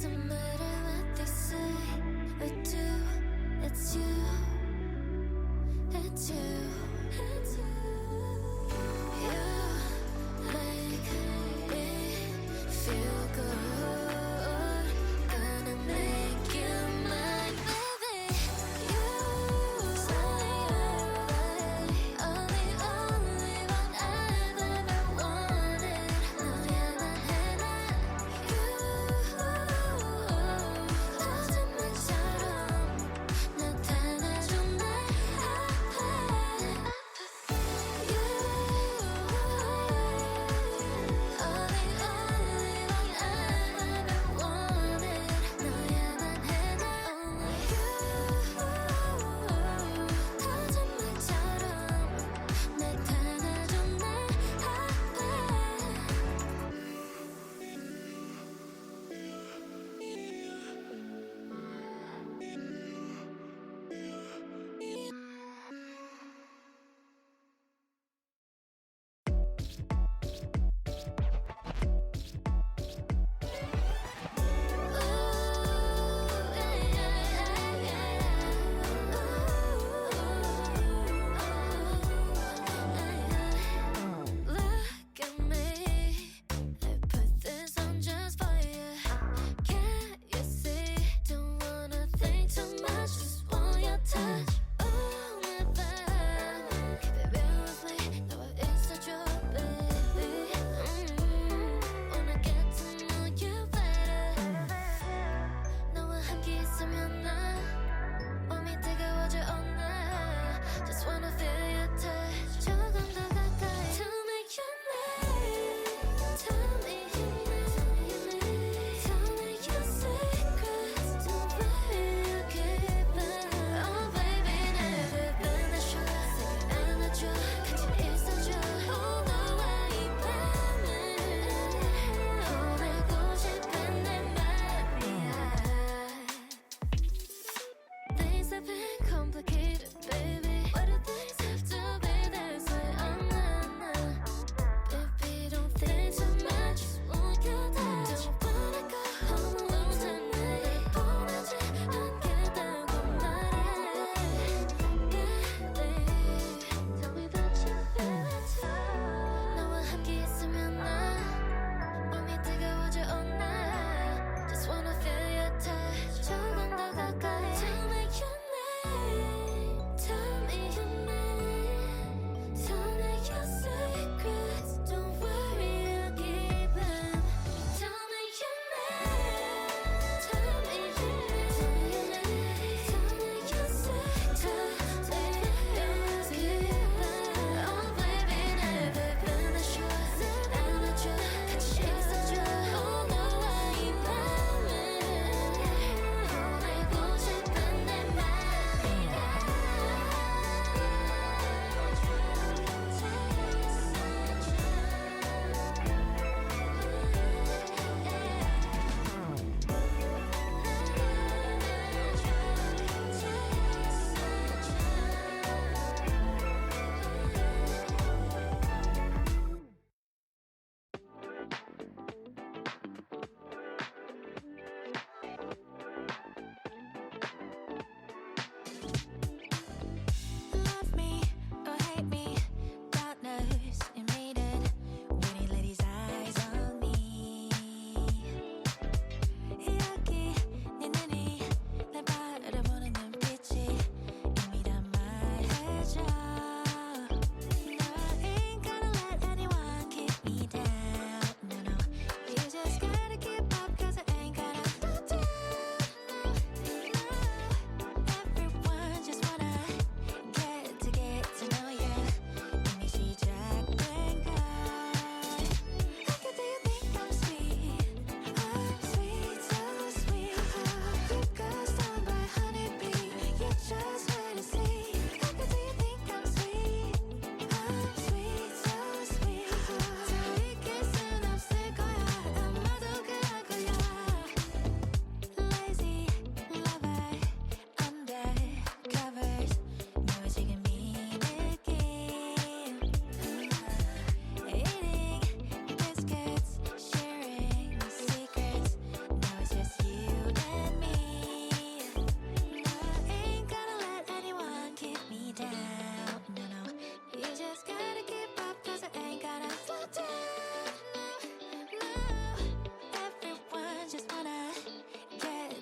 Doesn't matter what they say or do. It's you. It's you. It's you. You make me feel good. Gonna make you mine, baby. You fly away. Are the only one I've ever wanted. 너야만 해 난. You 거짓말처럼 나타나줘.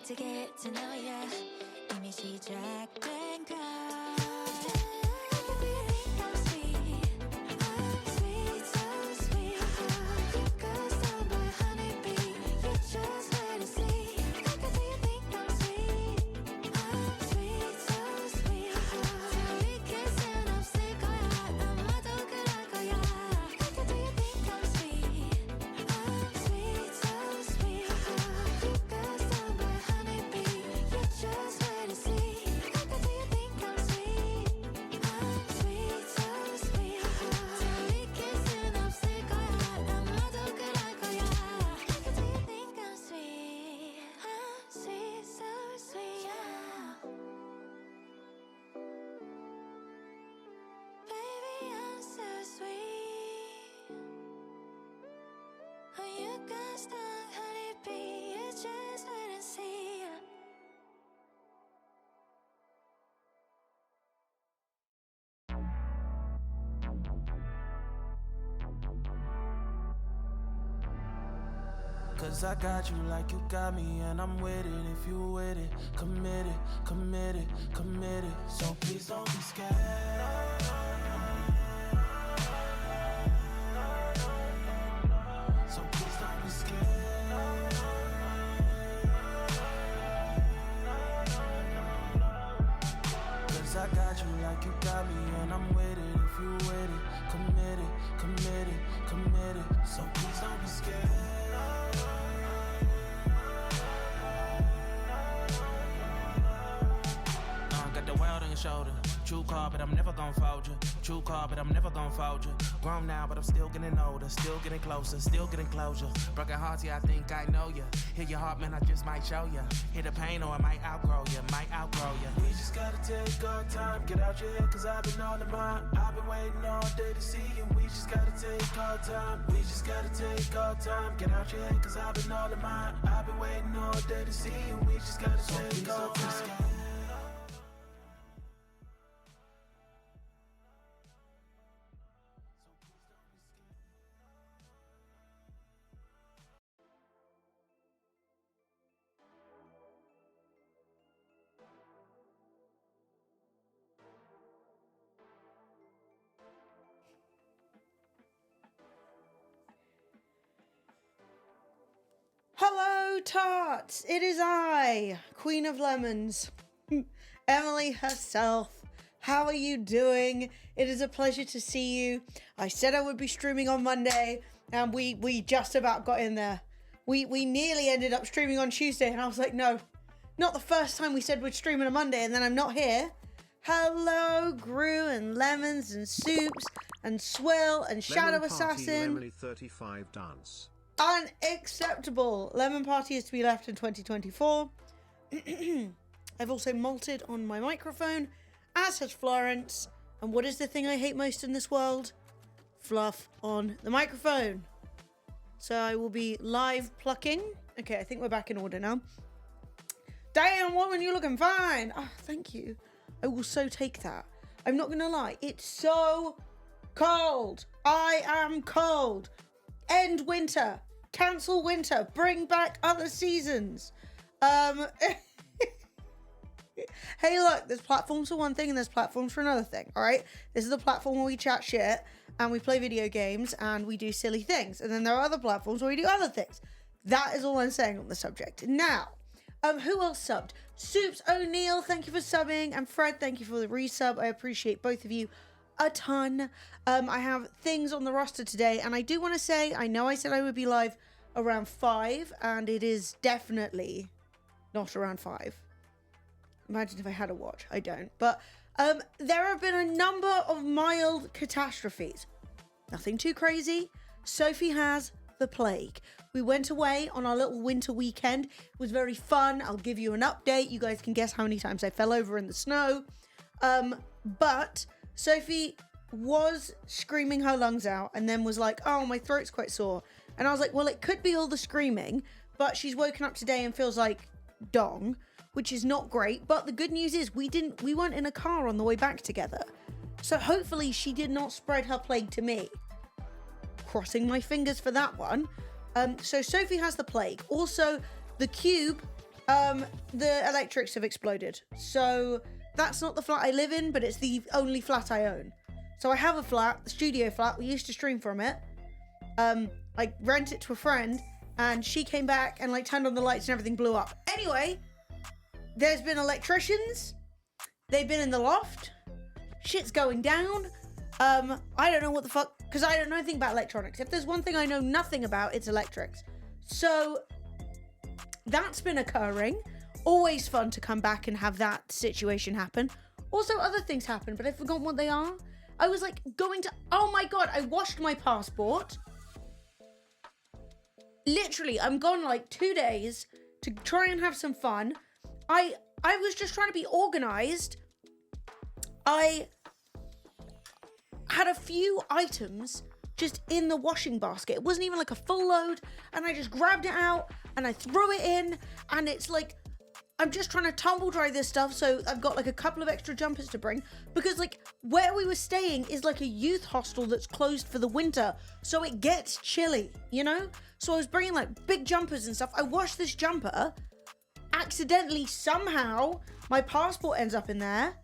to get to know ya. 이미 시작된 걸. I can be I'm sweet. I'm sweet, so sweet. You got stung by a honeybee. You just wait and see. Like I do you think I'm sweet. I'm sweet, so sweet. 둘이 kissing 없을 거야. 아마도 그럴 거야. Like I do you think I'm sweet. I'm sweet, so sweet. You got stung by a honeybee. You just wait and see. Like I do you think I'm sweet. I'm sweet, so sweet. 둘이 kissing 없을 거야. 아마도 그럴 거야. Like I do you think I'm sweet. I'm sweet, so sweet. Baby, I'm so sweet. Oh, you got stung, honeybee. You just wait and see. Cause I got you like you got me, and I'm with it if you with it. Committed, committed, committed. So please don't be scared. So please don't be scared. Cause I got you like you got me, and I'm with it if you with it. Committed, committed, committed. So please don't be scared. Got the world on your shoulder. True call, but I'm never gonna fold you. True call, but I'm never gonna fold you. Grown now, but I'm still getting older. Still getting closer, still getting closure. Broken hearts, yeah, I think I know ya. Hear your heart, man, I just might show ya. Hear the pain, or I might outgrow ya, might outgrow ya. We just gotta take our time. Get out your head, cause I've been all in mine. I've been waiting all day to see you. We just gotta take our time. We just gotta take our time. Get out your head, cause I've been all in mine. I've been waiting all day to see you. We just gotta take our time. Hello, tarts! It is I, Queen of Lemons, Emily herself. How are you doing? It is a pleasure to see you. I said I would be streaming on Monday, and we just about got in there. We nearly ended up streaming on Tuesday, and I was like, no, not the first time we said we'd stream on a Monday, and then I'm not here. Hello, Gru and Lemons and Soups and Swill and Shadow Assassin. Emily 35 dance. Unacceptable. Lemon Party is to be left in 2024. I've also malted on my microphone, as has Florence. And what is the thing I hate most in this world? Fluff on the microphone. So I will be live plucking. Okay, I think we're back in order now. Damn, woman, you're looking fine. Oh, thank you. I will so take that. I'm not going to lie. It's so cold. I am cold. End winter. Cancel winter. Bring back other seasons. Hey, look, there's platforms for one thing and there's platforms for another thing, all right? This is the platform where we chat shit and we play video games and we do silly things. And then there are other platforms where we do other things. That is all I'm saying on the subject. Now, who else subbed? Soups O'Neill, thank you for subbing. And Fred, thank you for the resub. I appreciate both of you a ton. I have things on the roster today, and I do want to say, I know I said I would be live around 5, and it is definitely not around 5. Imagine if I had a watch. I don't. But there have been a number of mild catastrophes. Nothing too crazy. Sophie has the plague. We went away on our little winter weekend. It was very fun. I'll give you an update. You guys can guess how many times I fell over in the snow. But Sophie was screaming her lungs out and then was like, oh, my throat's quite sore. And I was like, well, it could be all the screaming, but she's woken up today and feels like dong, which is not great. But the good news is we weren't in a car on the way back together. So hopefully she did not spread her plague to me. Crossing my fingers for that one. So Sophie has the plague. Also, the cube The electrics have exploded. So that's not the flat I live in, but it's the only flat I own. So I have a flat, the studio flat. We used to stream from it. I rent it to a friend, and she came back and like turned on the lights and everything blew up. Anyway, there's been electricians. They've been in the loft. Shit's going down. I don't know what the fuck, because I don't know anything about electronics. If there's one thing I know nothing about, it's electrics. So that's been occurring. Always fun to come back and have that situation happen. Also, other things happen, but I've forgotten what they are. I was like going to, oh my God, I washed my passport. Literally, I'm gone like 2 days to try and have some fun. I was just trying to be organized. I had a few items just in the washing basket. It wasn't even like a full load, and I just grabbed it out and I threw it in, and it's like, I'm just trying to tumble dry this stuff, so I've got like a couple of extra jumpers to bring, because like where we were staying is like a youth hostel that's closed for the winter, so it gets chilly, you know? So I was bringing like big jumpers and stuff. I washed this jumper, accidentally, somehow, my passport ends up in there.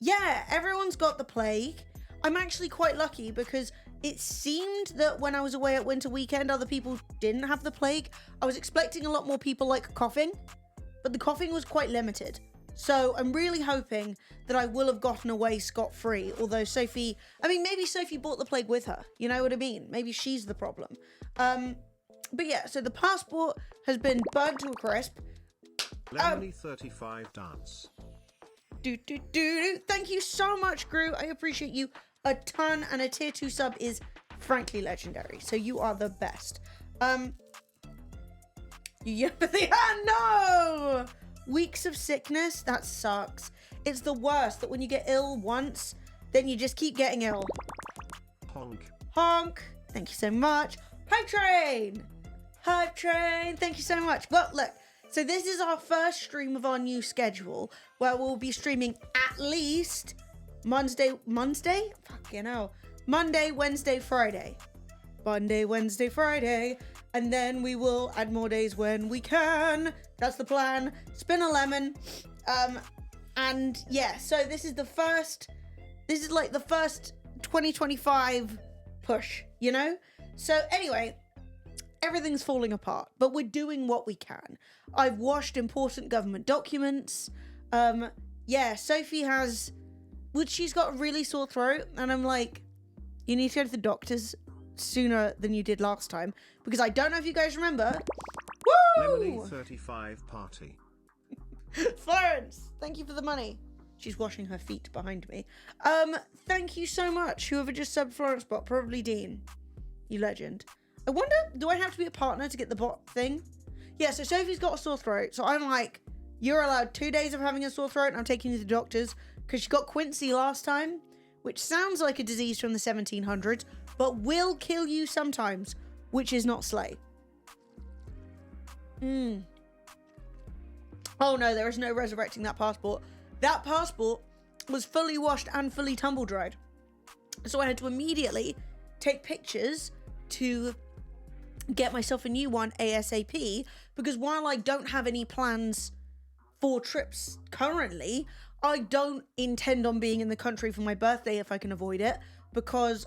Yeah, everyone's got the plague. I'm actually quite lucky because it seemed that when I was away at winter weekend, other people didn't have the plague. I was expecting a lot more people like coughing, but the coughing was quite limited. So I'm really hoping that I will have gotten away scot-free, although Sophie, I mean, maybe Sophie brought the plague with her. You know what I mean? Maybe she's the problem. But yeah, so the passport has been burnt to a crisp. Lemony 35 dance. Thank you so much, Gru. I appreciate you a ton, and a tier 2 sub is frankly legendary. So you are the best. Yeah, no! Weeks of sickness, that sucks. It's the worst that when you get ill once, then you just keep getting ill. Honk. Thank you so much. Hype train. Thank you so much. Well, look. So this is our first stream of our new schedule, where we'll be streaming at least Monday, Wednesday, Friday. Monday, Wednesday, Friday. And then we will add more days when we can. That's the plan. Spin a lemon. And yeah, so this is like the first 2025 push, you know? So anyway, everything's falling apart, but we're doing what we can. I've washed important government documents. Yeah, Sophie she's got a really sore throat, and I'm like, you need to go to the doctors sooner than you did last time, because I don't know if you guys remember. Woo! Lemony 35 party. Florence, thank you for the money. She's washing her feet behind me. Thank you so much, whoever just subbed Florence bot, probably Dean. You legend. I wonder, do I have to be a partner to get the bot thing? Yeah, so Sophie's got a sore throat, so I'm like, you're allowed 2 days of having a sore throat, and I'm taking you to the doctors, because she got quinsy last time, which sounds like a disease from the 1700s, but will kill you sometimes, which is not slay. Oh no, there is no resurrecting that passport. That passport was fully washed and fully tumble dried. So I had to immediately take pictures to get myself a new one ASAP, because while I don't have any plans for trips currently, I don't intend on being in the country for my birthday if I can avoid it, because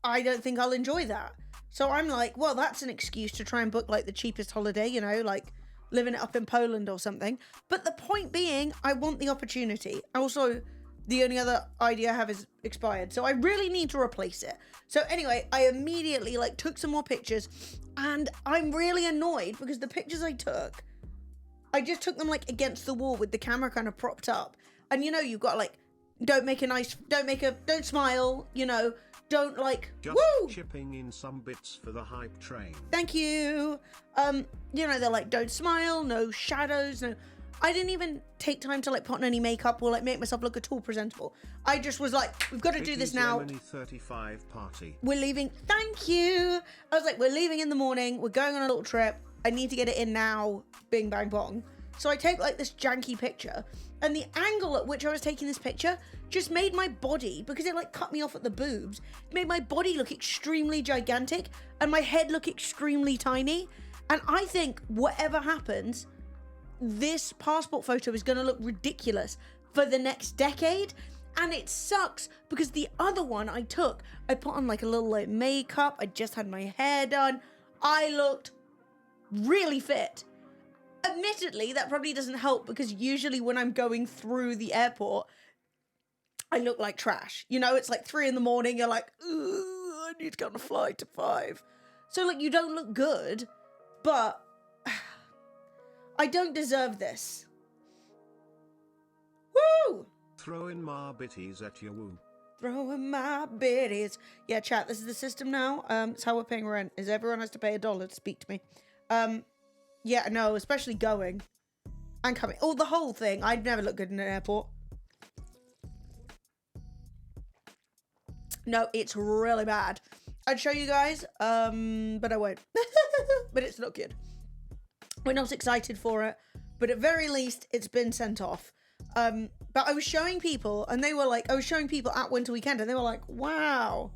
I don't think I'll enjoy that. So I'm like, well, that's an excuse to try and book like the cheapest holiday, you know, like living it up in Poland or something. But the point being, I want the opportunity. Also, the only other idea I have is expired, so I really need to replace it. So anyway, I immediately like took some more pictures, and I'm really annoyed because the pictures I just took them like against the wall with the camera kind of propped up. And you know, you've got like, don't smile, you know, don't like, just woo! Chipping in some bits for the hype train. Thank you. You know, they're like, don't smile, no shadows, no. I didn't even take time to like put on any makeup or like make myself look at all presentable. I just was like, we've got to do this now. Lemony 35 party. We're leaving. Thank you. I was like, we're leaving in the morning. We're going on a little trip. I need to get it in now. Bing, bang, bong. So I take like this janky picture, and the angle at which I was taking this picture just made my body, because it like cut me off at the boobs, it made my body look extremely gigantic and my head look extremely tiny. And I think whatever happens, this passport photo is going to look ridiculous for the next decade. And it sucks because the other one I took, I put on like a little like makeup. I just had my hair done. I looked really fit. Admittedly, that probably doesn't help because usually when I'm going through the airport, I look like trash. You know, it's like 3 a.m. You're like, I need to get on a flight to 5. So like you don't look good, but I don't deserve this. Woo! Throwing my bitties at your woo. Throwing my biddies. Yeah, chat, this is the system now. It's how we're paying rent, is everyone has to pay $1 to speak to me. Yeah, no, especially going and coming. Oh, the whole thing. I'd never look good in an airport. No, it's really bad. I'd show you guys, but I won't. But it's not good. We're not excited for it, but at very least, it's been sent off. But I was showing people, and they were like, I was showing people at Winter Weekend, and they were like, wow.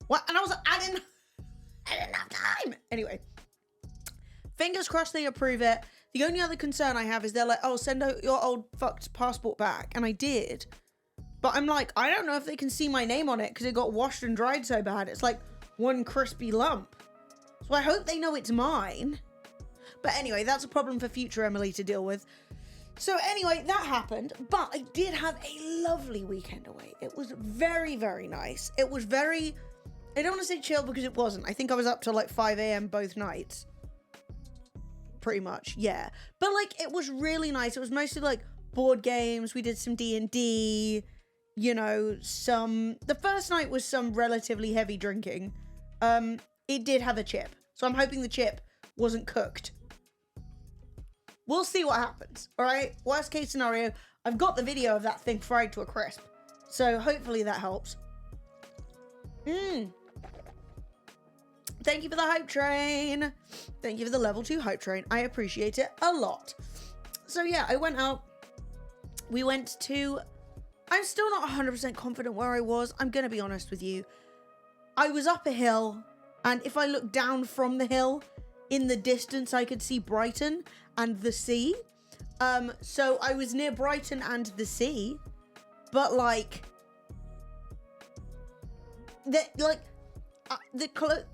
What? And I was like, I didn't have time. Anyway, fingers crossed they approve it. The only other concern I have is they're like, oh, send out your old fucked passport back. And I did. But I'm like, I don't know if they can see my name on it because it got washed and dried so bad. It's like one crispy lump. So I hope they know it's mine. But anyway, that's a problem for future Emily to deal with. So anyway, that happened, but I did have a lovely weekend away. It was very, very nice. It was very, I don't want to say chill because it wasn't. I think I was up till like 5 a.m. both nights. Pretty much, yeah. But like, it was really nice. It was mostly like board games. We did some D&D, you know, the first night was some relatively heavy drinking. It did have a chip. So I'm hoping the chip wasn't cooked. We'll see what happens, all right? Worst case scenario, I've got the video of that thing fried to a crisp. So hopefully that helps. Thank you for the hype train. Thank you for the level 2 hype train. I appreciate it a lot. So yeah, I went out. We went to... I'm still not 100% confident where I was. I'm going to be honest with you. I was up a hill, and if I looked down from the hill, in the distance I could see Brighton and the sea. So I was near Brighton and the sea, but like the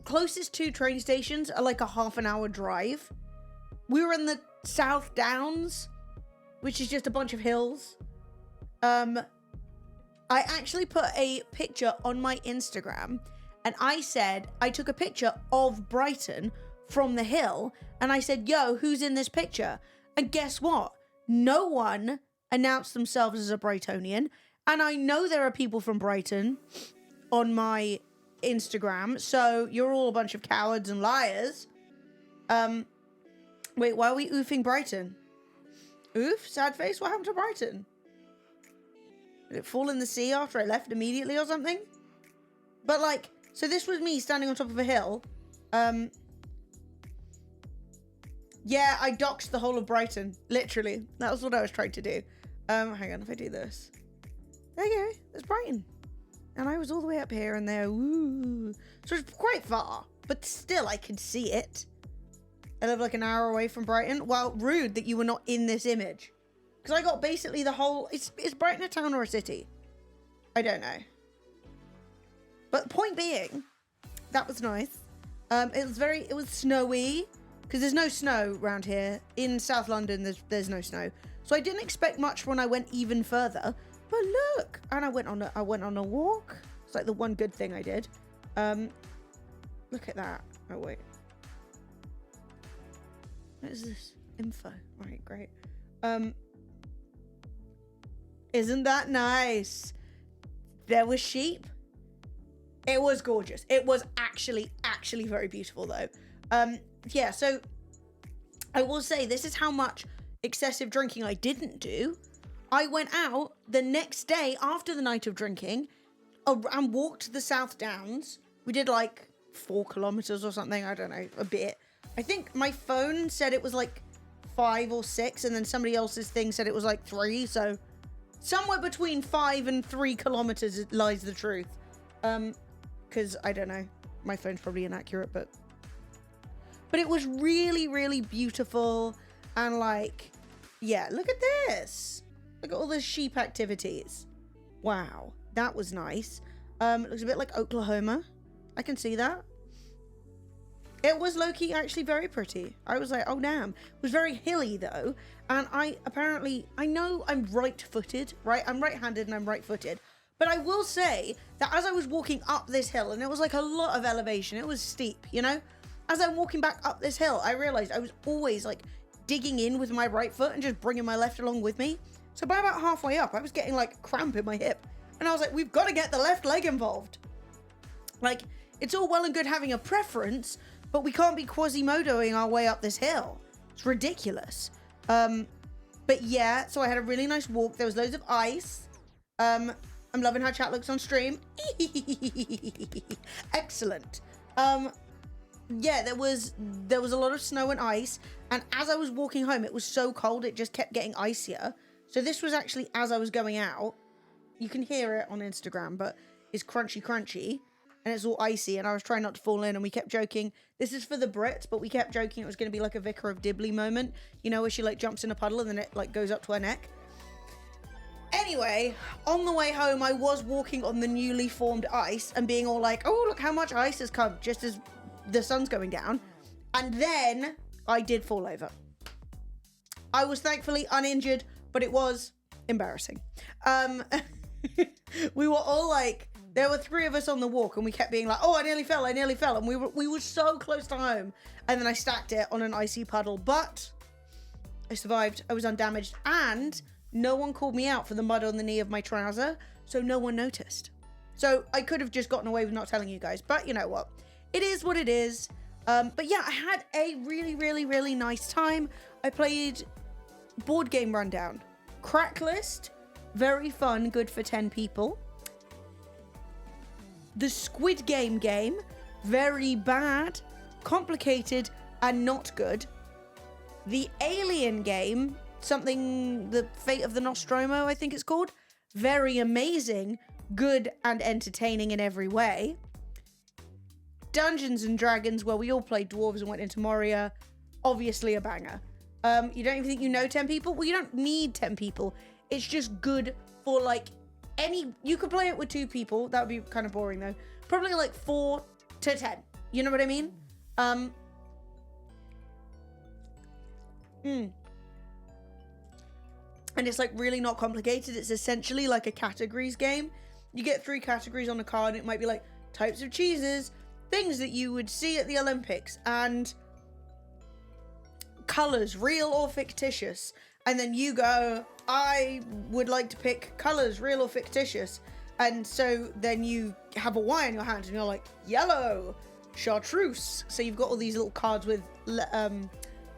closest 2 train stations are like a half-an-hour drive. We were in the South Downs, which is just a bunch of hills. I actually put a picture on my Instagram, and I said I took a picture of Brighton from the hill, and I said, yo, who's in this picture? And guess what? No one announced themselves as a Brightonian, and I know there are people from Brighton on my Instagram, so you're all a bunch of cowards and liars. Wait, why are we oofing Brighton? Oof? Sad face? What happened to Brighton? Did it fall in the sea after I left immediately or something? But like, so this was me standing on top of a hill. Yeah, I doxed the whole of Brighton. Literally. That was what I was trying to do. Hang on, if I do this. There you go. There's Brighton. And I was all the way up here and there. Woo. So it's quite far. But still, I could see it. I live like an hour away from Brighton. Well, rude that you were not in this image. Because I got basically the whole... Is Brighton a town or a city? I don't know. But point being, that was nice. It was snowy. Because there's no snow around here. In South London, there's no snow. So I didn't expect much when I went even further. But look, and I went on a walk. It's like the one good thing I did. Look at that. Oh wait. What is this? Info. Right, great. Isn't that nice? There were sheep. It was gorgeous. It was actually very beautiful though. Yeah, so I will say this is how much excessive drinking I didn't do. I went out the next day after the night of drinking and walked the South Downs. We did like 4 kilometers or something. I don't know, a bit. I think my phone said it was like 5 or 6, and then somebody else's thing said it was like 3. So somewhere between 5 and 3 kilometers lies the truth. Because I don't know, my phone's probably inaccurate, but it was really, really beautiful. And like, yeah, look at this. Look at all the sheep activities. Wow, that was nice. It looks a bit like Oklahoma. I can see that. It was low-key actually very pretty. I was like, oh damn. It was very hilly though. And I know I'm right-footed, right? I'm right-handed and I'm right-footed. But I will say that as I was walking up this hill, and it was like a lot of elevation, it was steep, you know? As I'm walking back up this hill, I realized I was always like digging in with my right foot and just bringing my left along with me. So by about halfway up, I was getting like cramp in my hip. And I was like, we've got to get the left leg involved. Like, it's all well and good having a preference, but we can't be Quasimodoing our way up this hill. It's ridiculous. But yeah, so I had a really nice walk. There was loads of ice. I'm loving how chat looks on stream. Excellent. Yeah, there was a lot of snow and ice, and as I was walking home, it was so cold, it just kept getting icier. So this was actually as I was going out. You can hear it on Instagram, but it's crunchy, and it's all icy, and I was trying not to fall in, and we kept joking. This is for the Brits, but we kept joking it was going to be like a Vicar of Dibley moment, you know, where she like jumps in a puddle and then it like goes up to her neck. Anyway, on the way home, I was walking on the newly formed ice and being all like, oh, look how much ice has come just as the sun's going down. And then I did fall over. I was thankfully uninjured, but it was embarrassing. We were all like, there were 3 of us on the walk and we kept being like, oh, I nearly fell. And we were so close to home. And then I stacked it on an icy puddle, but I survived. I was undamaged, and no one called me out for the mud on the knee of my trouser, so no one noticed. So I could have just gotten away with not telling you guys, but you know what? It is what it is. But yeah, I had a really nice time. I played Board Game Rundown. Cracklist, very fun, good for 10 people. The Squid Game game, very bad, complicated, and not good. The Alien game, something, the Fate of the Nostromo, I think it's called. Very amazing, good and entertaining in every way. Dungeons and Dragons, where we all played dwarves and went into Moria, obviously a banger. You don't even think you know 10 people? Well, you don't need 10 people. It's just good for like you could play it with 2 people. That would be kind of boring though. Probably like 4 to 10. You know what I mean? And it's like really not complicated. It's essentially like a categories game. You get 3 categories on a card. And it might be like types of cheeses, things that you would see at the Olympics, and colors, real or fictitious. And then you go, I would like to pick colors, real or fictitious. And so then you have a Y in your hand and you're like, yellow, chartreuse. So you've got all these little cards with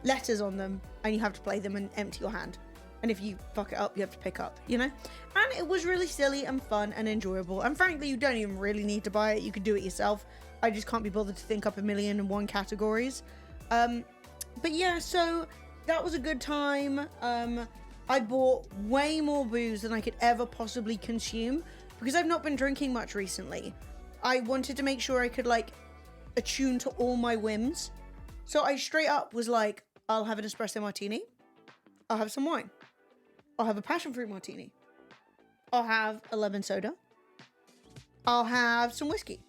letters on them, and you have to play them and empty your hand. And if you fuck it up, you have to pick up, you know? And it was really silly and fun and enjoyable. And frankly, you don't even really need to buy it. You could do it yourself. I just can't be bothered to think up 1,000,001 categories. But yeah, so that was a good time. I bought way more booze than I could ever possibly consume because I've not been drinking much recently. I wanted to make sure I could like attune to all my whims. So I straight up was like, I'll have an espresso martini. I'll have some wine. I'll have a passion fruit martini. I'll have a lemon soda. I'll have some whiskey.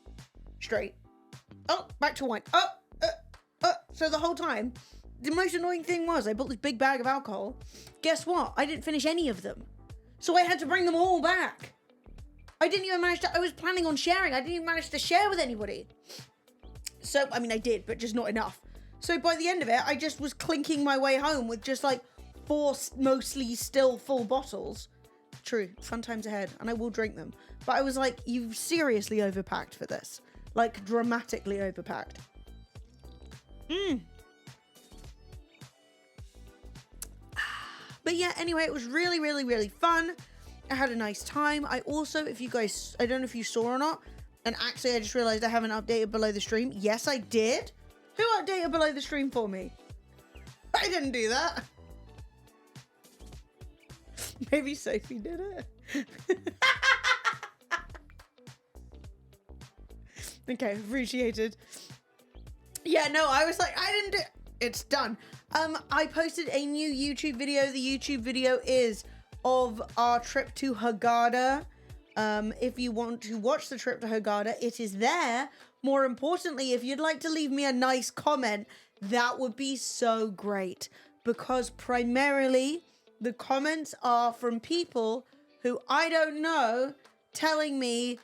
Straight. Oh, back to wine. So the whole time, the most annoying thing was I bought this big bag of alcohol. Guess what? I didn't finish any of them. So I had to bring them all back. I didn't even manage to, I was planning on sharing. I didn't even manage to share with anybody. So, I mean, I did, but just not enough. So by the end of it, I just was clinking my way home with just like 4 mostly still full bottles. True, fun times ahead, and I will drink them. But I was like, you've seriously overpacked for this. Like, dramatically overpacked. But yeah, anyway, it was really fun. I had a nice time. I also, if you guys, I don't know if you saw or not, and actually I just realized I haven't updated below the stream. Yes, I did. Who updated below the stream for me? I didn't do that. Maybe Sophie did it. Okay, appreciated. Yeah, no, I was like, I didn't do it. It's done. I posted a new YouTube video. The YouTube video is of our trip to Hurghada. If you want to watch the trip to Hurghada, it is there. More importantly, if you'd like to leave me a nice comment, that would be so great, because primarily the comments are from people who I don't know telling me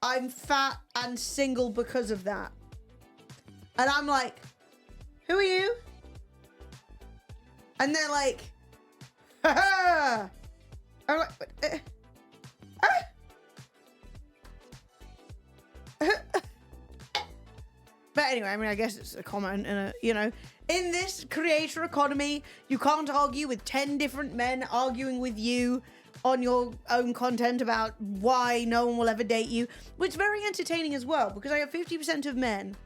I'm fat and single because of that. And I'm like, who are you? And they're like, ha. I'm like, But anyway, I mean, I guess it's a comment and in this creator economy, you can't argue with 10 different men arguing with you on your own content about why no one will ever date you, which is very entertaining as well, because I have 50% of men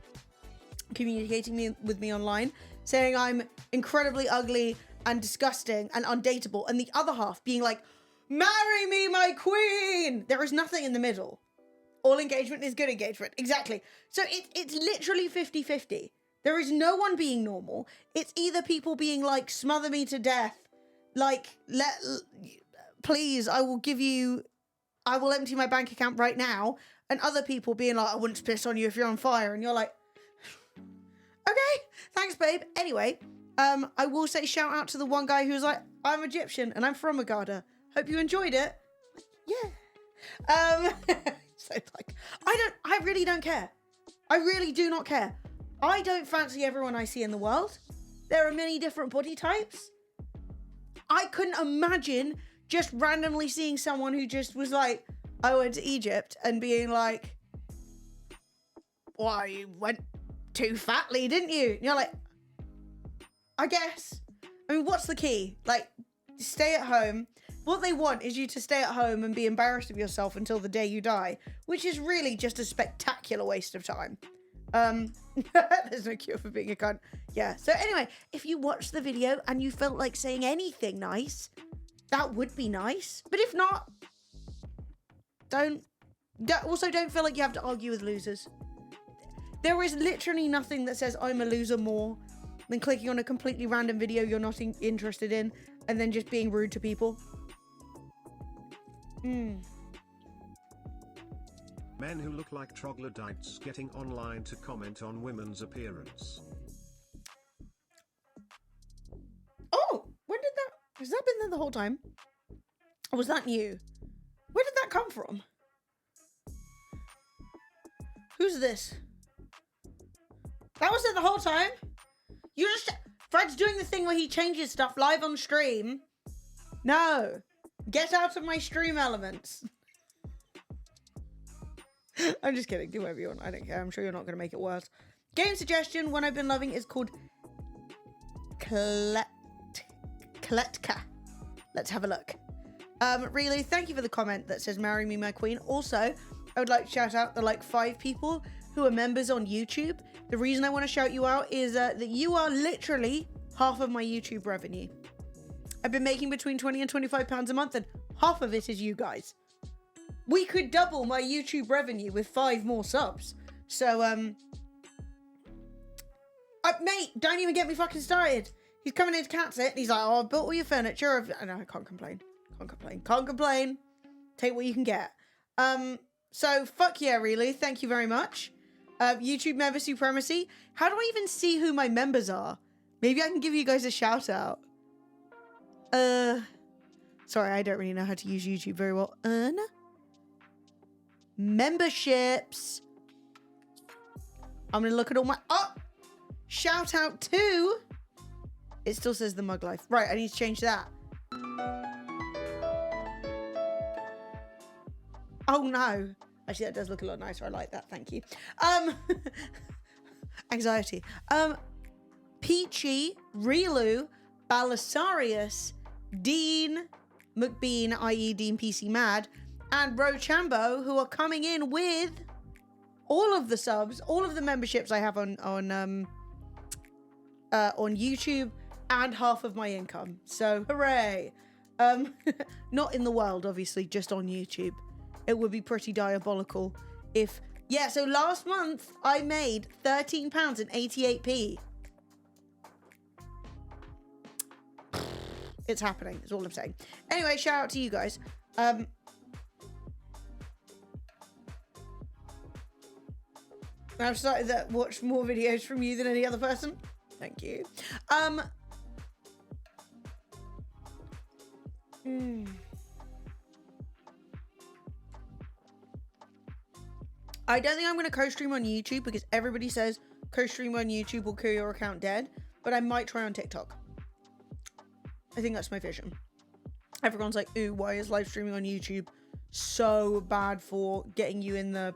communicating with me online saying I'm incredibly ugly and disgusting and undateable, and the other half being like, marry me, my queen. There is nothing in the middle. All engagement is good engagement. Exactly. So it's literally 50-50. There is no one being normal. It's either people being like, smother me to death, like, please, I will empty my bank account right now, and other people being like, I wouldn't piss on you if you're on fire, and you're like, okay, thanks, babe. Anyway, I will say shout out to the one guy who's like, I'm Egyptian and I'm from Hurghada. Hope you enjoyed it. Yeah. So like, I really don't care. I really do not care. I don't fancy everyone I see in the world. There are many different body types. I couldn't imagine just randomly seeing someone who just was like, I went to Egypt, and being like, well, you went too fatly, didn't you? And you're like, I guess. I mean, what's the key? Like, stay at home. What they want is you to stay at home and be embarrassed of yourself until the day you die, which is really just a spectacular waste of time. There's no cure for being a cunt. Yeah. So anyway, if you watched the video and you felt like saying anything nice, that would be nice. But if not, don't feel like you have to argue with losers. There is literally nothing that says I'm a loser more than clicking on a completely random video you're not interested in and then just being rude to people. Men who look like troglodytes getting online to comment on women's appearance. Oh, when did that... Has that been there the whole time? Or was that new? Where did that come from? Who's this? That was it the whole time? You just... Fred's doing the thing where he changes stuff live on stream. No. Get out of my stream elements. I'm just kidding. Do whatever you want. I don't care. I'm sure you're not going to make it worse. Game suggestion, one I've been loving, is called Kletka. Let's have a look. Really, thank you for the comment that says marry me, my queen. Also, I would like to shout out the 5 people who are members on YouTube. The reason I want to shout you out is that you are literally half of my YouTube revenue. I've been making between 20 and 25 pounds a month, and half of it is you guys. We could double my YouTube revenue with 5 more subs. So, mate, don't even get me fucking started. He's coming in to Cat's it, and he's like, oh, I built all your furniture. No, I can't complain. Can't complain. Take what you can get. So, fuck yeah, really. Thank you very much. YouTube member supremacy. How do I even see who my members are? Maybe I can give you guys a shout out. Sorry, I don't really know how to use YouTube very well. Memberships. I'm gonna look at all my... Oh! Shout out to... It still says the mug life. Right, I need to change that. Oh no. Actually, that does look a lot nicer. I like that. Thank you. Anxiety. Peachy, Rilu, Balasarius, Dean McBean, i.e. Dean PC Mad, and Rochambeau, who are coming in with all of the subs, all of the memberships I have on YouTube, and half of my income. So hooray! Not in the world, obviously, just on YouTube. It would be pretty diabolical if... Yeah, so last month I made £13.88. It's happening, is all I'm saying. Anyway, shout out to you guys. I've started to watch more videos from you than any other person. Thank you. I don't think I'm going to co-stream on YouTube because everybody says co-stream on YouTube will kill your account dead, but I might try on TikTok. I think that's my vision. Everyone's like, ooh, why is live streaming on YouTube so bad for getting you in the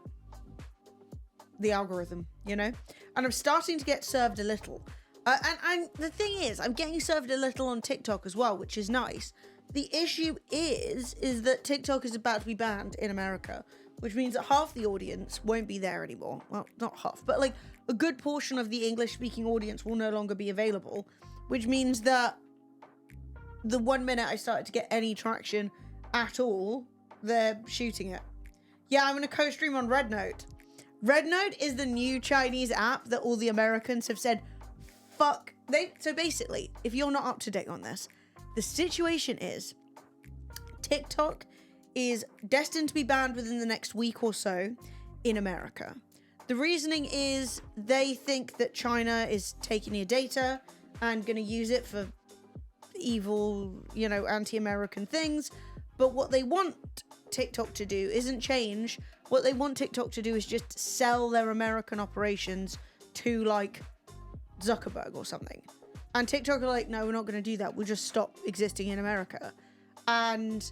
algorithm, you know? And I'm starting to get served a little. And the thing is, I'm getting served a little on TikTok as well, which is nice. The issue is that TikTok is about to be banned in America, which means that half the audience won't be there anymore. Well, not half, but like a good portion of the English-speaking audience will no longer be available, which means that the 1 minute I started to get any traction at all, they're shooting it. Yeah, I'm going to co-stream on Red Note. Red Note is the new Chinese app that all the Americans have said, fuck. So basically, if you're not up to date on this, the situation is TikTok is destined to be banned within the next week or so in America. The reasoning is they think that China is taking your data and going to use it for evil, you know, anti-American things. But what they want TikTok to do isn't change. What they want TikTok to do is just sell their American operations to like Zuckerberg or something. And TikTok are like, no, we're not going to do that. We'll just stop existing in America. And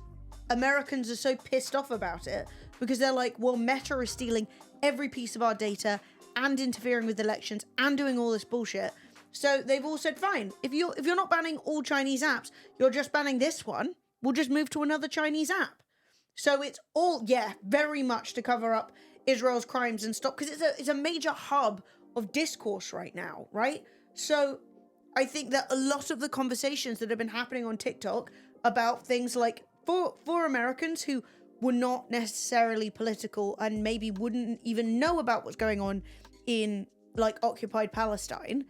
Americans are so pissed off about it because they're like, well, Meta is stealing every piece of our data and interfering with elections and doing all this bullshit. So they've all said, fine, if you're not banning all Chinese apps, you're just banning this one, we'll just move to another Chinese app. So it's all, yeah, very much to cover up Israel's crimes and stop, because it's a major hub of discourse right now, right? So I think that a lot of the conversations that have been happening on TikTok about things like for Americans who were not necessarily political and maybe wouldn't even know about what's going on in like occupied Palestine,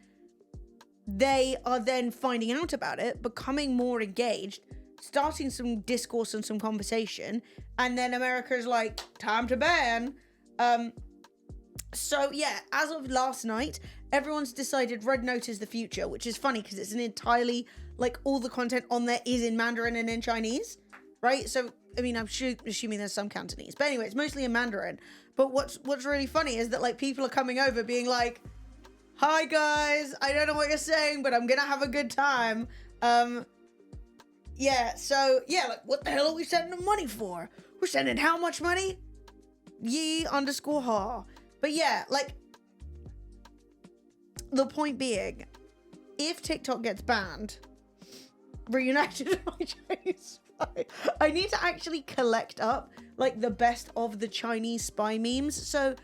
they are then finding out about it, becoming more engaged, starting some discourse and some conversation, and then America's like, time to ban. So yeah, as of last night, everyone's decided Red Note is the future, which is funny because it's an entirely, like, all the content on there is in Mandarin and in Chinese, right? So, I mean, I'm assuming there's some Cantonese, but anyway, it's mostly in Mandarin. But what's really funny is that, like, people are coming over being like, hi guys, I don't know what you're saying, but I'm gonna have a good time. Yeah, so, yeah, like, what the hell are we sending the money for? We're sending how much money? Ye_ha. But yeah, like, the point being, if TikTok gets banned, reunited my Chinese spy. I need to actually collect up, like, the best of the Chinese spy memes. So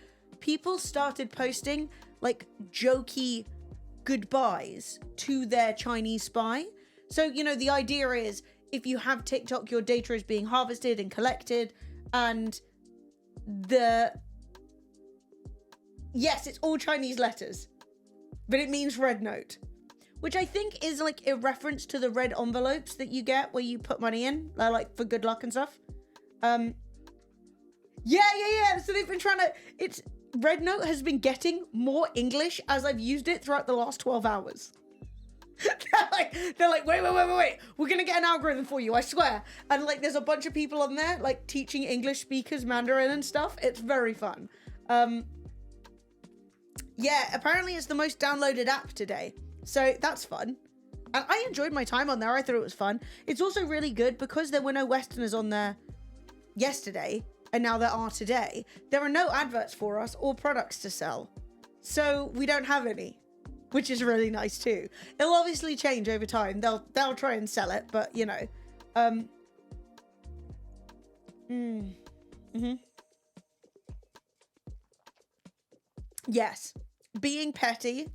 people started posting, like, jokey goodbyes to their Chinese spy. So, you know, the idea is, if you have TikTok, your data is being harvested and collected, and yes, it's all Chinese letters, but it means Red Note, which I think is like a reference to the red envelopes that you get where you put money in, like for good luck and stuff. Yeah. So they've been it's Red Note has been getting more English as I've used it throughout the last 12 hours. they're like, wait. We're going to get an algorithm for you, I swear. And like, there's a bunch of people on there, like teaching English speakers Mandarin and stuff. It's very fun. Yeah, apparently it's the most downloaded app today. So that's fun. And I enjoyed my time on there. I thought it was fun. It's also really good because there were no Westerners on there yesterday, and now there are today. There are no adverts for us or products to sell. So we don't have any, which is really nice too. It'll obviously change over time. They'll try and sell it, but you know. Yes, being petty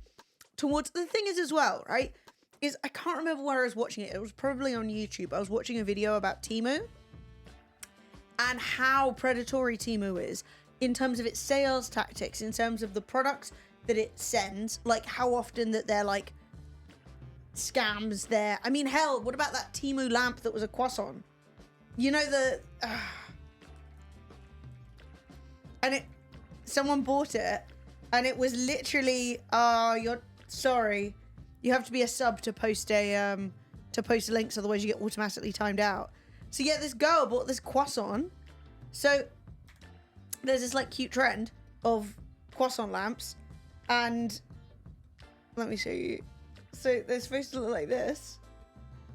towards the thing is as well, right? Is I can't remember where I was watching it. It was probably on YouTube. I was watching a video about Temu and how predatory Temu is in terms of its sales tactics, in terms of the products that it sends, like how often that they're like scams there. I mean, hell, what about that Temu lamp that was a croissant? You know, and someone bought it, and it was literally, you're sorry, you have to be a sub to post links, otherwise you get automatically timed out. So yeah, this girl bought this croissant. So there's this like cute trend of croissant lamps, and let me show you. So they're supposed to look like this,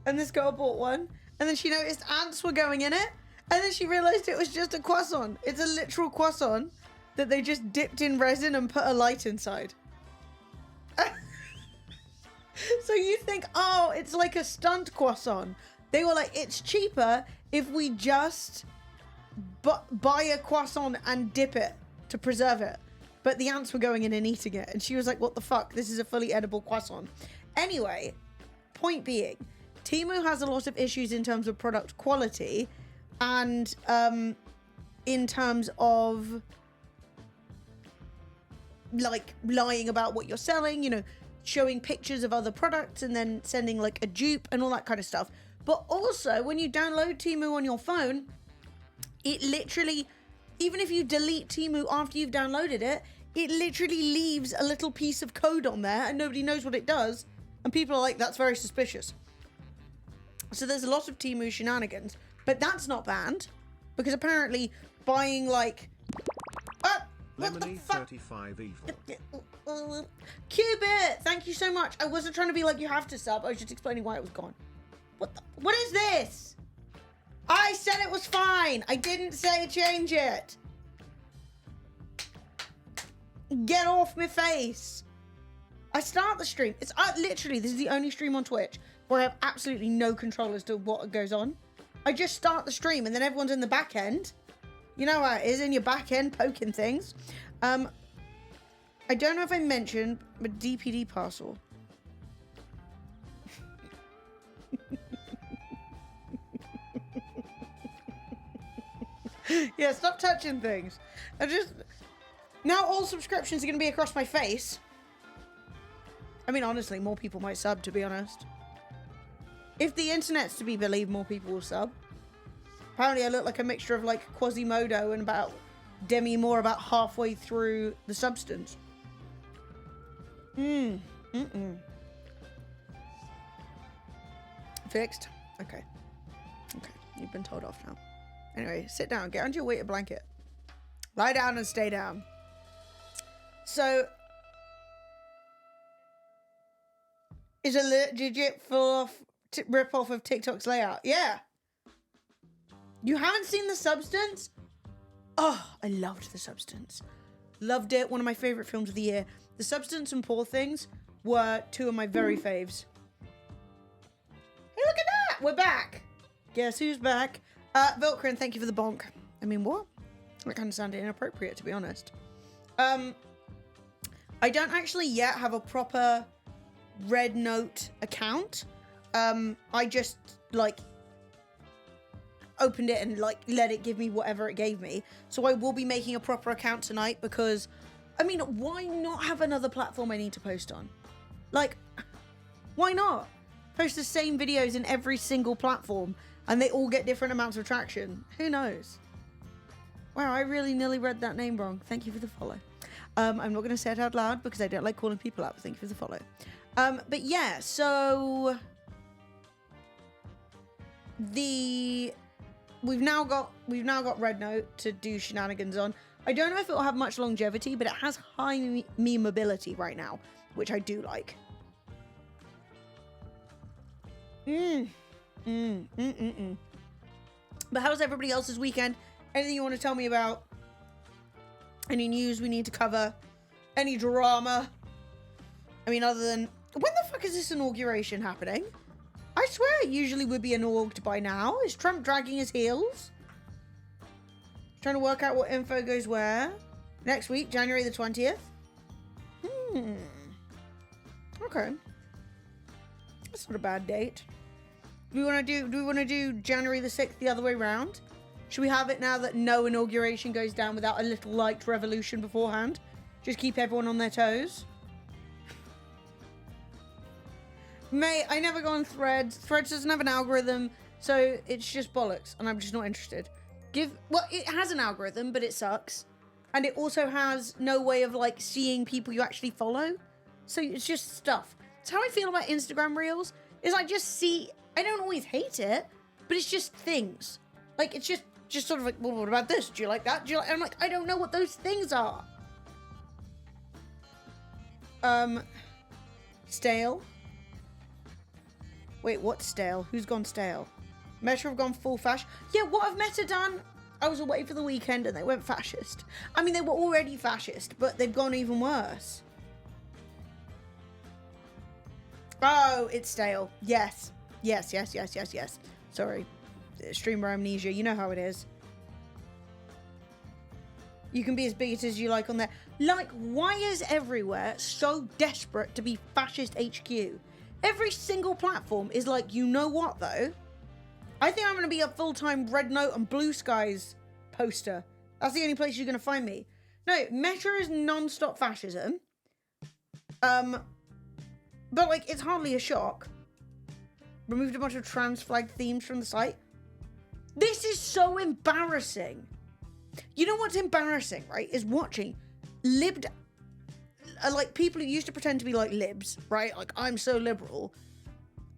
and this girl bought one, and then she noticed ants were going in it, and then she realized it was just a croissant. It's a literal croissant that they just dipped in resin and put a light inside. So you think, oh, it's like a stunt croissant. They were like, it's cheaper if we just buy a croissant and dip it to preserve it. But the ants were going in and eating it. And she was like, what the fuck? This is a fully edible croissant. Anyway, point being, Temu has a lot of issues in terms of product quality and in terms of like lying about what you're selling, you know, showing pictures of other products and then sending like a dupe and all that kind of stuff. But also, when you download Temu on your phone, it literally, even if you delete Temu after you've downloaded it, it literally leaves a little piece of code on there and nobody knows what it does. And people are like, that's very suspicious. So there's a lot of Temu shenanigans, but that's not banned because apparently buying like, what the fuck? 35 evil. Cubit, thank you so much. I wasn't trying to be like, you have to sub. I was just explaining why it was gone. What is this? I said it was fine. I didn't say change it. Get off my face. I start the stream. It's literally, this is the only stream on Twitch where I have absolutely no control as to what goes on. I just start the stream and then everyone's in the back end. You know how it is in your back end poking things. I don't know if I mentioned, but DPD parcel. Yeah, stop touching things. Now all subscriptions are going to be across my face. I mean, honestly, more people might sub, to be honest. If the internet's to be believed, more people will sub. Apparently, I look like a mixture of like Quasimodo and about Demi Moore about halfway through the substance. Fixed? Okay. Okay, you've been told off now. Anyway, sit down. Get under your weighted blanket. Lie down and stay down. So, is a legit full rip-off of TikTok's layout? Yeah. You haven't seen The Substance? Oh, I loved The Substance. Loved it. One of my favorite films of the year. The Substance and Poor Things were two of my very faves. Hey, look at that. We're back. Guess who's back? Vilkrin, thank you for the bonk. I mean, what? That kind of sounded inappropriate, to be honest. I don't actually yet have a proper Red Note account. I just, like, opened it and, like, let it give me whatever it gave me. So I will be making a proper account tonight because, I mean, why not have another platform I need to post on? Like, why not? Post the same videos in every single platform and they all get different amounts of traction. Who knows? Wow, I really nearly read that name wrong. Thank you for the follow. I'm not going to say it out loud because I don't like calling people out. Thank you for the follow. But yeah, so we've now got Red Note to do shenanigans on. I don't know if it'll have much longevity, but it has high memeability right now, which I do like. But how's everybody else's weekend? Anything you want to tell me about? Any news we need to cover? Any drama? I mean, other than, when the fuck is this inauguration happening? I swear it usually would be inaugurated by now. Is Trump dragging his heels? Trying to work out what info goes where. Next week, January the 20th. Okay. That's not a bad date. Do we want to do January the 6th the other way around? Should we have it now that no inauguration goes down without a little light revolution beforehand? Just keep everyone on their toes. Mate, I never go on Threads. Threads doesn't have an algorithm, so it's just bollocks, and I'm just not interested. Well, it has an algorithm, but it sucks. And it also has no way of, like, seeing people you actually follow. So it's just stuff. It's how I feel about Instagram Reels, is I just see... I don't always hate it, but it's just things. Like, it's just sort of like, well, what about this? Do you like that? Do you like... I'm like, I don't know what those things are. Stale. Wait, what's stale? Who's gone stale? Meta have gone full fascist. Yeah, what have Meta done? I was away for the weekend and they went fascist. I mean, they were already fascist, but they've gone even worse. Oh, it's stale. Yes. Yes. Sorry. Streamer amnesia. You know how it is. You can be as bigoted as you like on there. Like, why is everywhere so desperate to be fascist HQ? Every single platform is like, you know what, though? I think I'm going to be a full-time Red Note and Blue Skies poster. That's the only place you're going to find me. No, Meta is non-stop fascism. But, like, it's hardly a shock. Removed a bunch of trans flag themes from the site. This is so embarrassing. You know what's embarrassing, right? Is watching like, people who used to pretend to be, like, libs, right? Like, I'm so liberal.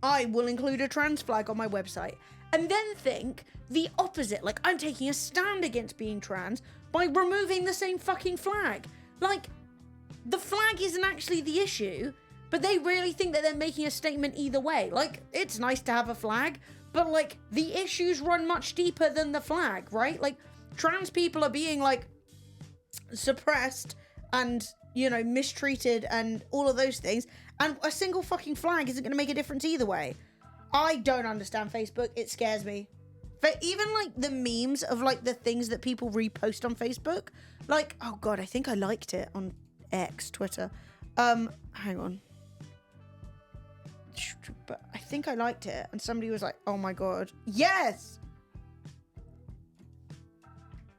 I will include a trans flag on my website. And then think the opposite. Like, I'm taking a stand against being trans by removing the same fucking flag. Like, the flag isn't actually the issue, but they really think that they're making a statement either way. Like, it's nice to have a flag, but, like, the issues run much deeper than the flag, right? Like, trans people are being, like, suppressed and, you know, mistreated and all of those things. And a single fucking flag isn't going to make a difference either way. I don't understand Facebook. It scares me. But even, like, the memes of, like, the things that people repost on Facebook. Like, oh, God, I think I liked it on X, Twitter. Hang on. But I think I liked it. And somebody was like, oh, my God. Yes!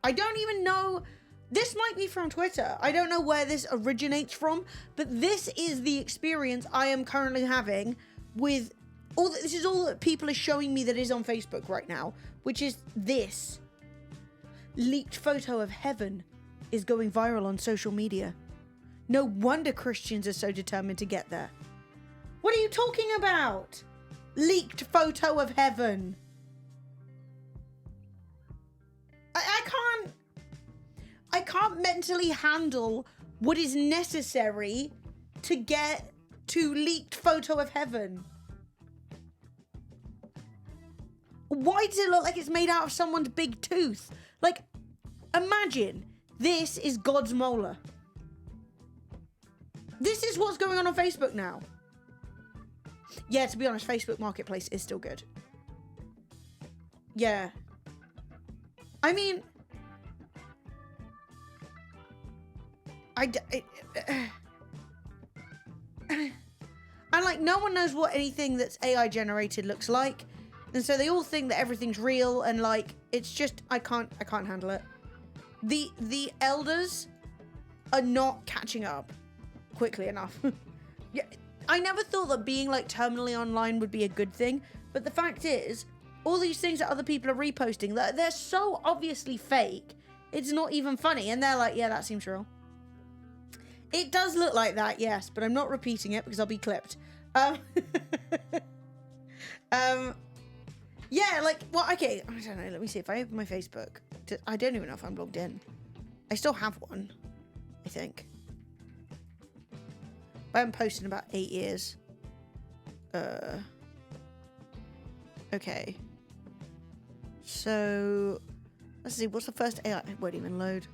I don't even know... This might be from Twitter. I don't know where this originates from, but this is the experience I am currently having with all this is all that people are showing me that is on Facebook right now, which is this. Leaked photo of heaven is going viral on social media. No wonder Christians are so determined to get there. What are you talking about? Leaked photo of heaven. I can't mentally handle what is necessary to get to leaked photo of heaven. Why does it look like it's made out of someone's big tooth? Like, imagine this is God's molar. This is what's going on Facebook now. Yeah, to be honest, Facebook Marketplace is still good. Yeah. I mean... and like, no one knows what anything that's AI generated looks like, and so they all think that everything's real, and like, it's just I can't handle it. The elders are not catching up quickly enough. Yeah, I never thought that being like terminally online would be a good thing, but the fact is, all these things that other people are reposting, that they're so obviously fake, it's not even funny, and they're like, yeah, that seems real. It does look like that, yes, but I'm not repeating it because I'll be clipped. Yeah, like, well, okay, I don't know, let me see. If I open my Facebook, I don't even know if I'm logged in. I still have one, I think. I haven't posted in about 8 years. Okay. So, let's see, what's the first AI? It won't even load.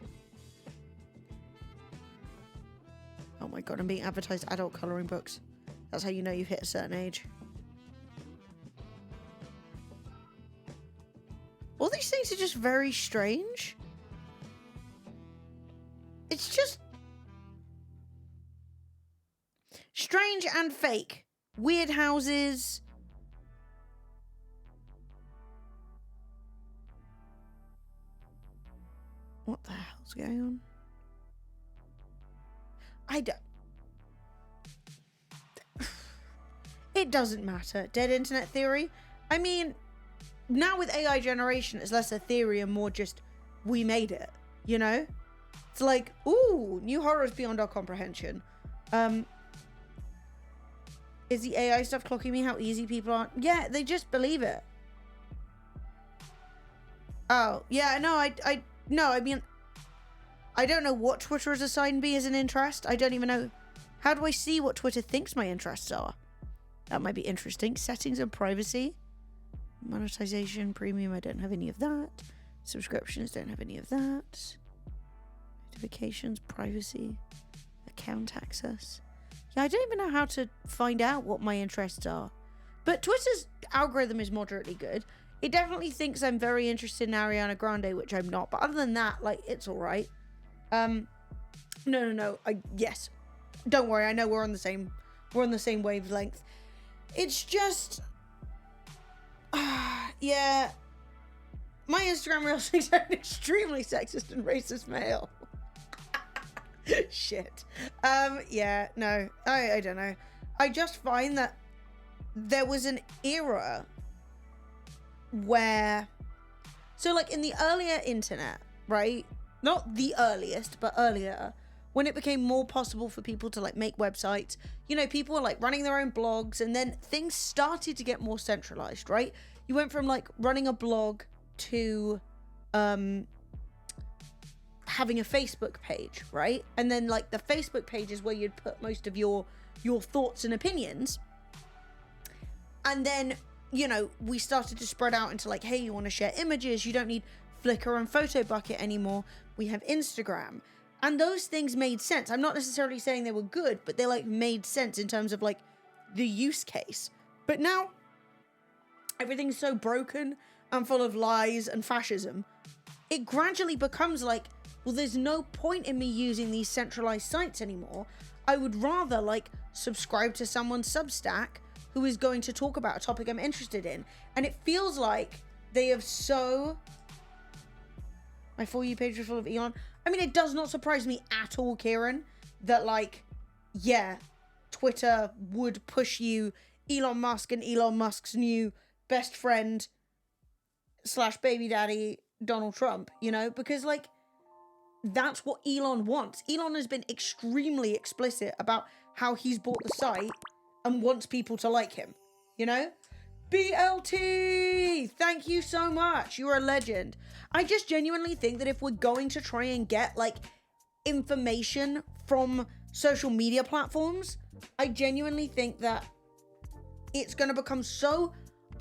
Oh my God, I'm being advertised adult colouring books. That's how you know you've hit a certain age. All these things are just very strange. It's just... strange and fake. Weird houses. What the hell's going on? it doesn't matter. Dead internet theory. I mean, now with AI generation, it's less a theory and more just we made it, you know? It's like, ooh, new horrors beyond our comprehension. Is the AI stuff clocking me how easy people are? Yeah, they just believe it. Oh, yeah, no, I mean, I don't know what Twitter has assigned me as an interest. I don't even know. How do I see what Twitter thinks my interests are? That might be interesting. Settings and privacy. Monetization, premium, I don't have any of that. Subscriptions, don't have any of that. Notifications, privacy, account access. Yeah, I don't even know how to find out what my interests are. But Twitter's algorithm is moderately good. It definitely thinks I'm very interested in Ariana Grande, which I'm not. But other than that, like, it's all right. No. Yes. Don't worry. I know we're on the same wavelength. It's just, yeah. My Instagram reels thinks I'm an extremely sexist and racist male. Shit. Yeah, no. I don't know. I just find that there was an era where, so like in the earlier internet, right? Not the earliest, but earlier, when it became more possible for people to like make websites, you know, people were like running their own blogs, and then things started to get more centralized, right? You went from like running a blog to having a Facebook page, right? And then like the Facebook page is where you'd put most of your thoughts and opinions. And then, you know, we started to spread out into like, hey, you want to share images? You don't need Flickr and Photobucket anymore. We have Instagram. And those things made sense. I'm not necessarily saying they were good, but they like made sense in terms of like the use case. But now everything's so broken and full of lies and fascism. It gradually becomes like, well, there's no point in me using these centralized sites anymore. I would rather like subscribe to someone's Substack who is going to talk about a topic I'm interested in. And it feels like they have so... My For You page is full of Elon. I mean, it does not surprise me at all, Kieran, that like, yeah, Twitter would push you Elon Musk and Elon Musk's new best friend / baby daddy, Donald Trump, you know, because like, that's what Elon wants. Elon has been extremely explicit about how he's bought the site and wants people to like him, you know? BLT! Thank you so much. You're a legend. I just genuinely think that if we're going to try and get like information from social media platforms, I genuinely think that it's going to become so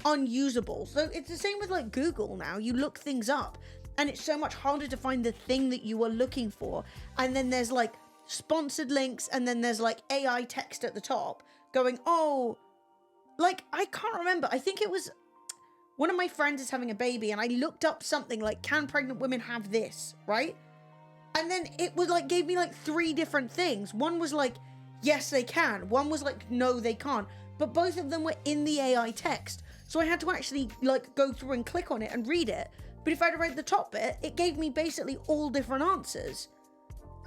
unusable. So it's the same with like Google now. You look things up and it's so much harder to find the thing that you are looking for. And then there's like sponsored links, and then there's like AI text at the top going, oh, like, I can't remember. I think it was one of my friends is having a baby, and I looked up something like, can pregnant women have this, right? And then it was like, gave me like 3 different things. One was like, yes, they can. One was like, no, they can't. But both of them were in the AI text. So I had to actually like go through and click on it and read it. But if I'd read the top bit, it gave me basically all different answers.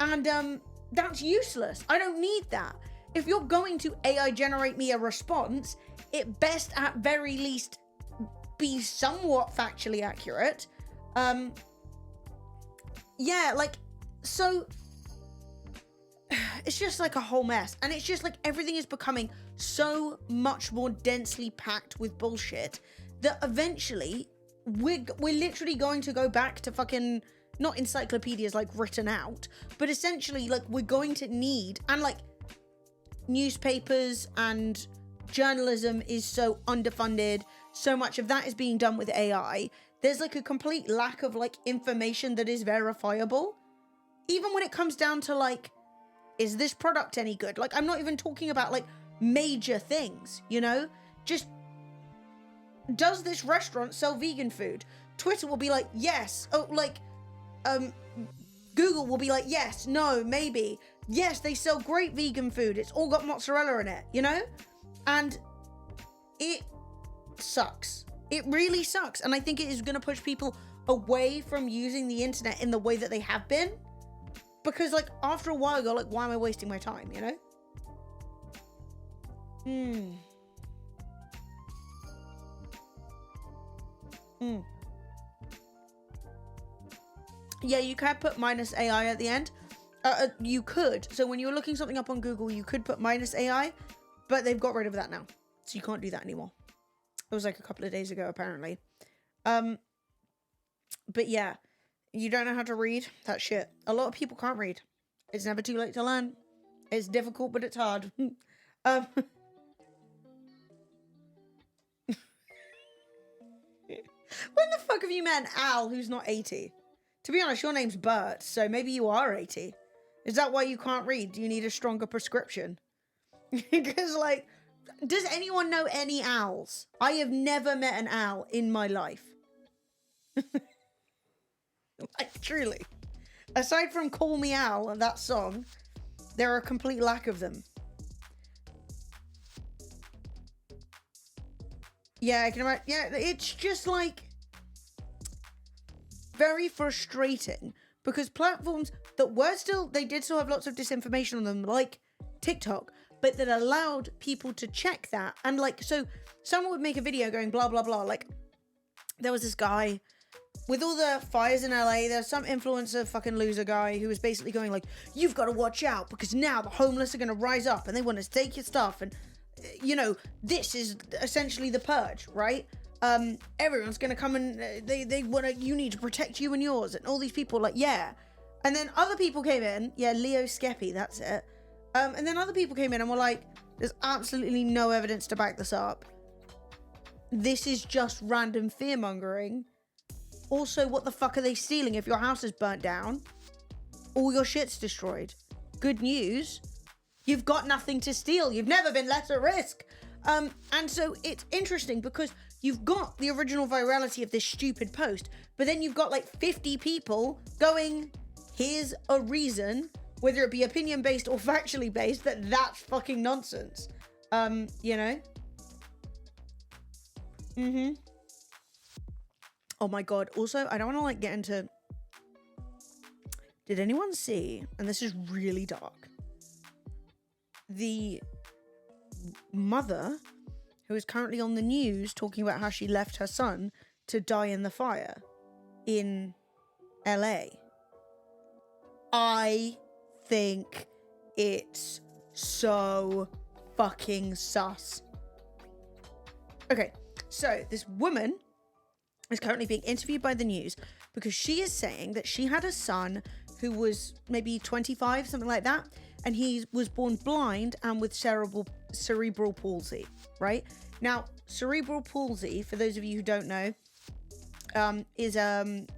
And that's useless. I don't need that. If you're going to AI generate me a response, it best at very least be somewhat factually accurate. Yeah, like, so it's just like a whole mess. And it's just like everything is becoming so much more densely packed with bullshit that eventually we're literally going to go back to fucking, not encyclopedias like written out, but essentially like we're going to need, and like newspapers and journalism is so underfunded, so much of that is being done with AI. There's like a complete lack of like information that is verifiable. Even when it comes down to like, is this product any good? Like, I'm not even talking about like major things, you know? Just, does this restaurant sell vegan food? Twitter will be like, yes. Oh, like, Google will be like, yes, no, maybe. Yes, they sell great vegan food. It's all got mozzarella in it, you know? And it sucks. It really sucks. And I think it is going to push people away from using the internet in the way that they have been. Because, like, after a while, you're like, why am I wasting my time, you know? Yeah, you can put minus AI at the end. You could. So when you're looking something up on Google, you could put minus AI, but they've got rid of that now. So you can't do that anymore. It was like a couple of days ago, apparently. But yeah, you don't know how to read? That shit. A lot of people can't read. It's never too late to learn. It's difficult, but it's hard. When the fuck have you met an Al who's not 80? To be honest, your name's Bert, so maybe you are 80. Is that why you can't read? Do you need a stronger prescription? Because, like, does anyone know any Als? I have never met an Al in my life. Like, truly. Aside from Call Me Al and that song, there are a complete lack of them. Yeah, I can imagine. Yeah, it's just like very frustrating because platforms that were still, they did still have lots of disinformation on them, like TikTok, but that allowed people to check that. And like, so someone would make a video going blah, blah, blah. Like, there was this guy with all the fires in LA, there's some influencer fucking loser guy who was basically going like, you've got to watch out because now the homeless are going to rise up and they want to take your stuff. And, you know, this is essentially the purge, right? Everyone's going to come and they want to, you need to protect you and yours. And all these people like, yeah. And then other people came in. Yeah, Leo Skeppy, that's it. And then other people came in and were like, there's absolutely no evidence to back this up. This is just random fear-mongering. Also, what the fuck are they stealing if your house is burnt down? All your shit's destroyed. Good news. You've got nothing to steal. You've never been less at risk. And so it's interesting because you've got the original virality of this stupid post, but then you've got like 50 people going, here's a reason, whether it be opinion-based or factually based, that's fucking nonsense. You know? Mm-hmm. Oh my god. Also, I don't want to like get into... Did anyone see, and this is really dark, the mother who is currently on the news talking about how she left her son to die in the fire in LA? I think it's so fucking sus. Okay, so this woman is currently being interviewed by the news because she is saying that she had a son who was maybe 25, something like that, and he was born blind and with cerebral palsy, right? Now, cerebral palsy, for those of you who don't know, is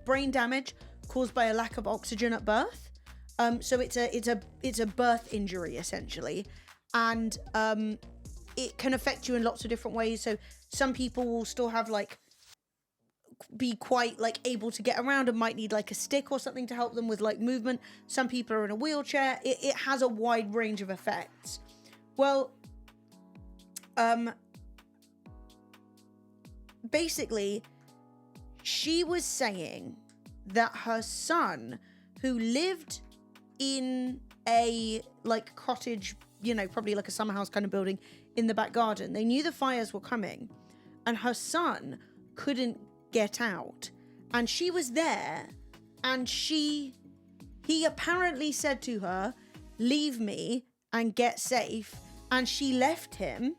brain damage caused by a lack of oxygen at birth. So it's a birth injury essentially, and it can affect you in lots of different ways. So some people will still have like be quite like able to get around and might need like a stick or something to help them with like movement. Some people are in a wheelchair. It has a wide range of effects. Well, basically, she was saying that her son, who lived in a like cottage, you know, probably like a summer house kind of building in the back garden, they knew the fires were coming, and her son couldn't get out, and she was there, and he apparently said to her, leave me and get safe, and she left him,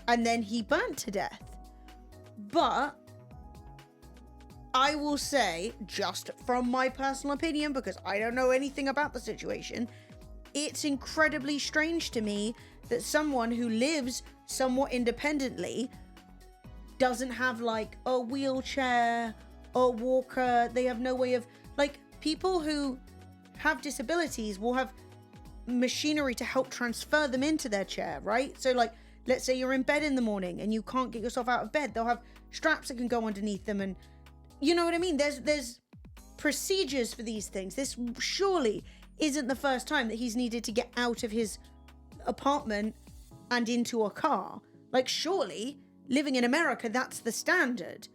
and then he burnt to death. But I will say, just from my personal opinion, because I don't know anything about the situation, it's incredibly strange to me that someone who lives somewhat independently doesn't have like a wheelchair or walker. They have no way of, like, people who have disabilities will have machinery to help transfer them into their chair, right? So like, let's say you're in bed in the morning and you can't get yourself out of bed, they'll have straps that can go underneath them, and you know what I mean? There's procedures for these things. This surely isn't the first time that he's needed to get out of his apartment and into a car. Like, surely living in America, that's the standard.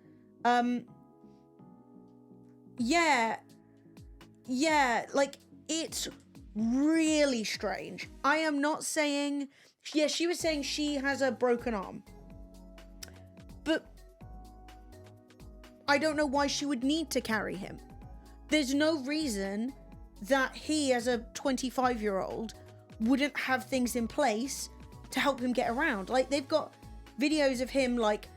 Yeah, like, it's really strange. I am not saying, yeah, she was saying she has a broken arm, but I don't know why she would need to carry him. There's no reason that he, as a 25-year-old, wouldn't have things in place to help him get around. Like, they've got videos of him, like,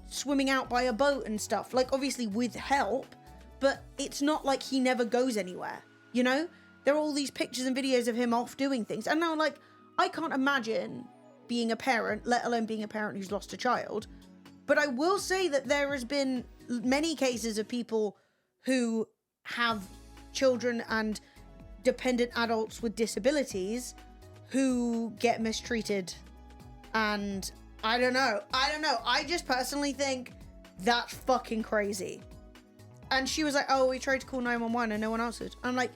swimming out by a boat and stuff. Like, obviously with help, but it's not like he never goes anywhere, you know? There are all these pictures and videos of him off doing things. And now, like, I can't imagine being a parent, let alone being a parent who's lost a child. But I will say that there has been many cases of people who have children and dependent adults with disabilities who get mistreated. And I don't know. I just personally think that's fucking crazy. And she was like, oh, we tried to call 911 and no one answered. I'm like,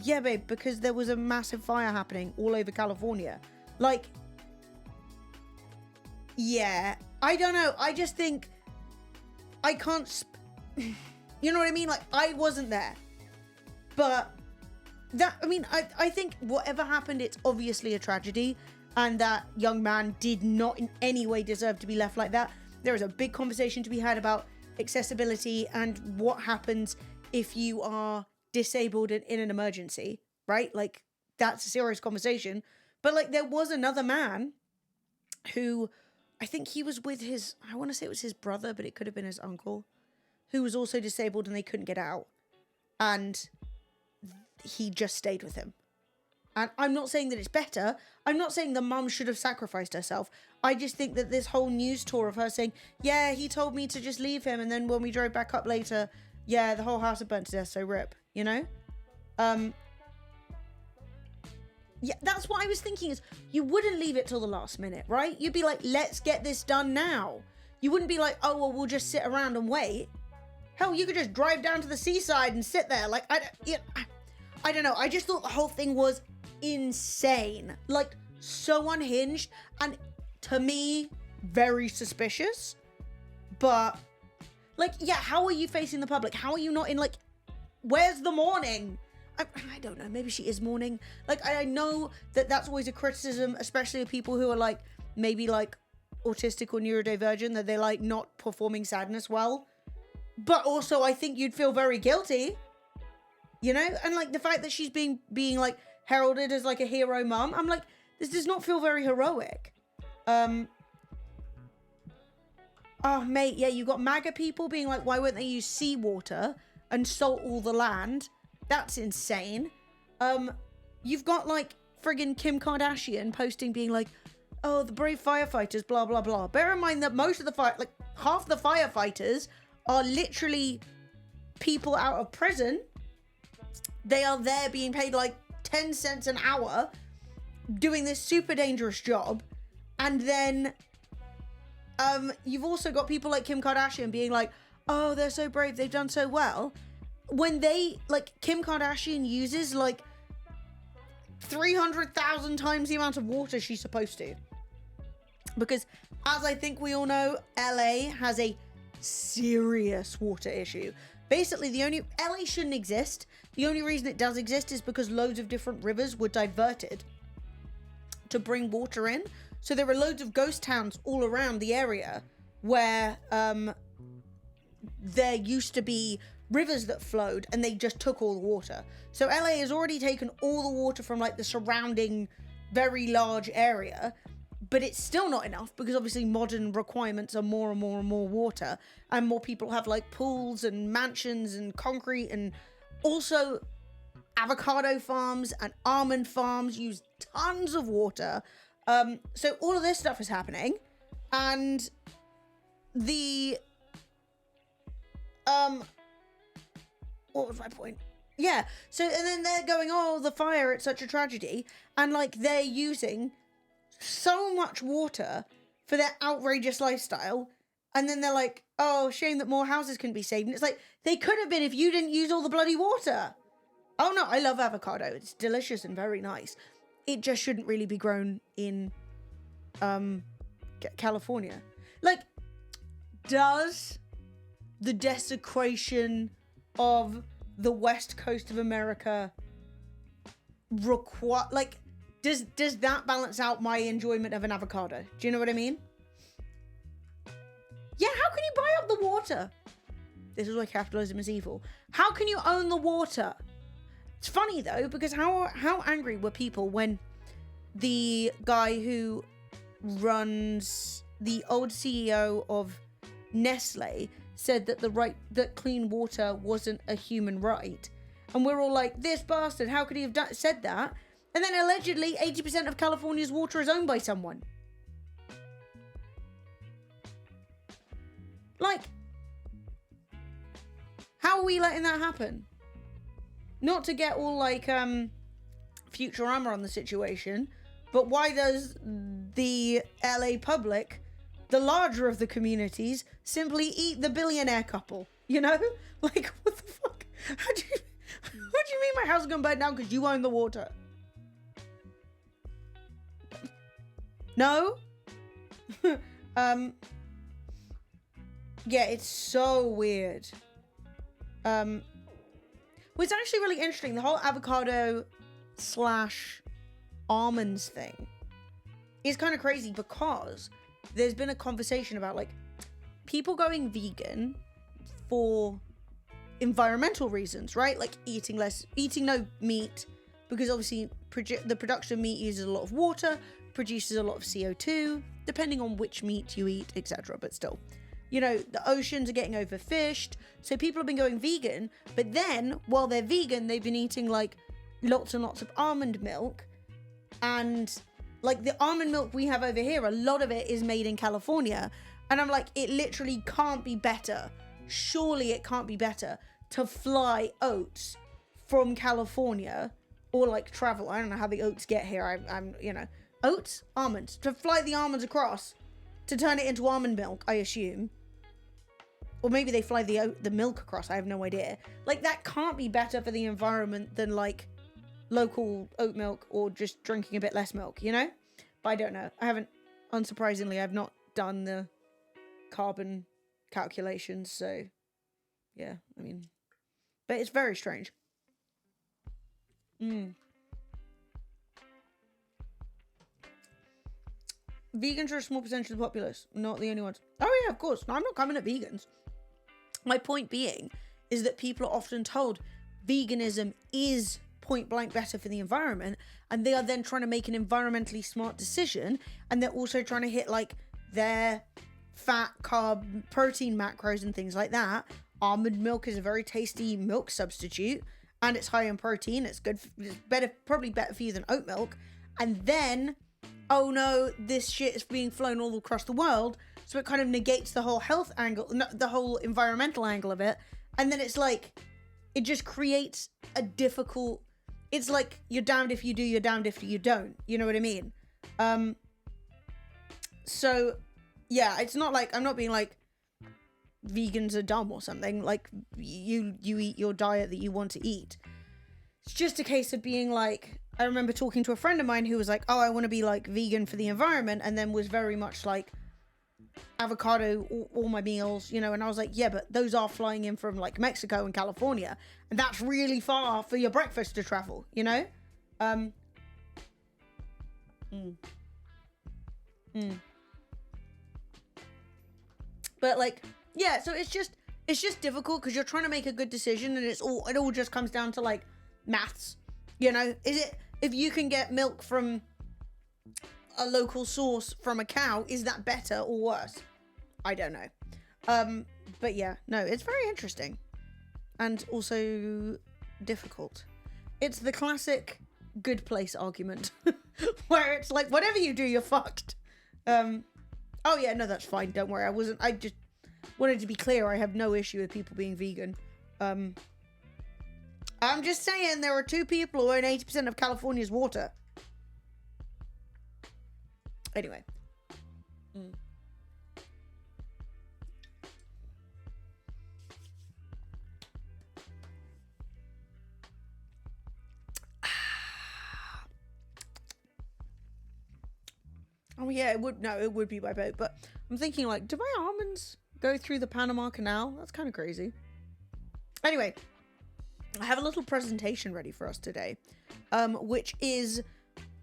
yeah, babe, because there was a massive fire happening all over California. Like, yeah, I don't know. I just think I can't, you know what I mean? Like, I wasn't there. But that, I mean, I think whatever happened, it's obviously a tragedy. And that young man did not in any way deserve to be left like that. There is a big conversation to be had about accessibility and what happens if you are disabled and in an emergency, right? Like, that's a serious conversation. But, like, there was another man who, I think he was with his, I want to say it was his brother, but it could have been his uncle, who was also disabled and they couldn't get out. And he just stayed with him. And I'm not saying that it's better. I'm not saying the mum should have sacrificed herself. I just think that this whole news tour of her saying, yeah, he told me to just leave him. And then when we drove back up later, yeah, the whole house had burnt to death, so rip, you know? Yeah, that's what I was thinking is you wouldn't leave it till the last minute, right? You'd be like, let's get this done now. You wouldn't be like, oh, well, we'll just sit around and wait. Hell, you could just drive down to the seaside and sit there. Like, I don't know. I just thought the whole thing was insane. Like, so unhinged. And to me, very suspicious. But, like, yeah, how are you facing the public? How are you not in, like, where's the mourning? I don't know. Maybe she is mourning. Like, I know that that's always a criticism, especially of people who are, like, maybe, like, autistic or neurodivergent, that they're, like, not performing sadness well. But also, I think you'd feel very guilty, you know? And, like, the fact that she's being like, heralded as, like, a hero mum, I'm like, this does not feel very heroic. Oh, mate, yeah, you got MAGA people being like, why won't they use seawater and salt all the land? That's insane. You've got, like, friggin' Kim Kardashian posting being like, oh, the brave firefighters, blah, blah, blah. Bear in mind that most of the half the firefighters are literally people out of prison. They are there being paid, like, 10 cents an hour doing this super dangerous job. And then, you've also got people like Kim Kardashian being like, oh, they're so brave, they've done so well. When they, like, Kim Kardashian uses, like, 300,000 times the amount of water she's supposed to. Because, as I think we all know, LA has a serious water issue. Basically, LA shouldn't exist. The only reason it does exist is because loads of different rivers were diverted to bring water in. So there are loads of ghost towns all around the area where there used to be rivers that flowed and they just took all the water. So LA has already taken all the water from, like, the surrounding very large area, but it's still not enough because obviously modern requirements are more and more and more water, and more people have, like, pools and mansions and concrete, and also avocado farms and almond farms use tons of water. So all of this stuff is happening, and what was my point? Yeah. So, and then they're going, oh, the fire, it's such a tragedy. And, like, they're using so much water for their outrageous lifestyle. And then they're like, oh, shame that more houses can be saved. And it's like, they could have been if you didn't use all the bloody water. Oh, no, I love avocado. It's delicious and very nice. It just shouldn't really be grown in California. Like, does the desecration of the west coast of America require, like, does that balance out my enjoyment of an avocado? Do you know what I mean? Yeah, how can you buy about the water? This is why capitalism is evil. How can you own the water? It's funny though, because how angry were people when the guy who runs the old CEO of Nestle said that that clean water wasn't a human right, and we're all like, this bastard, how could he have said that? And then allegedly 80% of California's water is owned by someone. Like, how are we letting that happen? Not to get all like Futurama on the situation, but why does the LA public, the larger of the communities, simply eat the billionaire couple? You know? Like, what the fuck? What do you mean my house is going to burn down because you own the water? No? Yeah, it's so weird. Well, it's actually really interesting. The whole avocado / almonds thing is kind of crazy because there's been a conversation about like people going vegan for environmental reasons, right? Like eating no meat, because obviously the production of meat uses a lot of water, produces a lot of CO2, depending on which meat you eat, etc. But still, you know, the oceans are getting overfished, so people have been going vegan. But then, while they're vegan, they've been eating like lots and lots of almond milk, and like the almond milk we have over here, a lot of it is made in California, and I'm like, it literally can't be better. Surely it can't be better to fly oats from California, or like travel. I don't know how the oats get here. I'm you know, oats, almonds, to fly the almonds across to turn it into almond milk, I assume. Or maybe they fly the milk across. I have no idea. Like, that can't be better for the environment than like local oat milk or just drinking a bit less milk, you know? But I don't know. I haven't, unsurprisingly, I've not done the carbon calculations, so yeah, I mean, but it's very strange. Vegans are a small percentage of the populace, not the only ones. Oh yeah, of course. No, I'm not coming at vegans. My point being is that people are often told veganism is point blank better for the environment, and they are then trying to make an environmentally smart decision, and they're also trying to hit like their fat, carb, protein macros and things like that. Almond milk is a very tasty milk substitute, and it's high in protein. It's good. It's better, probably better for you than oat milk. And then, oh no, this shit is being flown all across the world, so it kind of negates the whole health angle, the whole environmental angle of it. And then it's like, it just creates a difficult, it's like, you're damned if you do, you're damned if you don't. You know what I mean? So, yeah, it's not like, I'm not being like, vegans are dumb or something. Like, you eat your diet that you want to eat. It's just a case of being like, I remember talking to a friend of mine who was like, oh, I want to be like vegan for the environment, and then was very much like avocado all my meals, you know. And I was like, yeah, but those are flying in from like Mexico and California, and that's really far for your breakfast to travel, you know. But like, yeah, so it's just difficult because you're trying to make a good decision, and it all just comes down to like maths, you know. Is it, if you can get milk from a local source from a cow, is that better or worse? I don't know. But yeah, no, it's very interesting and also difficult. It's the classic good place argument where it's like, whatever you do, you're fucked. Oh yeah, no, that's fine. Don't worry. I just wanted to be clear. I have no issue with people being vegan. I'm just saying, there are 2 people who own 80% of California's water. Anyway. Oh yeah, it would be by boat, but I'm thinking like, do my almonds go through the Panama Canal? That's kind of crazy. Anyway, I have a little presentation ready for us today, which is,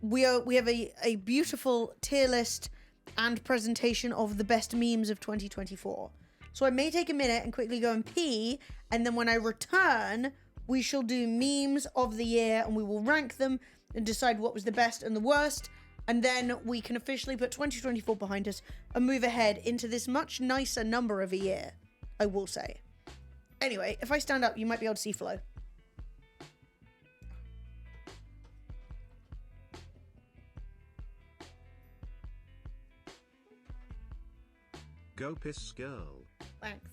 we have a beautiful tier list and presentation of the best memes of 2024. So I may take a minute and quickly go and pee, and then when I return, we shall do memes of the year, and we will rank them and decide what was the best and the worst, and then we can officially put 2024 behind us and move ahead into this much nicer number of a year, I will say. Anyway, if I stand up, you might be able to see Flo. Go piss girl. Thanks.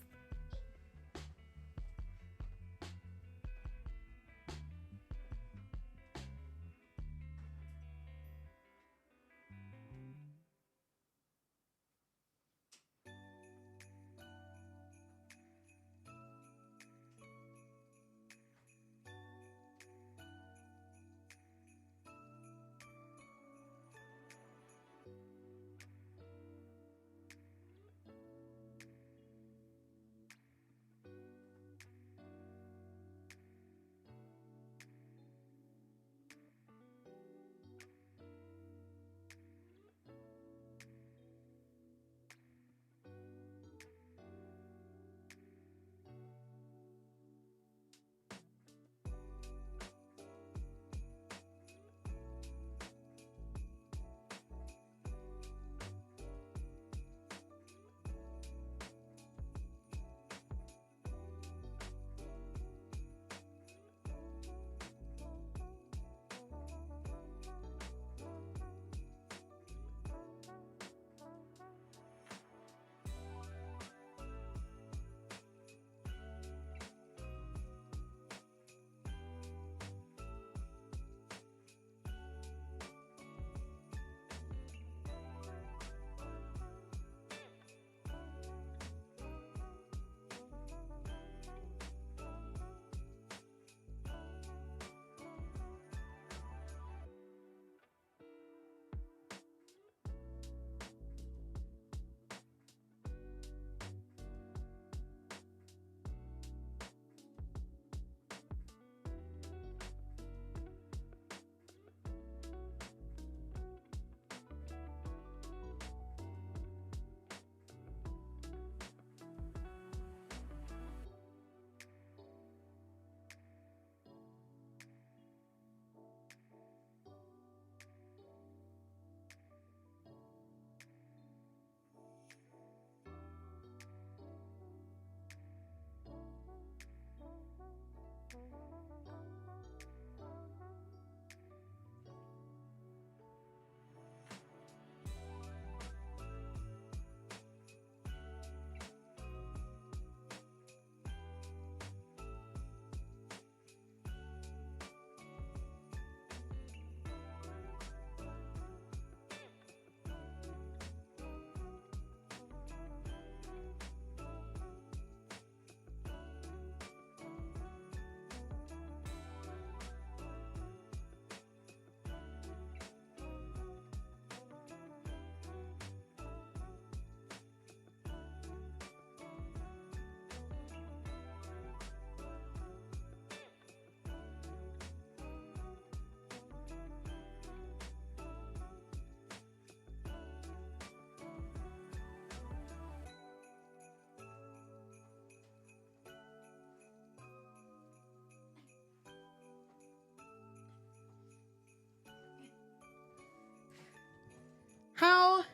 How?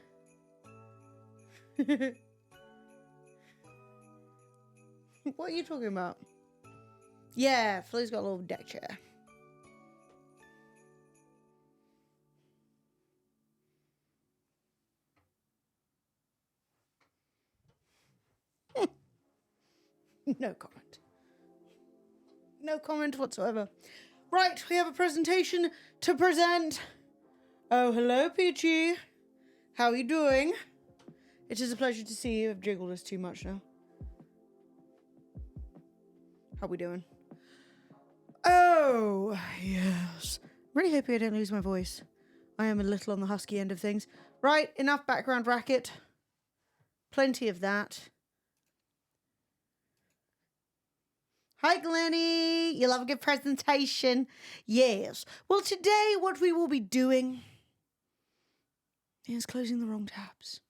What are you talking about? Yeah, Flo's got a little deck chair. No comment. No comment whatsoever. Right, we have a presentation to present. Oh, hello, Peachy. How are you doing? It is a pleasure to see you. I've jiggled us too much now. How we doing? Oh, yes. Really hoping I don't lose my voice. I am a little on the husky end of things. Right, enough background racket. Plenty of that. Hi, Glennie. You love a good presentation. Yes. Well, today what we will be doing is closing the wrong tabs.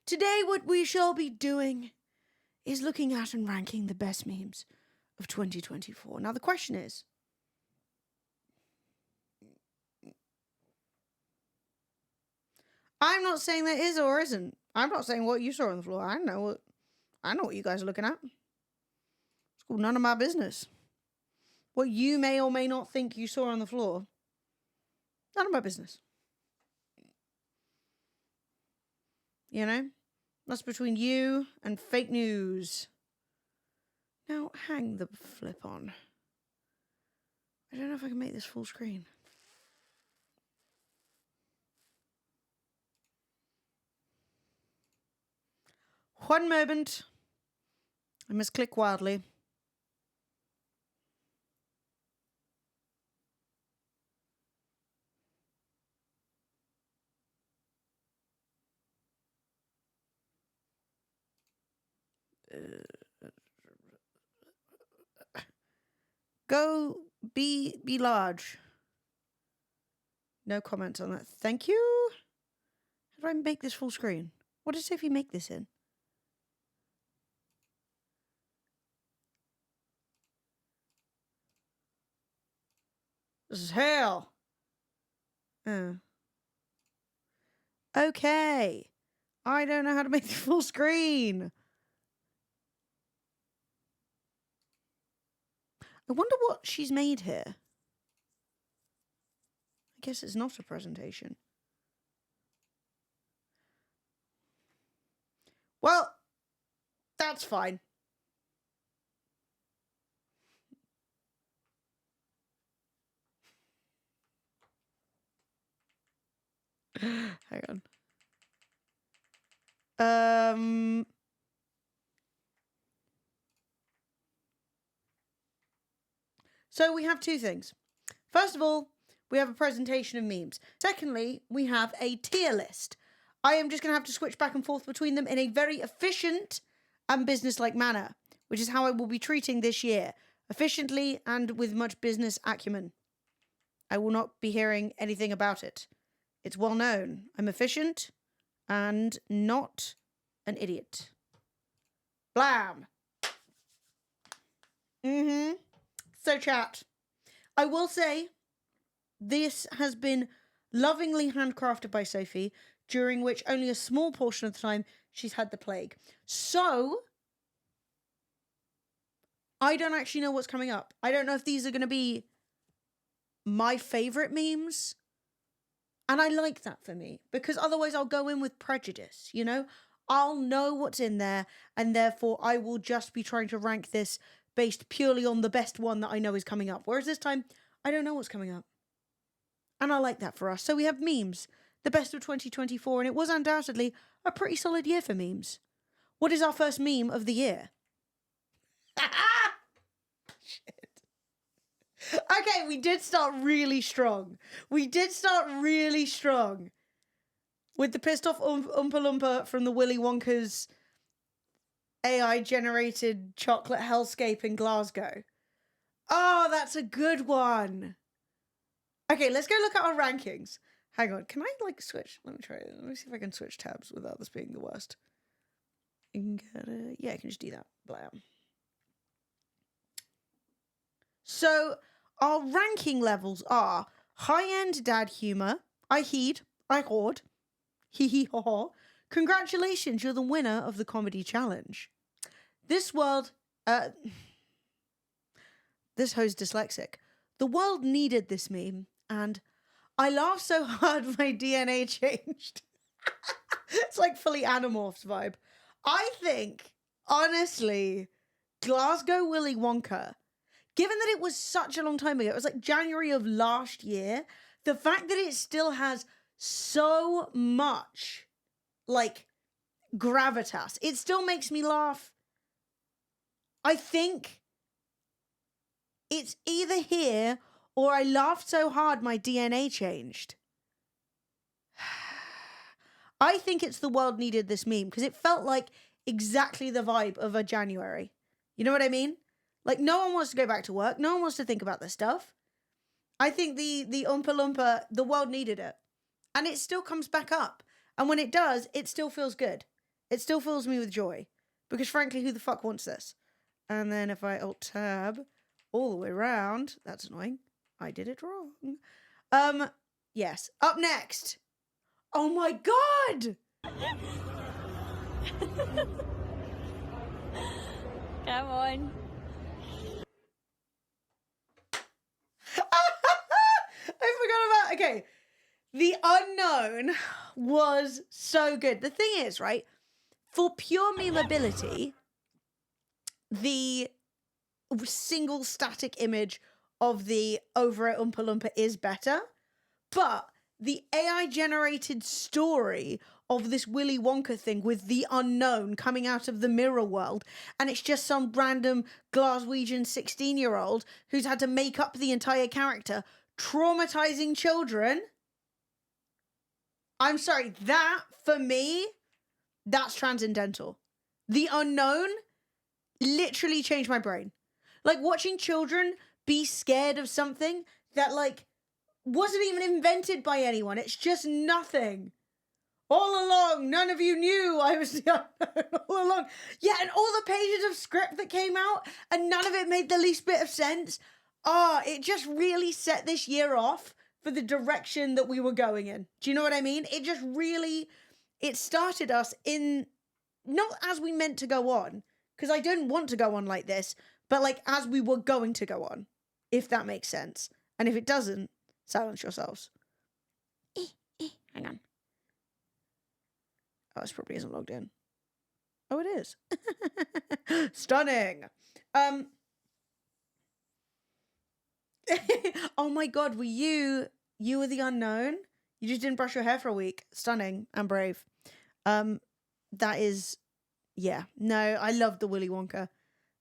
Today, what we shall be doing is looking at and ranking the best memes of 2024. Now, the question is, I'm not saying there is or isn't. I'm not saying what you saw on the floor. I know what you guys are looking at. It's called none of my business. What you may or may not think you saw on the floor, none of my business. You know? That's between you and fake news. Now, hang the flip on. I don't know if I can make this full screen. One moment. I must click wildly. Go be large. No comments on that. Thank you. How do I make this full screen? What does it say if you make this in? This is hell. Okay. I don't know how to make the full screen. I wonder what she's made here. I guess it's not a presentation. Well, that's fine. Hang on. So we have two things. First of all, we have a presentation of memes. Secondly, we have a tier list. I am just going to have to switch back and forth between them in a very efficient and business-like manner, which is how I will be treating this year. Efficiently and with much business acumen. I will not be hearing anything about it. It's well known. I'm efficient and not an idiot. Blam. So chat. I will say this has been lovingly handcrafted by Sophie, during which only a small portion of the time she's had the plague. So I don't actually know what's coming up. I don't know if these are going to be my favorite memes. And I like that for me, because otherwise I'll go in with prejudice, you know? I'll know what's in there, and therefore I will just be trying to rank this based purely on the best one that I know is coming up. Whereas this time, I don't know what's coming up. And I like that for us. So we have memes, the best of 2024, and it was undoubtedly a pretty solid year for memes. What is our first meme of the year? Shit. Okay, we did start really strong. With the pissed off Oompa Loompa from the Willy Wonka's AI-generated chocolate hellscape in Glasgow. Oh, that's a good one. Okay, let's go look at our rankings. Hang on, can I, switch? Let me try it. Let me see if I can switch tabs without this being the worst. Yeah, I can just do that. Blam. So, our ranking levels are high-end dad humor. I hoard. Hee hee ho ho. Congratulations, you're the winner of the comedy challenge. This hoe's dyslexic. The world needed this meme, and I laughed so hard my DNA changed. It's like fully Animorphs vibe. I think, honestly, Glasgow Willy Wonka, given that it was such a long time ago, it was like January of last year, the fact that it still has so much, gravitas, it still makes me laugh. I think it's either here or I laughed so hard my DNA changed. I think it's the world needed this meme because it felt like exactly the vibe of a January. You know what I mean? Like, no one wants to go back to work. No one wants to think about this stuff. I think the Oompa Loompa, the world needed it. And it still comes back up. And when it does, it still feels good. it still fills me with joy. Because frankly, who the fuck wants this? And then if I alt tab all the way around, that's annoying. I did it wrong. Yes. Up next. Oh my god! Come on. I forgot about. Okay. The Unknown was so good. The thing is, right? For pure memeability, the single static image of the over at Oompa Loompa is better. But the AI generated story of this Willy Wonka thing with the unknown coming out of the mirror world, and it's just some random Glaswegian 16-year-old who's had to make up the entire character, traumatizing children. I'm sorry, that, for me, that's transcendental. The Unknown literally changed my brain. Like, watching children be scared of something that, like, wasn't even invented by anyone. It's just nothing. All along, none of you knew I was the unknown all along. Yeah, and all the pages of script that came out, and none of it made the least bit of sense. It just really set this year off for the direction that we were going in. Do you know what I mean? It just really, it started us in, not as we meant to go on, because I don't want to go on like this, but like as we were going to go on, if that makes sense. And if it doesn't, silence yourselves. Hang on. Oh, this probably isn't logged in. Oh, it is. Stunning. Oh my god, were you were the unknown? You just didn't brush your hair for a week. Stunning and brave. That is, yeah. No, I love the Willy Wonka.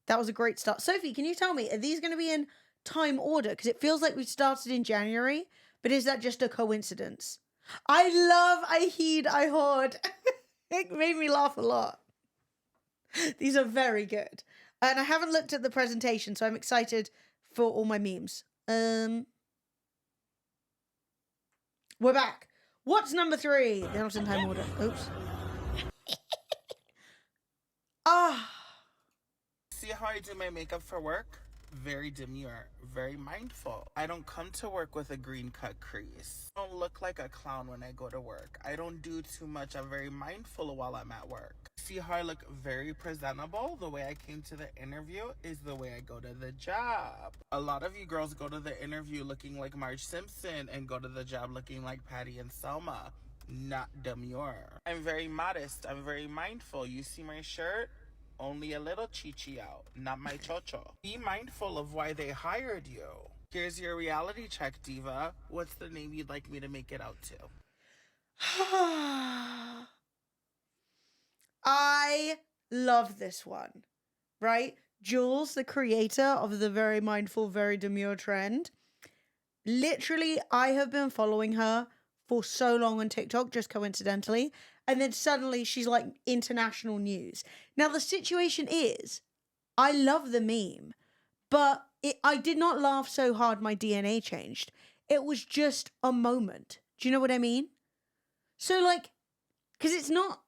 That was a great start. Sophie, can you tell me, are these going to be in time order? Because it feels like we started in January, but is that just a coincidence? I heed, I hoard. It made me laugh a lot. These are very good. And I haven't looked at the presentation, so I'm excited for all my memes. We're back. What's number 3? They're not in time order. Oops. See how I do my makeup for work? Very demure, very mindful. I don't come to work with a green cut crease. I don't look like a clown when I go to work. I don't do too much. I'm very mindful while I'm at work. See how I look very presentable? The way I came to the interview is the way I go to the job. A lot of you girls go to the interview looking like Marge Simpson and go to the job looking like Patty and Selma. Not demure. I'm very modest. I'm very mindful. You see my shirt? Only a little chichi out, not my chocho. Be mindful of why they hired you. Here's your reality check, diva. What's the name you'd like me to make it out to? I love this one, right? Jules, the creator of the very mindful, very demure trend. Literally, I have been following her for so long on TikTok, just coincidentally. And then suddenly she's like international news. Now, the situation is, I love the meme, but I did not laugh so hard my DNA changed. It was just a moment. Do you know what I mean? So like, because it's not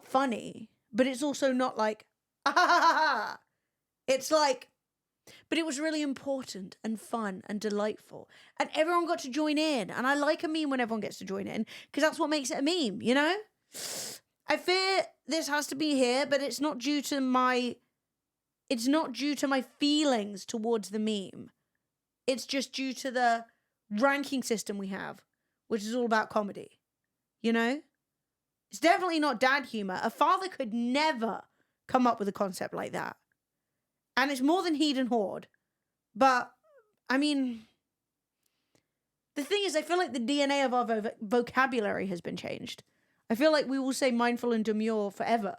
funny, but it's also not like, ah, ha, ha, ha. It's like, but it was really important and fun and delightful. And everyone got to join in. And I like a meme when everyone gets to join in, because that's what makes it a meme, you know? I fear this has to be here, but it's not due to my feelings towards the meme. It's just due to the ranking system we have, which is all about comedy. You know? It's definitely not dad humor. A father could never come up with a concept like that. And it's more than heed and hoard. But, I mean, the thing is, I feel like the DNA of our vocabulary has been changed. I feel like we will say mindful and demure forever.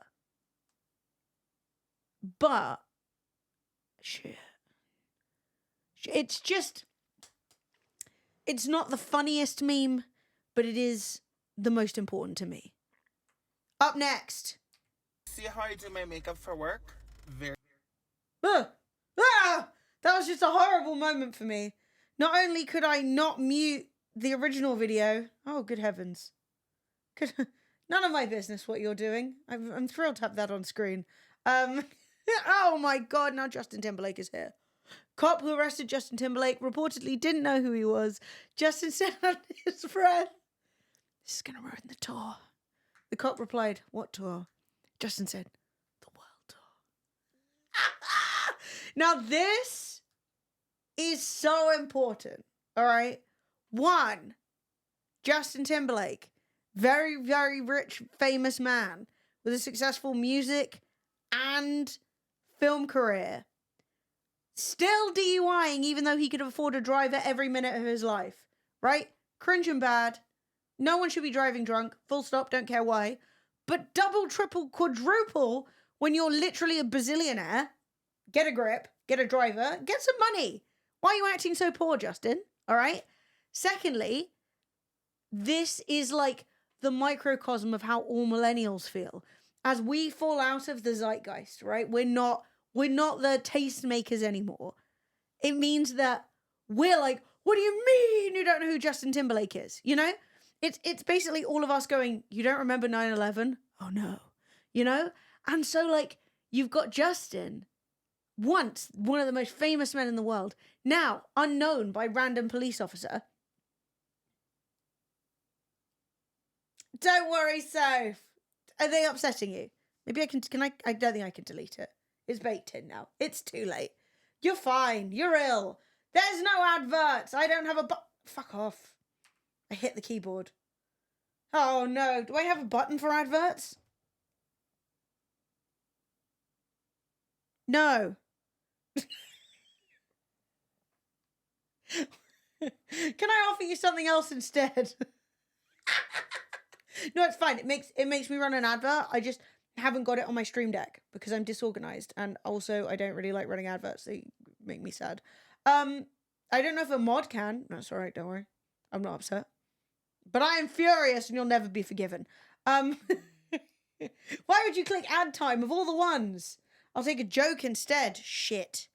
But, shit. It's just, it's not the funniest meme, but it is the most important to me. Up next. See how I do my makeup for work? Very. That was just a horrible moment for me. Not only could I not mute the original video. Oh, good heavens. None of my business what you're doing. I'm thrilled to have that on screen. Oh my God, now Justin Timberlake is here. Cop who arrested Justin Timberlake reportedly didn't know who he was. Justin said under his breath, "This is going to ruin the tour." The cop replied, "What tour?" Justin said, "The world tour." Now this is so important, all right? One, Justin Timberlake, very, very rich, famous man with a successful music and film career. Still DUIing even though he could afford a driver every minute of his life, right? Cringe and bad. No one should be driving drunk. Full stop, don't care why. But double, triple, quadruple when you're literally a bazillionaire. Get a grip, get a driver, get some money. Why are you acting so poor, Justin? All right? Secondly, this is like the microcosm of how all millennials feel. As we fall out of the zeitgeist, right? We're not the tastemakers anymore. It means that we're like, what do you mean you don't know who Justin Timberlake is? You know? It's basically all of us going, you don't remember 9/11? Oh no. You know? And so like, you've got Justin, once one of the most famous men in the world, now unknown by random police officer. Don't worry, Soph. Are they upsetting you? Maybe I don't think I can delete it. It's baked in now. It's too late. You're fine. You're ill. There's no adverts. I don't have a fuck off. I hit the keyboard. Oh no. Do I have a button for adverts? No. Can I offer you something else instead? No, it's fine. It makes me run an advert. I just haven't got it on my Stream Deck because I'm disorganized, and also I don't really like running adverts. They make me sad. I don't know if a mod can. That's all right. Don't worry. I'm not upset. But I am furious, and you'll never be forgiven. Why would you click ad time of all the ones? I'll take a joke instead. Shit.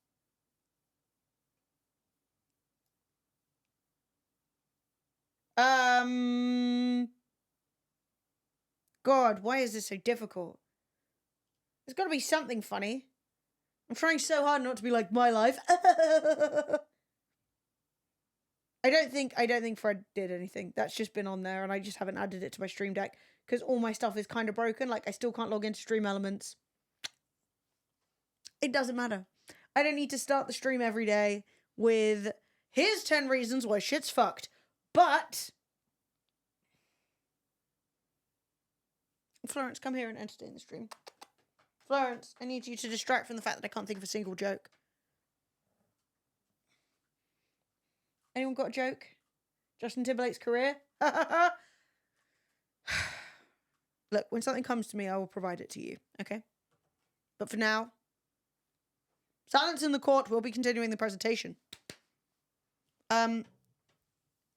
God, why is this so difficult? There's got to be something funny. I'm trying so hard not to be like my life. I don't think Fred did anything. That's just been on there, and I just haven't added it to my Stream Deck because all my stuff is kind of broken. Like I still can't log into Stream Elements. It doesn't matter. I don't need to start the stream every day with here's 10 reasons why shit's fucked. But Florence, come here and entertain the stream. Florence, I need you to distract from the fact that I can't think of a single joke. Anyone got a joke? Justin Timberlake's career? Look, when something comes to me, I will provide it to you, okay? But for now, silence in the court. We'll be continuing the presentation.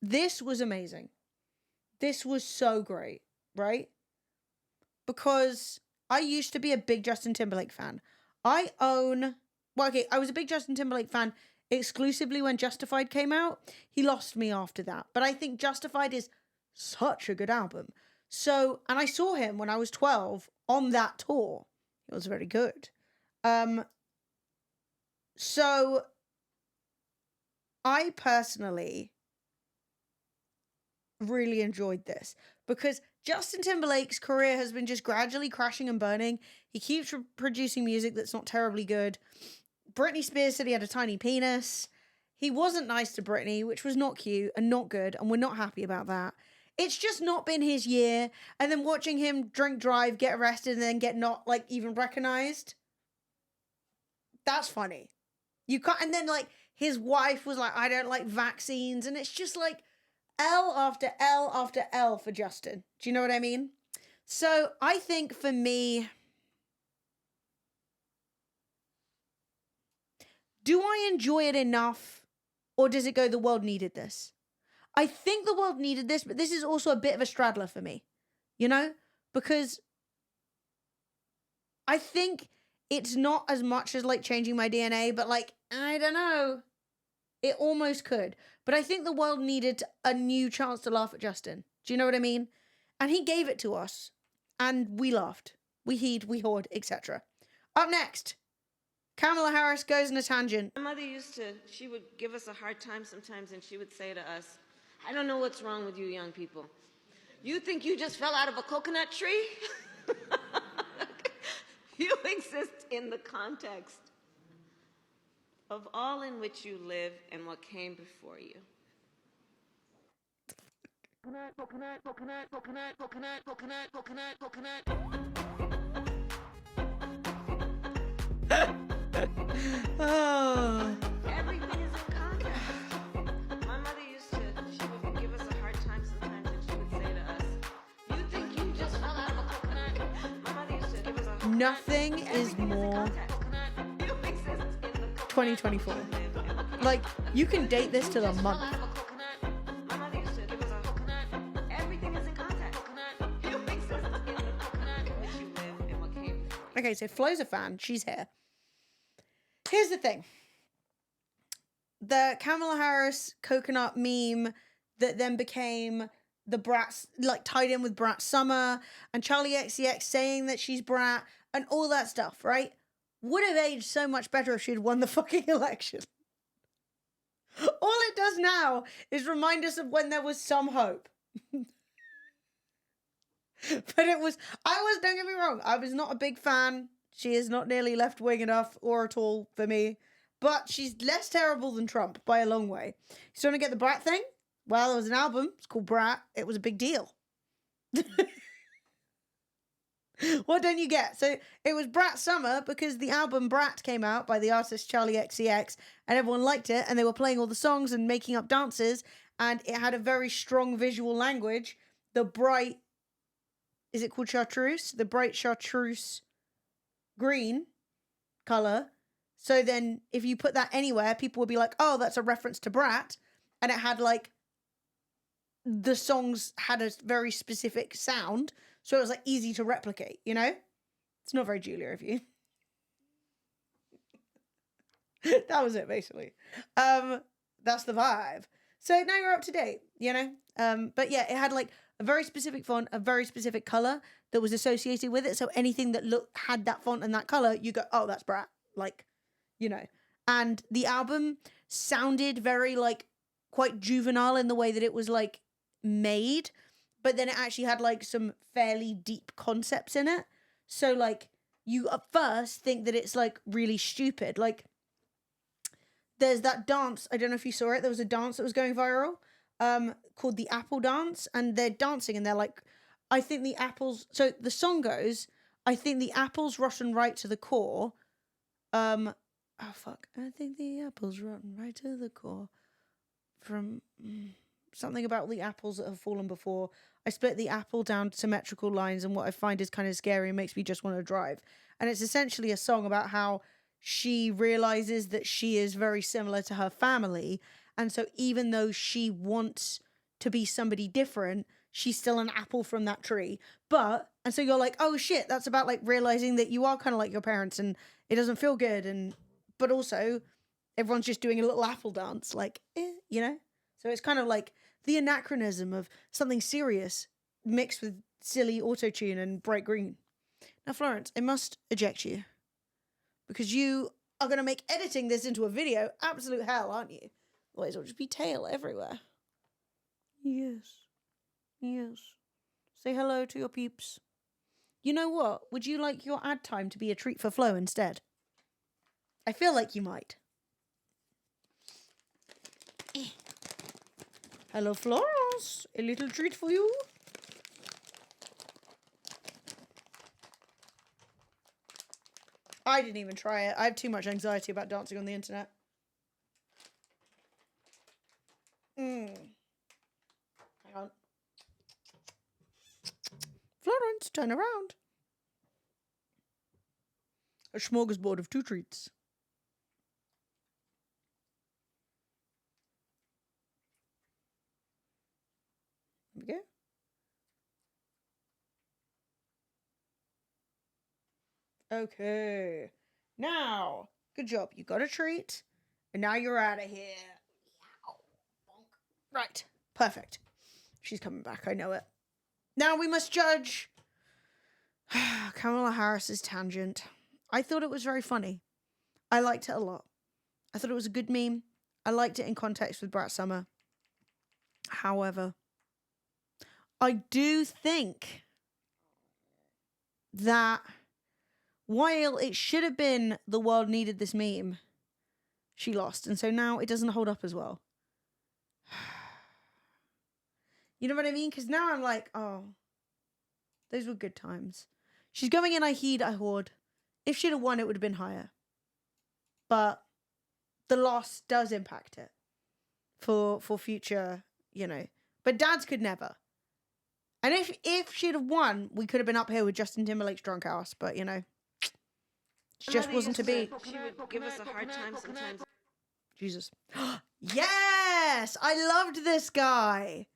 This was amazing. This was so great, right? Because I used to be a big Justin Timberlake fan. I was a big Justin Timberlake fan exclusively when Justified came out. He lost me after that. But I think Justified is such a good album. So, and I saw him when I was 12 on that tour. It was very good. So, I personally really enjoyed this because Justin Timberlake's career has been just gradually crashing and burning. He keeps producing music that's not terribly good. Britney Spears said he had a tiny penis. He wasn't nice to Britney, which was not cute and not good, and we're not happy about that. It's just not been his year. And then watching him drink drive, get arrested, and then get not like even recognized. That's funny. You can't, and then like his wife was like, I don't like vaccines, and it's just like L after L after L for Justin. Do you know what I mean? So I think for me, do I enjoy it enough, or does it go, the world needed this? I think the world needed this, but this is also a bit of a straddler for me, you know? Because I think it's not as much as like changing my DNA, but like, I don't know. It almost could. But I think the world needed a new chance to laugh at Justin. Do you know what I mean? And he gave it to us. And we laughed. We heed, we hawed, etc. Up next, Kamala Harris goes on a tangent. My mother she would give us a hard time sometimes, and she would say to us, I don't know what's wrong with you young people. You think you just fell out of a coconut tree? You exist in the context of all in which you live and what came before you. Coconut, coconut, coconut, coconut, coconut, coconut, coconut, coconut. Oh. Everything is in context. My mother she would give us a hard time sometimes, and she would say to us, you think you just fell out of a coconut? My mother used to give us a hard Nothing is more 2024. Like, you can date this to the month. Okay, so Flo's a fan. She's here. Here's the thing. The Kamala Harris coconut meme that then became the Brat's, like, tied in with Brat Summer and Charlie XCX saying that she's Brat and all that stuff, right? Would have aged so much better if she'd won the fucking election. All it does now is remind us of when there was some hope. But don't get me wrong, I was not a big fan. She is not nearly left-wing enough or at all for me. But she's less terrible than Trump by a long way. You want to get the Brat thing? Well, there was an album. It's called Brat. It was a big deal. What don't you get? So it was Brat Summer because the album Brat came out by the artist Charlie XCX and everyone liked it and they were playing all the songs and making up dances and it had a very strong visual language. The bright, is it called chartreuse? The bright chartreuse green color. So then if you put that anywhere, people would be like, oh, that's a reference to Brat. And it had like, the songs had a very specific sound. So it was like easy to replicate, you know? It's not very Julia of you. That was it, basically. That's the vibe. So now you're up to date, you know? But yeah, it had like a very specific font, a very specific color that was associated with it. So anything that had that font and that color, you go, oh, that's Brat. Like, you know. And the album sounded very like quite juvenile in the way that it was like made. But then it actually had like some fairly deep concepts in it. So like you at first think that it's like really stupid. Like there's that dance. I don't know if you saw it. There was a dance that was going viral called the Apple Dance. And they're dancing and they're like, I think the apples. So the song goes, I think the apples rotten right to the core. Oh, fuck. I think the apples rotten right to the core. From something about the apples that have fallen before. I split the apple down symmetrical lines and what I find is kind of scary and makes me just want to drive. And it's essentially a song about how she realizes that she is very similar to her family. And so even though she wants to be somebody different, she's still an apple from that tree. And so you're like, oh shit, that's about like realizing that you are kind of like your parents and it doesn't feel good. But also everyone's just doing a little apple dance, like, you know? So it's kind of like the anachronism of something serious mixed with silly autotune and bright green. Now, Florence, I must eject you because you are going to make editing this into a video absolute hell, aren't you? Otherwise, it'll just be tail everywhere. Yes. Say hello to your peeps. You know what? Would you like your ad time to be a treat for Flo instead? I feel like you might. Hello, Florence. A little treat for you. I didn't even try it. I have too much anxiety about dancing on the internet. Hang on. Florence, turn around. A smorgasbord of two treats. There we go. Okay. Now, good job. You got a treat. And now you're out of here. Right. Perfect. She's coming back. I know it. Now we must judge Kamala Harris's tangent. I thought it was very funny. I liked it a lot. I thought it was a good meme. I liked it in context with Brat Summer. However, I do think that while it should have been the world needed this meme, she lost. And so now it doesn't hold up as well. You know what I mean? Because now I'm like, oh, those were good times. She's going in, I heed, I hoard. If she'd have won, it would have been higher. But the loss does impact it for future, you know. But dads could never. And if she'd have won, we could have been up here with Justin Timberlake's drunk ass. But, you know, it just wasn't to be. She would give us a hard time sometimes. Jesus. Yes! I loved this guy.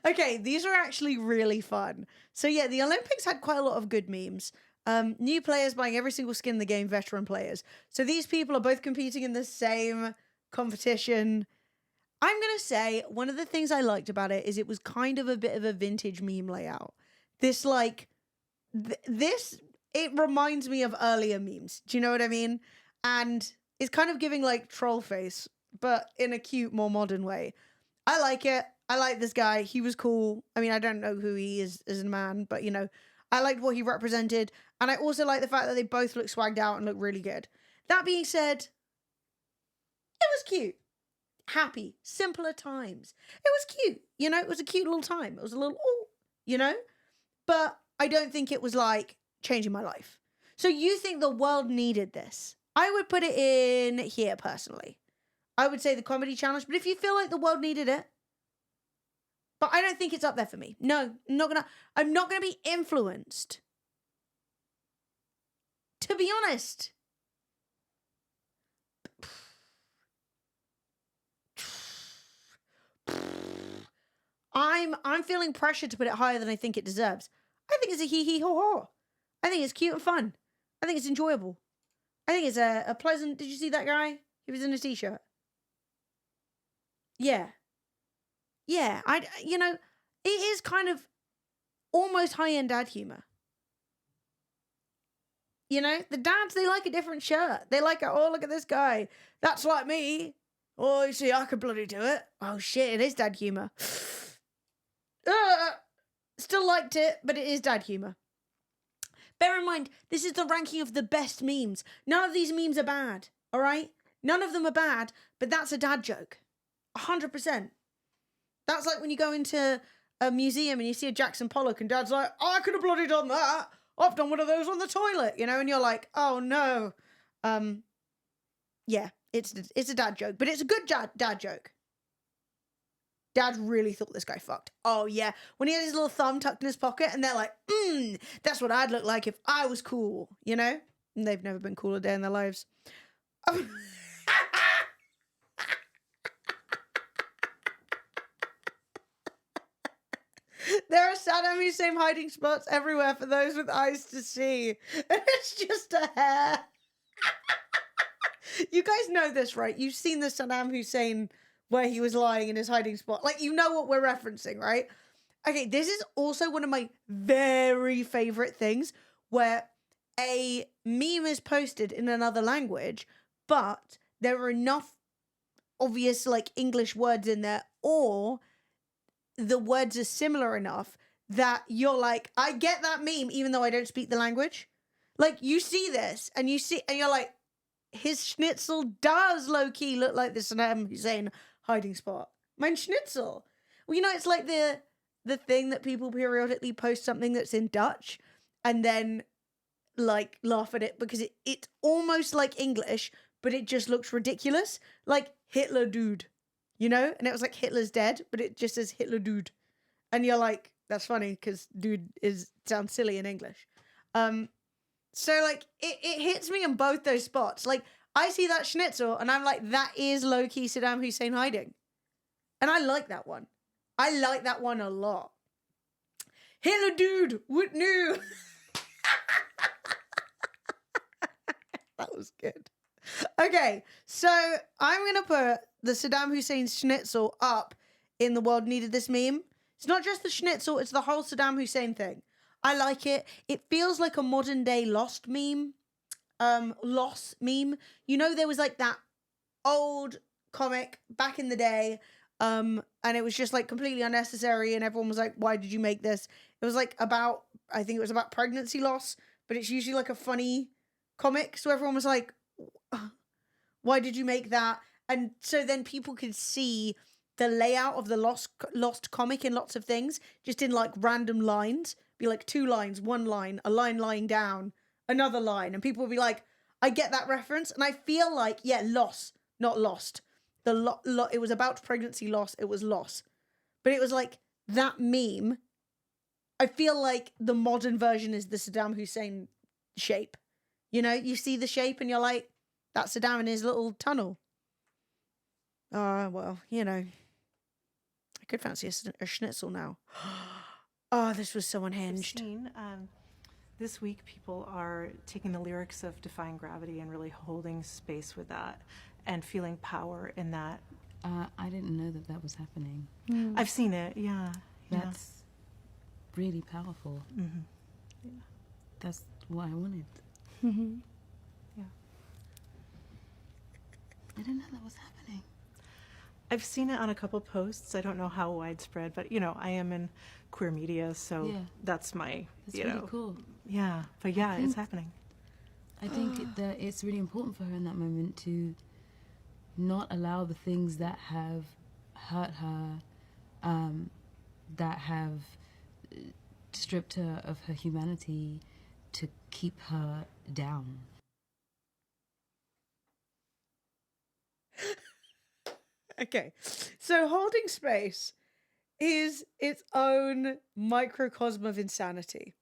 Okay, these are actually really fun. So yeah, the Olympics had quite a lot of good memes. New players buying every single skin in the game, veteran players. So these people are both competing in the same competition. I'm going to say one of the things I liked about it is it was kind of a bit of a vintage meme layout. This like, it reminds me of earlier memes. Do you know what I mean? And it's kind of giving like troll face, but in a cute, more modern way. I like it. I like this guy. He was cool. I mean, I don't know who he is as a man, but you know, I liked what he represented. And I also like the fact that they both look swagged out and look really good. That being said, it was cute. Happy, simpler times. It was cute. You know, it was a cute little time. It was a little, oh, you know, but I don't think it was like changing my life. So you think the world needed this? I would put it in here personally. I would say the comedy challenge, but if you feel like the world needed it, but I don't think it's up there for me. No, I'm not gonna be influenced. To be honest. I'm feeling pressure to put it higher than I think it deserves. I think it's a hee hee ho ho. I think it's cute and fun. I think it's enjoyable. I think it's a pleasant. Did you see that guy? He was in a t-shirt. Yeah. Yeah, you know, it is kind of almost high-end dad humor. You know, the dads, they like a different shirt. They like, oh, look at this guy. That's like me. Oh, you see, I could bloody do it. Oh, shit, it is dad humor. Still liked it, but it is dad humor. Bear in mind, this is the ranking of the best memes. None of these memes are bad, all right? None of them are bad, but that's a dad joke. 100%. That's like when you go into a museum and you see a Jackson Pollock and dad's like, oh, I could have bloody done that. I've done one of those on the toilet, you know, and you're like, oh no. Yeah, it's a dad joke, but it's a good dad joke. Dad really thought this guy fucked. Oh yeah, when he had his little thumb tucked in his pocket and they're like, that's what I'd look like if I was cool, you know? And they've never been cool a day in their lives. There are Saddam Hussein hiding spots everywhere for those with eyes to see. And it's just a hair. You guys know this, right? You've seen the Saddam Hussein where he was lying in his hiding spot. Like, you know what we're referencing, right? Okay, this is also one of my very favorite things where a meme is posted in another language, but there are enough obvious, like, English words in there, or the words are similar enough that you're like, I get that meme even though I don't speak the language. Like, you see this and you're like, his schnitzel does low-key look like the Saddam Hussein hiding spot. Mein schnitzel. Well, you know, it's like the thing that people periodically post something that's in Dutch and then like laugh at it because it's almost like English, but it just looks ridiculous. Like Hitler dude. You know? And it was like Hitler's dead, but it just says Hitler dude. And you're like, that's funny because dude sounds silly in English. So like it hits me in both those spots. Like I see that schnitzel and I'm like, that is low-key Saddam Hussein hiding. And I like that one. I like that one a lot. Hitler dude, what knew? That was good. Okay, so I'm going to put the Saddam Hussein schnitzel up in the world needed this meme. It's not just the schnitzel, it's the whole Saddam Hussein thing. I like it. It feels like a modern day Lost meme. Lost meme. You know, there was like that old comic back in the day, and it was just like completely unnecessary, and everyone was like, why did you make this? It was like about, I think it was about pregnancy loss, but it's usually like a funny comic, so everyone was like, why did you make that? And so then people could see the layout of the lost comic in lots of things, just in like random lines, be like 2 lines, 1 line, a line lying down, another line, and people would be like, I get that reference. And I feel like, yeah, loss, not lost. It was about pregnancy loss. It was loss, but it was like that meme. I feel like the modern version is the Saddam Hussein shape. You know, you see the shape and you're like, that's Saddam in his little tunnel. Well, you know, I could fancy a schnitzel now. Oh, this was so unhinged. Seen, this week, people are taking the lyrics of Defying Gravity and really holding space with that and feeling power in that. I didn't know that that was happening. I've seen it, yeah. That's really powerful. Mm-hmm. Yeah. That's what I wanted. Mm-hmm. Yeah. I didn't know that was happening. I've seen it on a couple posts. I don't know how widespread, but, you know, I am in queer media, so that's my, That's really cool. Yeah, but yeah, it's happening. I think that it's really important for her in that moment to not allow the things that have hurt her, that have stripped her of her humanity, to keep her down. Okay, so holding space is its own microcosm of insanity.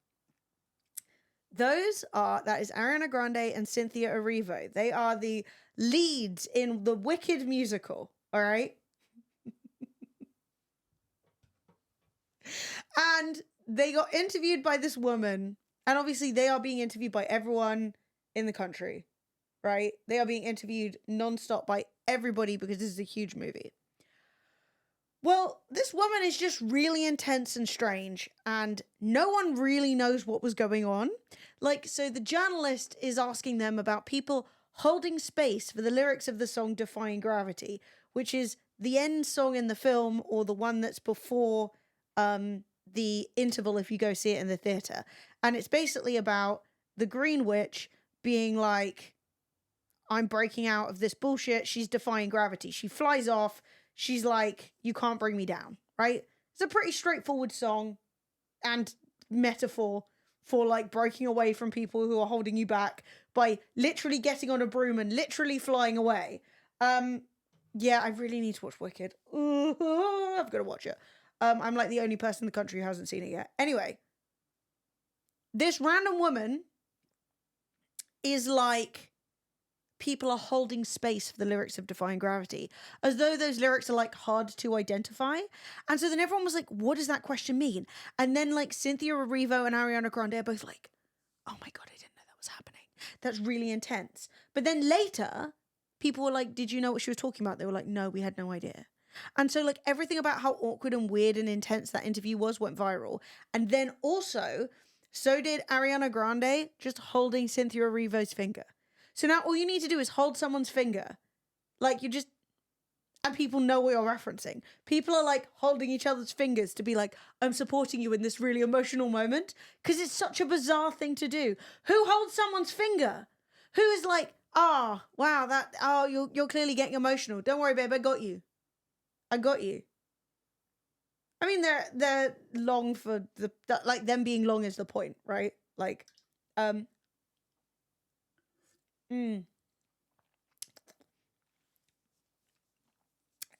That is Ariana Grande and Cynthia Erivo. They are the leads in the Wicked musical, all right? And they got interviewed by this woman, and obviously they are being interviewed by everyone in the country, right? They are being interviewed nonstop by everybody because this is a huge movie. Well, this woman is just really intense and strange, and no one really knows what was going on. Like, so the journalist is asking them about people holding space for the lyrics of the song Defying Gravity, which is the end song in the film, or the one that's before the interval if you go see it in the theatre. And it's basically about the Green Witch being like, I'm breaking out of this bullshit. She's defying gravity. She flies off. She's like, you can't bring me down, right? It's a pretty straightforward song and metaphor for like breaking away from people who are holding you back by literally getting on a broom and literally flying away. Yeah, I really need to watch Wicked. I've got to watch it. I'm like the only person in the country who hasn't seen it yet. Anyway, this random woman is like, people are holding space for the lyrics of Defying Gravity, as though those lyrics are like hard to identify. And so then everyone was like, what does that question mean? And then like Cynthia Erivo and Ariana Grande are both like, oh my God, I didn't know that was happening. That's really intense. But then later, people were like, did you know what she was talking about? They were like, no, we had no idea. And so like everything about how awkward and weird and intense that interview was went viral. And then also, so did Ariana Grande just holding Cynthia Erivo's finger. So now all you need to do is hold someone's finger. Like you just, and people know what you're referencing. People are like holding each other's fingers to be like, I'm supporting you in this really emotional moment. Because it's such a bizarre thing to do. Who holds someone's finger? Who is like, you're clearly getting emotional. Don't worry, babe, I got you. I got you. I mean, they're long for like them being long is the point, right? Like,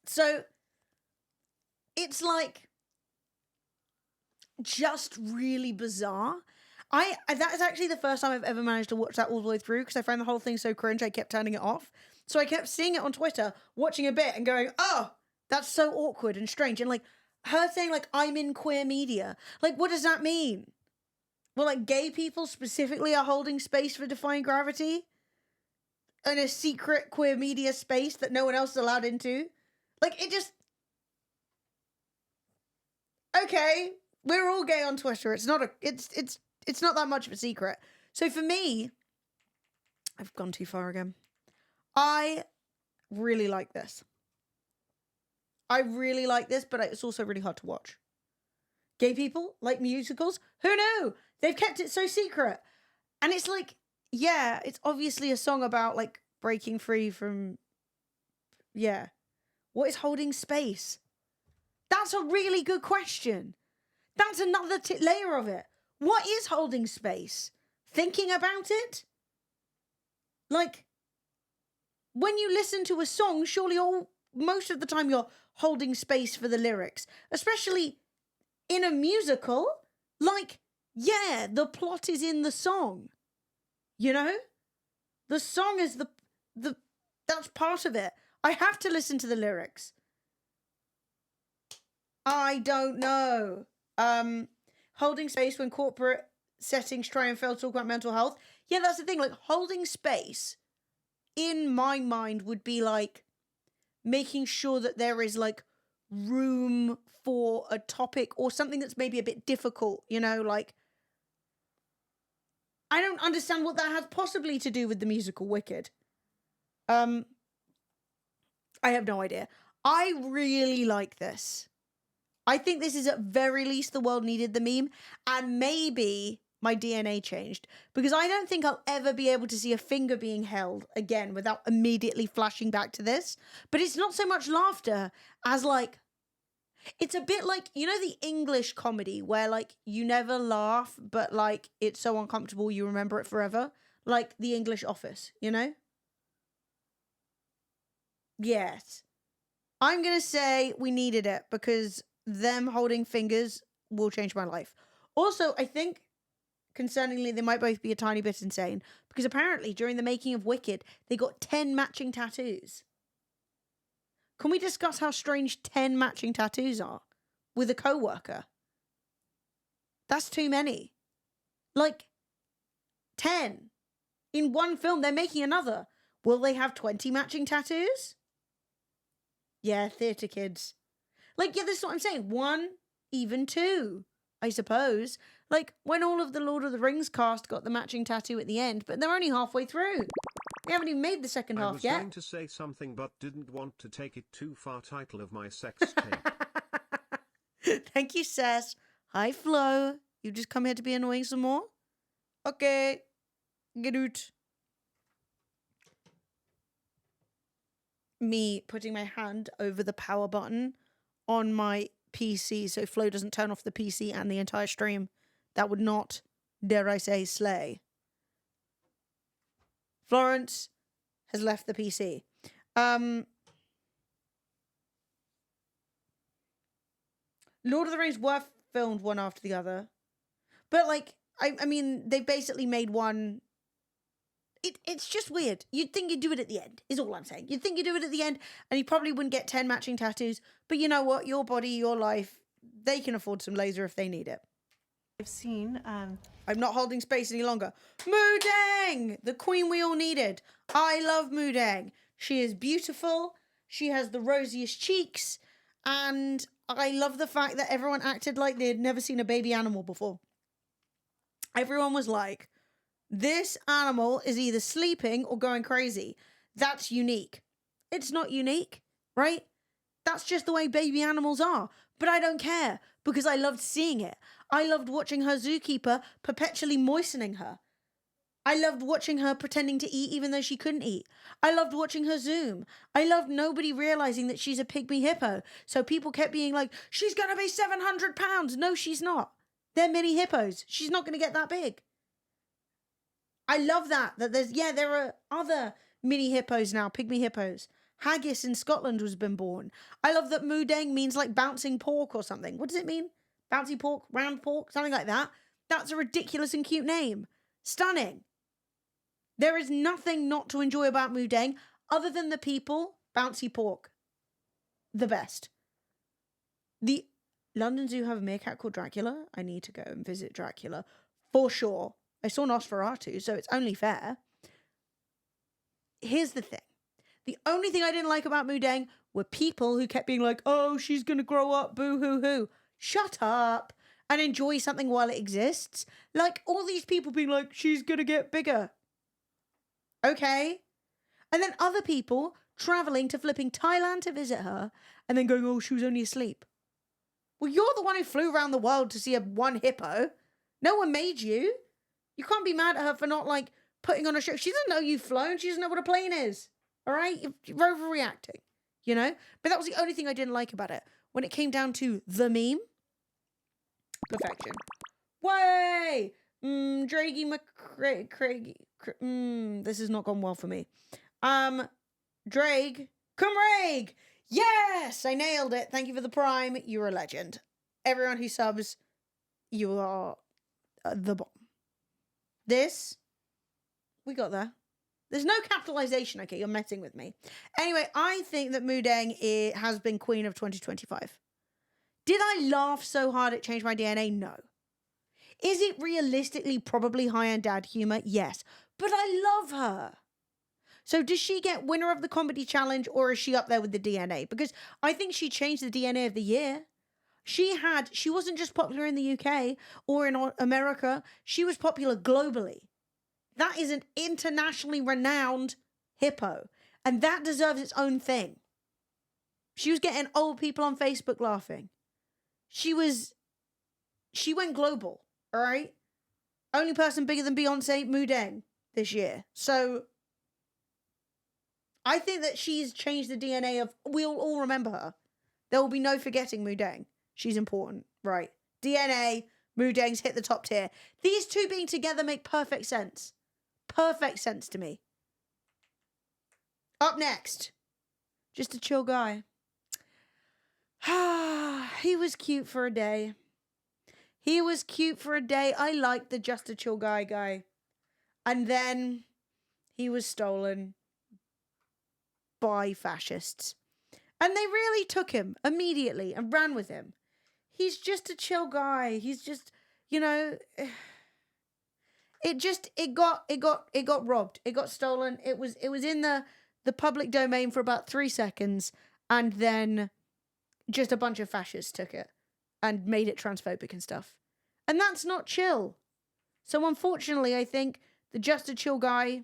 So it's like just really bizarre. That is actually the first time I've ever managed to watch that all the way through because I found the whole thing so cringe I kept turning it off. So I kept seeing it on Twitter, watching a bit and going, oh, that's so awkward and strange. And like her saying like, I'm in queer media. Like, what does that mean? Well, like gay people specifically are holding space for Defying Gravity in a secret queer media space that no one else is allowed into. Like, it just... Okay, We're all gay on Twitter. It's not not that much of a secret. So for me, I've gone too far again. I really like this. I really like this, but it's also really hard to watch. Gay people like musicals? Who knew? They've kept it so secret. And it's like, yeah, it's obviously a song about like breaking free from, yeah. What is holding space? That's a really good question. That's another layer of it. What is holding space? Thinking about it? Like, when you listen to a song, surely most of the time you're holding space for the lyrics. Especially in a musical. Like, yeah, the plot is in the song. You know? The song is that's part of it. I have to listen to the lyrics. I don't know. Holding space when corporate settings try and fail to talk about mental health. Yeah, that's the thing. Like, holding space, in my mind, would be like making sure that there is like room for a topic or something that's maybe a bit difficult, you know, like, I don't understand what that has possibly to do with the musical Wicked. I have no idea. I really like this. I think this is at very least the world needed the meme, and maybe my DNA changed, because I don't think I'll ever be able to see a finger being held again without immediately flashing back to this. But it's not so much laughter as like, it's a bit like, you know, the English comedy where like you never laugh, but like it's so uncomfortable you remember it forever. Like the English Office, you know? Yes. I'm going to say we needed it because them holding fingers will change my life. Also, I think, concerningly, they might both be a tiny bit insane because apparently during the making of Wicked, they got 10 matching tattoos. Can we discuss how strange 10 matching tattoos are with a co-worker? That's too many. Like, 10. In one film, they're making another. Will they have 20 matching tattoos? Yeah, theatre kids. Like, yeah, this is what I'm saying. 1, even 2, I suppose. Like, when all of the Lord of the Rings cast got the matching tattoo at the end, but they're only halfway through. They haven't even made the second half yet. I was going to say something but didn't want to take it too far. Title of my sex tape. Thank you, Sass. Hi, Flo. You just come here to be annoying some more? Okay. Get out. Me putting my hand over the power button on my PC so Flo doesn't turn off the PC and the entire stream. That would not, dare I say, slay. Florence has left the PC. Lord of the Rings were filmed one after the other. But, like, I mean, they basically made one. It's just weird. You'd think you'd do it at the end, is all I'm saying. You'd think you'd do it at the end, and you probably wouldn't get 10 matching tattoos. But you know what? Your body, your life, they can afford some laser if they need it. I've seen... I'm not holding space any longer. Moodang! The queen we all needed. I love Moodang. She is beautiful. She has the rosiest cheeks. And I love the fact that everyone acted like they'd never seen a baby animal before. Everyone was like, this animal is either sleeping or going crazy. That's unique. It's not unique, right? That's just the way baby animals are. But I don't care because I loved seeing it. I loved watching her zookeeper perpetually moistening her. I loved watching her pretending to eat even though she couldn't eat. I loved watching her zoom. I loved nobody realizing that she's a pygmy hippo. So people kept being like, she's going to be 700 pounds. No, she's not. They're mini hippos. She's not going to get that big. I love that there are other mini hippos now, pygmy hippos. Haggis in Scotland has been born. I love that Moodang means like bouncing pork or something. What does it mean? Bouncy pork, round pork, something like that. That's a ridiculous and cute name. Stunning. There is nothing not to enjoy about Moodang other than the people. Bouncy pork. The best. The London Zoo have a meerkat called Dracula. I need to go and visit Dracula. For sure. I saw Nosferatu, so it's only fair. Here's the thing. The only thing I didn't like about Moodang were people who kept being like, oh, she's going to grow up, boo-hoo-hoo. Shut up. and enjoy something while it exists. Like all these people being like, she's gonna get bigger. Okay. And then other people traveling to flipping Thailand to visit her and then going, oh, she was only asleep. Well, you're the one who flew around the world to see one hippo. No one made you. You can't be mad at her for not, like, putting on a show. She doesn't know you've flown. She doesn't know what a plane is. All right? You're overreacting, you know? But that was the only thing I didn't like about it. When it came down to the meme, perfection. Way! Dragey McCraigie. This has not gone well for me. Drake. Cumraig! Yes! I nailed it. Thank you for the prime. You're a legend. Everyone who subs, you are the bomb. This, we got there. There's no capitalization, okay? You're messing with me. Anyway, I think that Mudeng has been queen of 2025. Did I laugh so hard it changed my DNA? No. Is it realistically probably high-end dad humor? Yes. But I love her. So does she get winner of the comedy challenge, or is she up there with the DNA? Because I think she changed the DNA of the year. She wasn't just popular in the UK or in America. She was popular globally. That is an internationally renowned hippo. And that deserves its own thing. She was getting old people on Facebook laughing. She went global, all right? Only person bigger than Beyonce, Mudeng, this year. So I think that she's changed the DNA of, we'll all remember her. There will be no forgetting Mudeng. She's important, right? DNA, Mudeng's hit the top tier. These two being together make perfect sense. Perfect sense to me. Up next, just a chill guy. He was cute for a day. He was cute for a day. I liked the just a chill guy. And then he was stolen by fascists. And they really took him immediately and ran with him. He's just a chill guy. He's just, you know, it got robbed. It got stolen. It was in the public domain for about 3 seconds, and then just a bunch of fascists took it and made it transphobic and stuff. And that's not chill. So unfortunately, I think the just a chill guy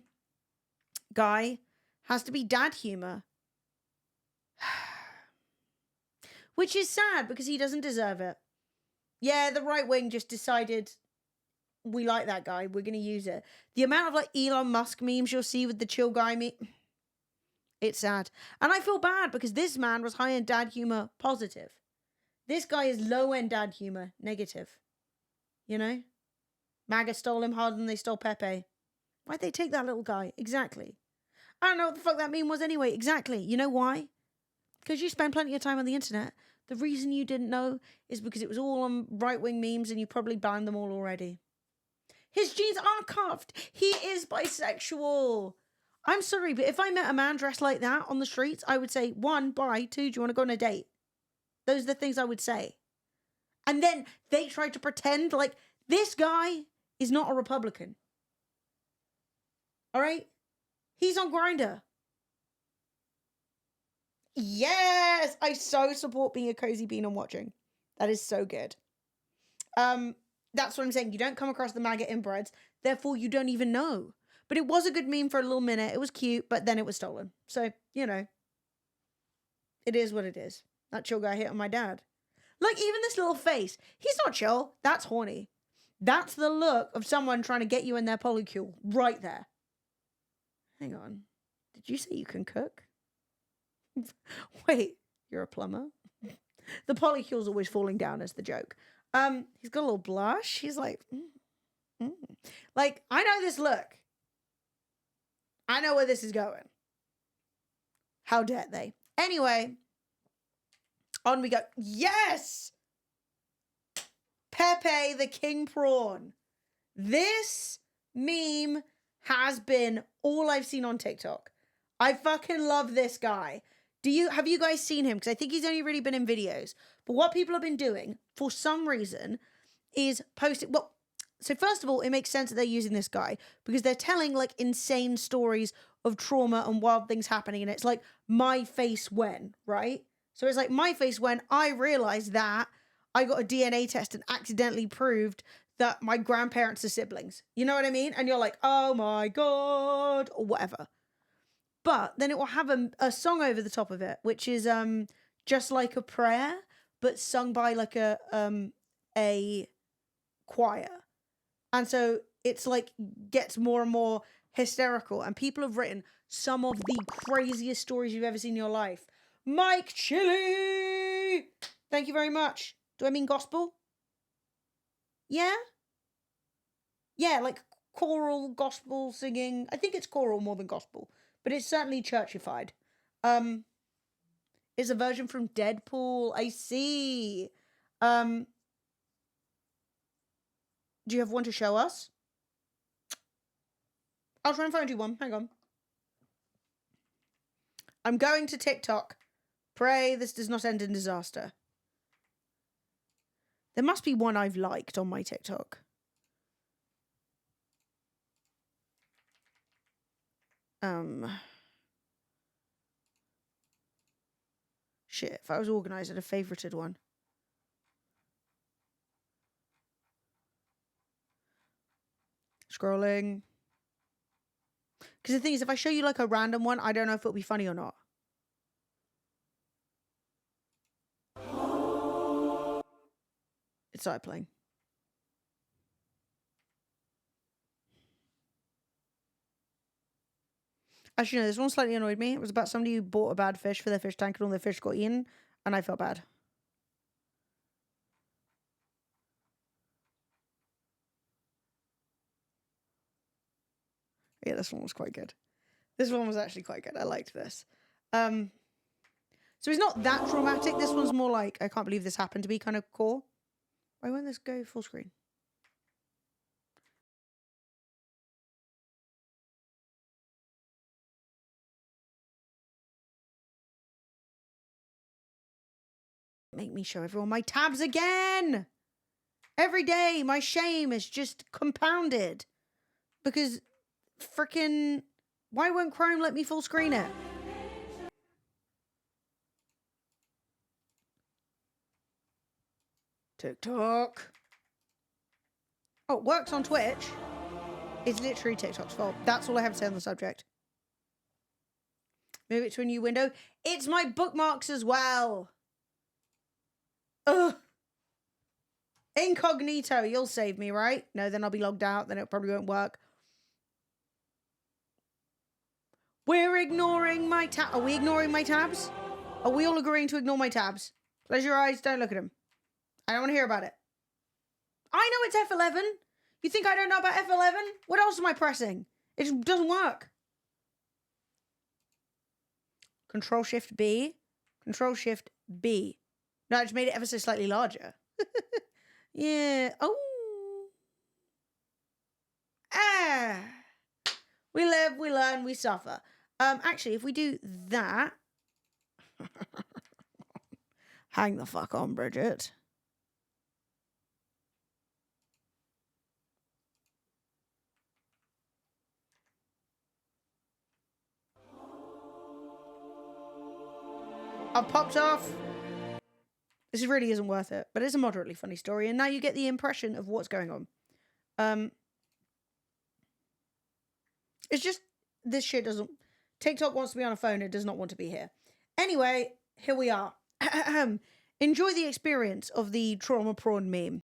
has to be dad humor. Which is sad because he doesn't deserve it. Yeah, the right wing just decided we like that guy. We're going to use it. The amount of like Elon Musk memes you'll see with the chill guy it's sad. And I feel bad because this man was high-end dad humor positive. This guy is low-end dad humor negative. You know? MAGA stole him harder than they stole Pepe. Why'd they take that little guy? Exactly. I don't know what the fuck that meme was anyway. Exactly. You know why? Because you spend plenty of time on the internet. The reason you didn't know is because it was all on right-wing memes and you probably banned them all already. His jeans aren't cuffed. He is bisexual. I'm sorry, but if I met a man dressed like that on the streets, I would say, 1, bye, 2, do you want to go on a date? Those are the things I would say. And then they try to pretend like this guy is not a Republican. All right? He's on Grindr. Yes! I so support being a cozy bean and watching. That is so good. That's what I'm saying. You don't come across the MAGA inbreds, therefore you don't even know. But it was a good meme for a little minute. It was cute, but then it was stolen. So, you know. It is what it is. That chill guy hit on my dad. Like, even this little face. He's not chill. That's horny. That's the look of someone trying to get you in their polycule. Right there. Hang on. Did you say you can cook? Wait, you're a plumber? The polycule's always falling down as the joke. He's got a little blush. He's like, Like, I know this look. I know where this is going. How dare they? Anyway, on we go. Yes! Pepe the King Prawn. This meme has been all I've seen on TikTok. I fucking love this guy. Have you guys seen him? Because I think he's only really been in videos. But what people have been doing, for some reason, is posting... Well, so first of all, it makes sense that they're using this guy because they're telling, like, insane stories of trauma and wild things happening. And it's like, my face when, right? So it's like, my face when I realized that I got a DNA test and accidentally proved that my grandparents are siblings. You know what I mean? And you're like, oh my God, or whatever. But then it will have a song over the top of it, which is Just Like a Prayer, but sung by like a choir. And so it's like gets more and more hysterical. And people have written some of the craziest stories you've ever seen in your life. Mike Chili! Thank you very much. Do I mean gospel? Yeah? Yeah, like choral gospel singing. I think it's choral more than gospel, but it's certainly churchified. It's a version from Deadpool. I see. Do you have one to show us? I'll try and find you one. Hang on. I'm going to TikTok. Pray this does not end in disaster. There must be one I've liked on my TikTok. Shit, if I was organised, I'd have favorited one. Scrolling. Because the thing is, if I show you like a random one, I don't know if it'll be funny or not. It started playing. Actually, no, this one slightly annoyed me. It was about somebody who bought a bad fish for their fish tank and all their fish got eaten, and I felt bad. Yeah, this one was quite good. This one was actually quite good. I liked this. So it's not that traumatic. This one's more like, I can't believe this happened to me kind of core. Why won't this go full screen? Make me show everyone my tabs again. Every day, my shame is just compounded. Because freaking, why won't Chrome let me full screen it? TikTok. Oh, it works on Twitch. It's literally TikTok's fault. That's all I have to say on the subject. Move it to a new window. It's my bookmarks as well. Ugh. Incognito, you'll save me, right? No, then I'll be logged out. Then it probably won't work. We're ignoring my tab. Are we ignoring my tabs? Are we all agreeing to ignore my tabs? Close your eyes. Don't look at them. I don't want to hear about it. I know it's F11. You think I don't know about F11? What else am I pressing? It just doesn't work. Control Shift B. Control Shift B. No, I just made it ever so slightly larger. Yeah. Oh. Ah. We live, we learn, we suffer. Actually, if we do that. Hang the fuck on, Bridget. I've popped off. This really isn't worth it, but it's a moderately funny story, and now you get the impression of what's going on. It's just, this shit doesn't... TikTok wants to be on a phone, it does not want to be here. Anyway, here we are. Enjoy the experience of the trauma prawn meme.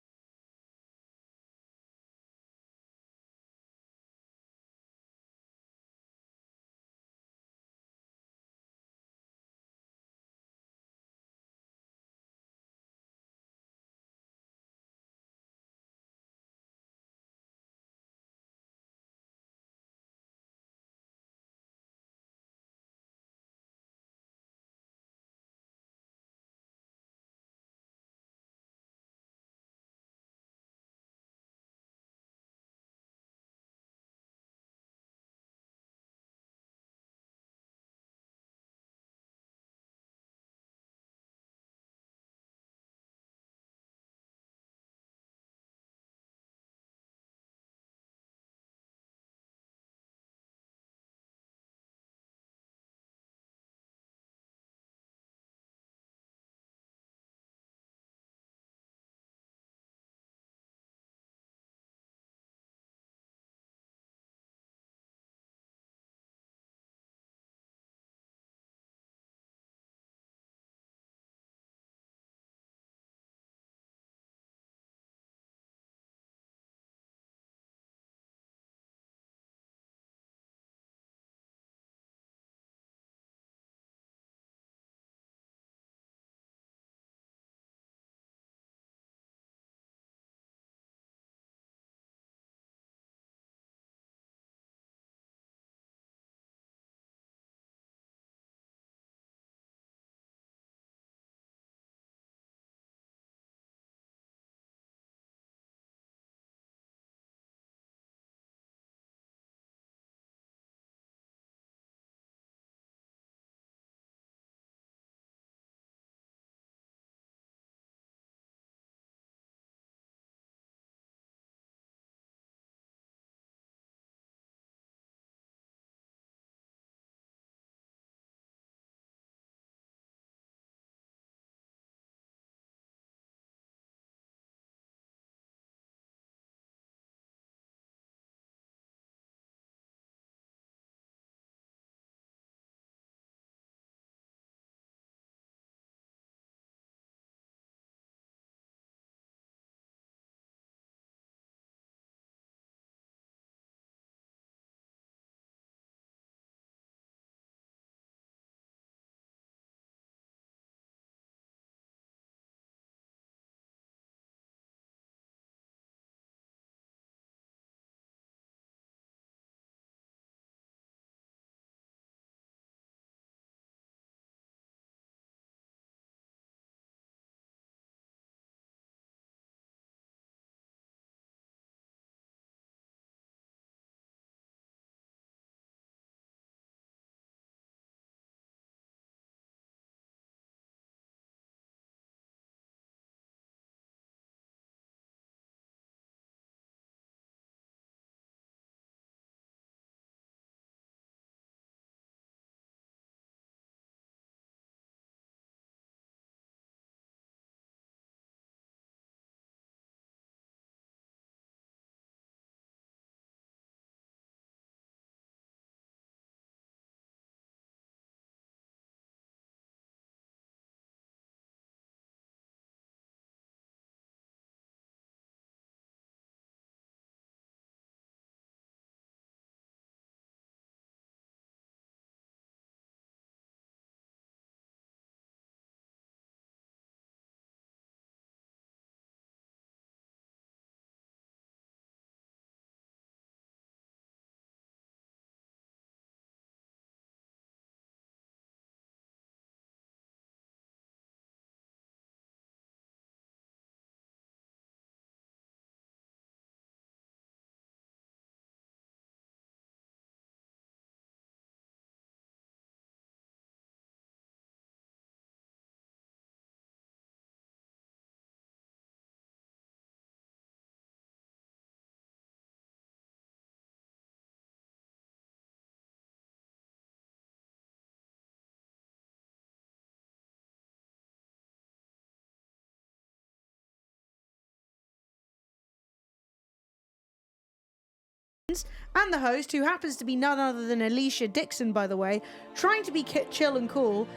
and the host, who happens to be none other than Alicia Dixon, by the way, trying to be chill and cool,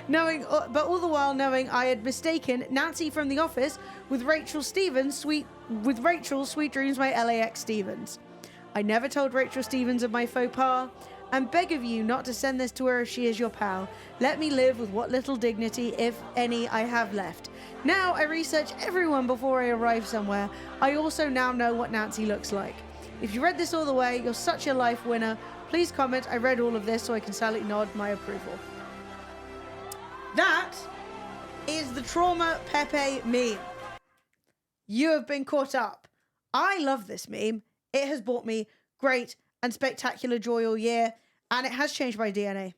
but all the while knowing I had mistaken Nancy from The Office with Rachel Sweet Dreams by LAX Stevens. I never told Rachel Stevens of my faux pas, and beg of you not to send this to her if she is your pal. Let me live with what little dignity, if any, I have left. Now I research everyone before I arrive somewhere. I also now know what Nancy looks like. If you read this all the way, you're such a life winner. Please comment, I read all of this so I can silently nod my approval. That is the Trauma Pepe meme. You have been caught up. I love this meme. It has brought me great and spectacular joy all year, and it has changed my DNA.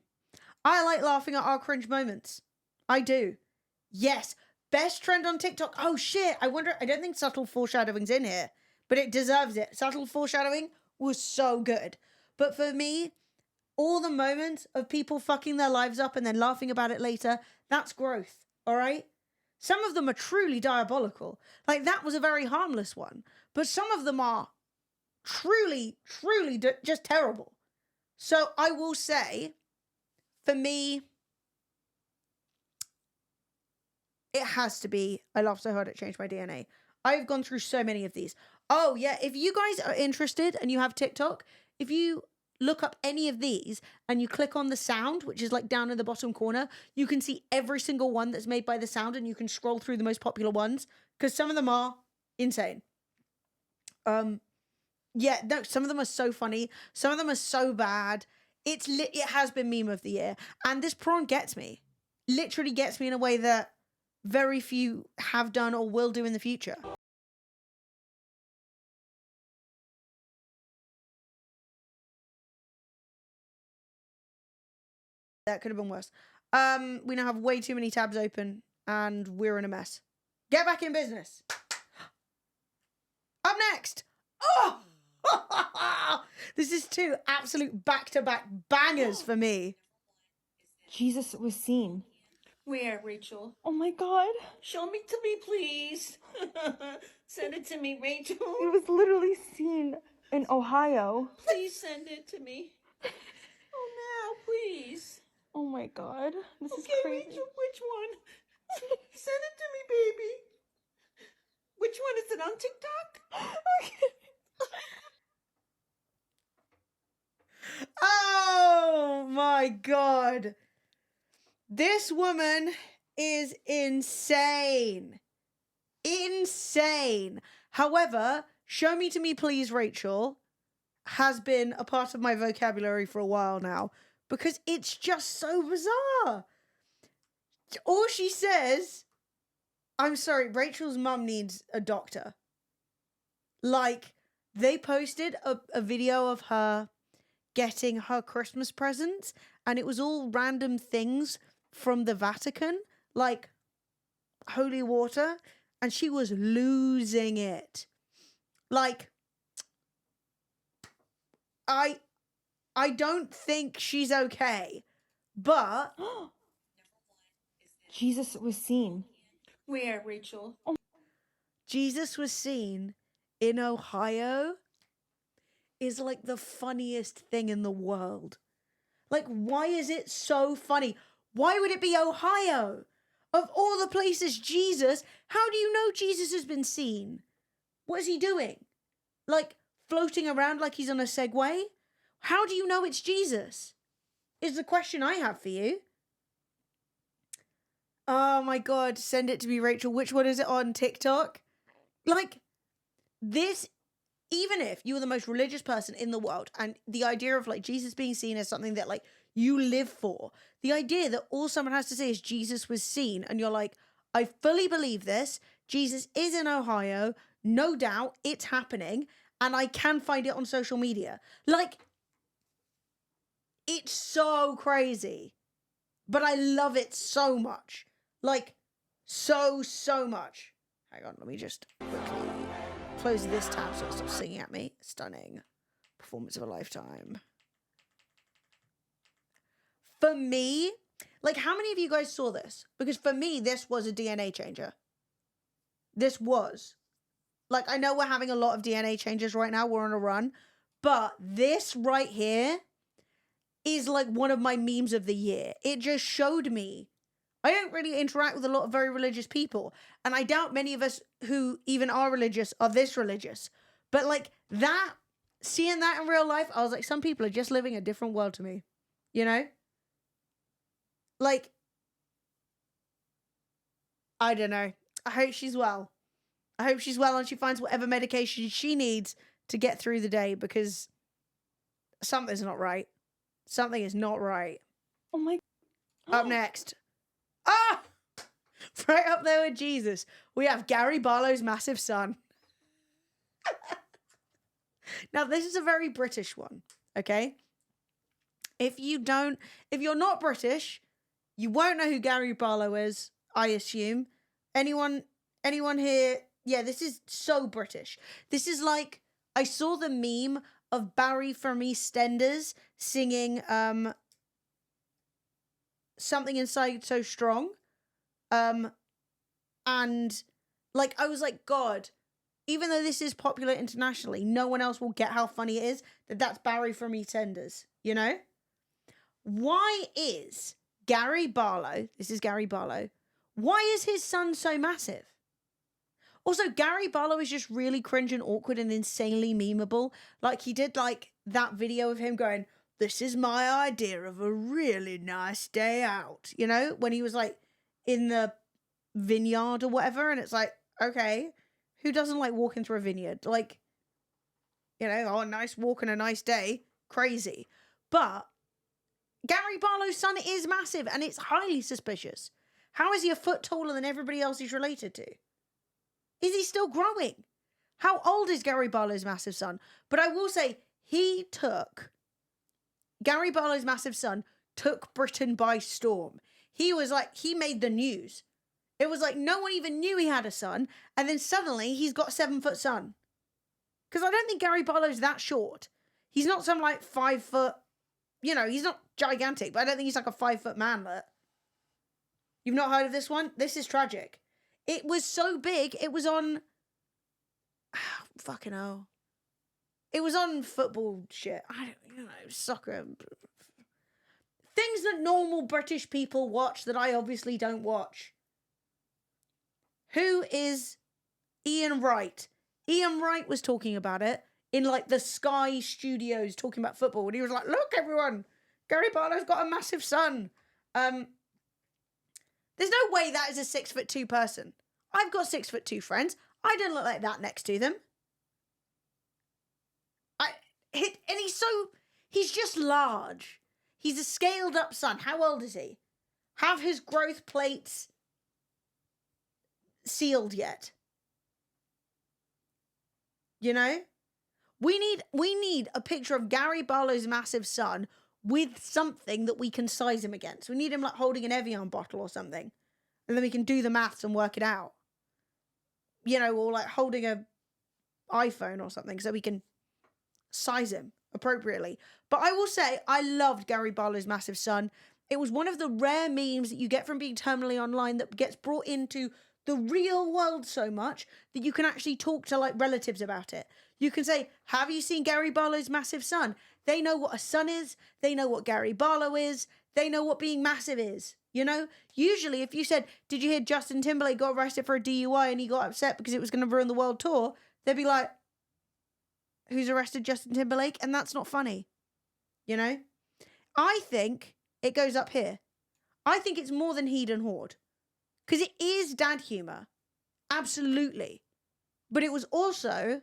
I like laughing at our cringe moments. I do. Yes, best trend on TikTok. Oh shit, I don't think subtle foreshadowing's in here, but it deserves it. Subtle foreshadowing was so good. But for me, all the moments of people fucking their lives up and then laughing about it later, that's growth, all right? Some of them are truly diabolical. Like, that was a very harmless one. But some of them are truly just terrible. So I will say, for me, it has to be I Laughed So Hard It Changed My DNA. I've gone through so many of these. Oh, yeah, if you guys are interested and you have TikTok, if you look up any of these and you click on the sound, which is like down in the bottom corner, you can see every single one that's made by the sound, and you can scroll through the most popular ones, because some of them are insane. Yeah, no, some of them are so funny. Some of them are so bad. It has been meme of the year. And this prawn gets me. Literally gets me in a way that very few have done or will do in the future. That could have been worse. We now have way too many tabs open, and we're in a mess. Get back in business. Up next. Oh! This is two absolute back-to-back bangers for me. Jesus was seen. Where, Rachel? Oh my god. Show me to me, please. Send it to me, Rachel. It was literally seen in Ohio. Please send it to me. Oh, now, please. Oh my god. This is Okay, crazy. Rachel, which one? Send it to me, baby. Which one is it on TikTok? Okay. Oh my god. This woman is insane. Insane. However, Show Me to Me Please, Rachel has been a part of my vocabulary for a while now because it's just so bizarre. All she says, I'm sorry, Rachel's mum needs a doctor. Like, they posted a video of her getting her Christmas presents, and it was all random things from the Vatican, like holy water, and she was losing it. Like, I don't think she's okay, but Jesus was seen. Where, Rachel? Jesus was seen in Ohio is like the funniest thing in the world. Like, why is it so funny? Why would it be Ohio? Of all the places, Jesus, how do you know Jesus has been seen? What is he doing? Like, floating around like he's on a Segway? How do you know it's Jesus? Is the question I have for you. Oh my God, send it to me, Rachel. Which one is it on TikTok? Like, this, even if you were the most religious person in the world, and the idea of like Jesus being seen as something that like you live for, the idea that all someone has to say is Jesus was seen, and you're like, I fully believe this. Jesus is in Ohio. No doubt it's happening, and I can find it on social media. Like, it's so crazy, but I love it so much. Like, so much. Hang on, let me just quickly close this tab so it stops singing at me. Stunning. Performance of a lifetime. For me, like, how many of you guys saw this? Because for me, this was a DNA changer. This was. Like, I know we're having a lot of DNA changes right now. We're on a run. But this right here is like one of my memes of the year. It just showed me. I don't really interact with a lot of very religious people. And I doubt many of us who even are religious are this religious. But like that, seeing that in real life, I was like, some people are just living a different world to me. You know? Like, I don't know. I hope she's well. I hope she's well and she finds whatever medication she needs to get through the day, because something's not right. Something is not right. Oh my. Up next. Ah! Right up there with Jesus, we have Gary Barlow's massive son. Now, this is a very British one, okay? If you're not British, you won't know who Gary Barlow is, I assume. Anyone here? Yeah, this is so British. This is like, I saw the meme of Barry from EastEnders singing Something Inside So Strong. And like, I was like, God, even though this is popular internationally, no one else will get how funny it is that that's Barry from EastEnders, you know? Why is Gary Barlow, this is Gary Barlow, why is his son so massive? Also, Gary Barlow is just really cringe and awkward and insanely memeable. Like, he did, like, that video of him going, this is my idea of a really nice day out. You know? When he was, like, in the vineyard or whatever. And it's like, okay, who doesn't like walking through a vineyard? Like, you know, oh, a nice walk and a nice day. Crazy. But Gary Barlow's son is massive and it's highly suspicious. How is he a foot taller than everybody else he's related to? Is he still growing? How old is Gary Barlow's massive son? But I will say, Gary Barlow's massive son took Britain by storm. He was like, he made the news. It was like no one even knew he had a son. And then suddenly he's got a 7-foot son. Because I don't think Gary Barlow's that short. He's not some like 5 foot, you know, he's not gigantic, but I don't think he's like a 5-foot manlet. You've not heard of this one? This is tragic. It was so big, it was on... fucking hell. It was on football shit. Soccer. Things that normal British people watch that I obviously don't watch. Who is Ian Wright? Ian Wright was talking about it in like the Sky Studios talking about football. And he was like, look everyone, Gary Barlow's got a massive son. There's no way that is a 6'2" person. I've got 6'2" friends. I don't look like that next to them. And he's just large. He's a scaled up son. How old is he? Have his growth plates sealed yet? You know? We need a picture of Gary Barlow's massive son with something that we can size him against. We need him like holding an Evian bottle or something. And then we can do the maths and work it out. You know, or like holding a iPhone or something so we can size him appropriately. But I will say, I loved Gary Barlow's massive son. It was one of the rare memes that you get from being terminally online that gets brought into the real world so much that you can actually talk to like relatives about it. You can say, have you seen Gary Barlow's massive son? They know what a son is. They know what Gary Barlow is. They know what being massive is. You know, usually if you said, did you hear Justin Timberlake got arrested for a DUI and he got upset because it was going to ruin the world tour? They'd be like, who's arrested Justin Timberlake? And that's not funny. You know, I think it goes up here. I think it's more than Heed and Horde. Because it is dad humor. Absolutely. But it was also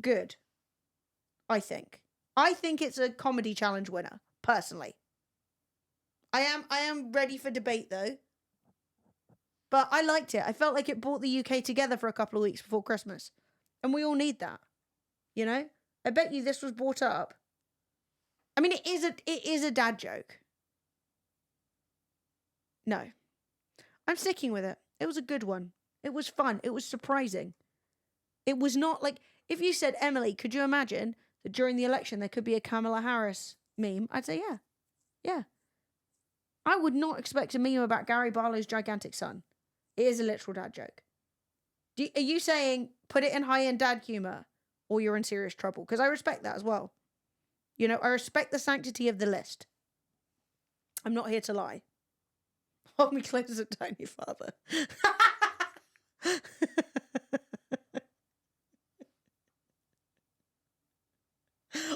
good. I think. I think it's a comedy challenge winner, personally. I am ready for debate though. But I liked it. I felt like it brought the UK together for a couple of weeks before Christmas. And we all need that. You know? I bet you this was brought up. I mean, it is a dad joke. No. I'm sticking with it. It was a good one. It was fun. It was surprising. It was not like, if you said, Emily, could you imagine that during the election there could be a Kamala Harris meme? I'd say, yeah. Yeah. I would not expect a meme about Gary Barlow's gigantic son. It is a literal dad joke. Are you saying put it in high-end dad humor or you're in serious trouble? Because I respect that as well. You know, I respect the sanctity of the list. I'm not here to lie. Hold me close as a tiny father.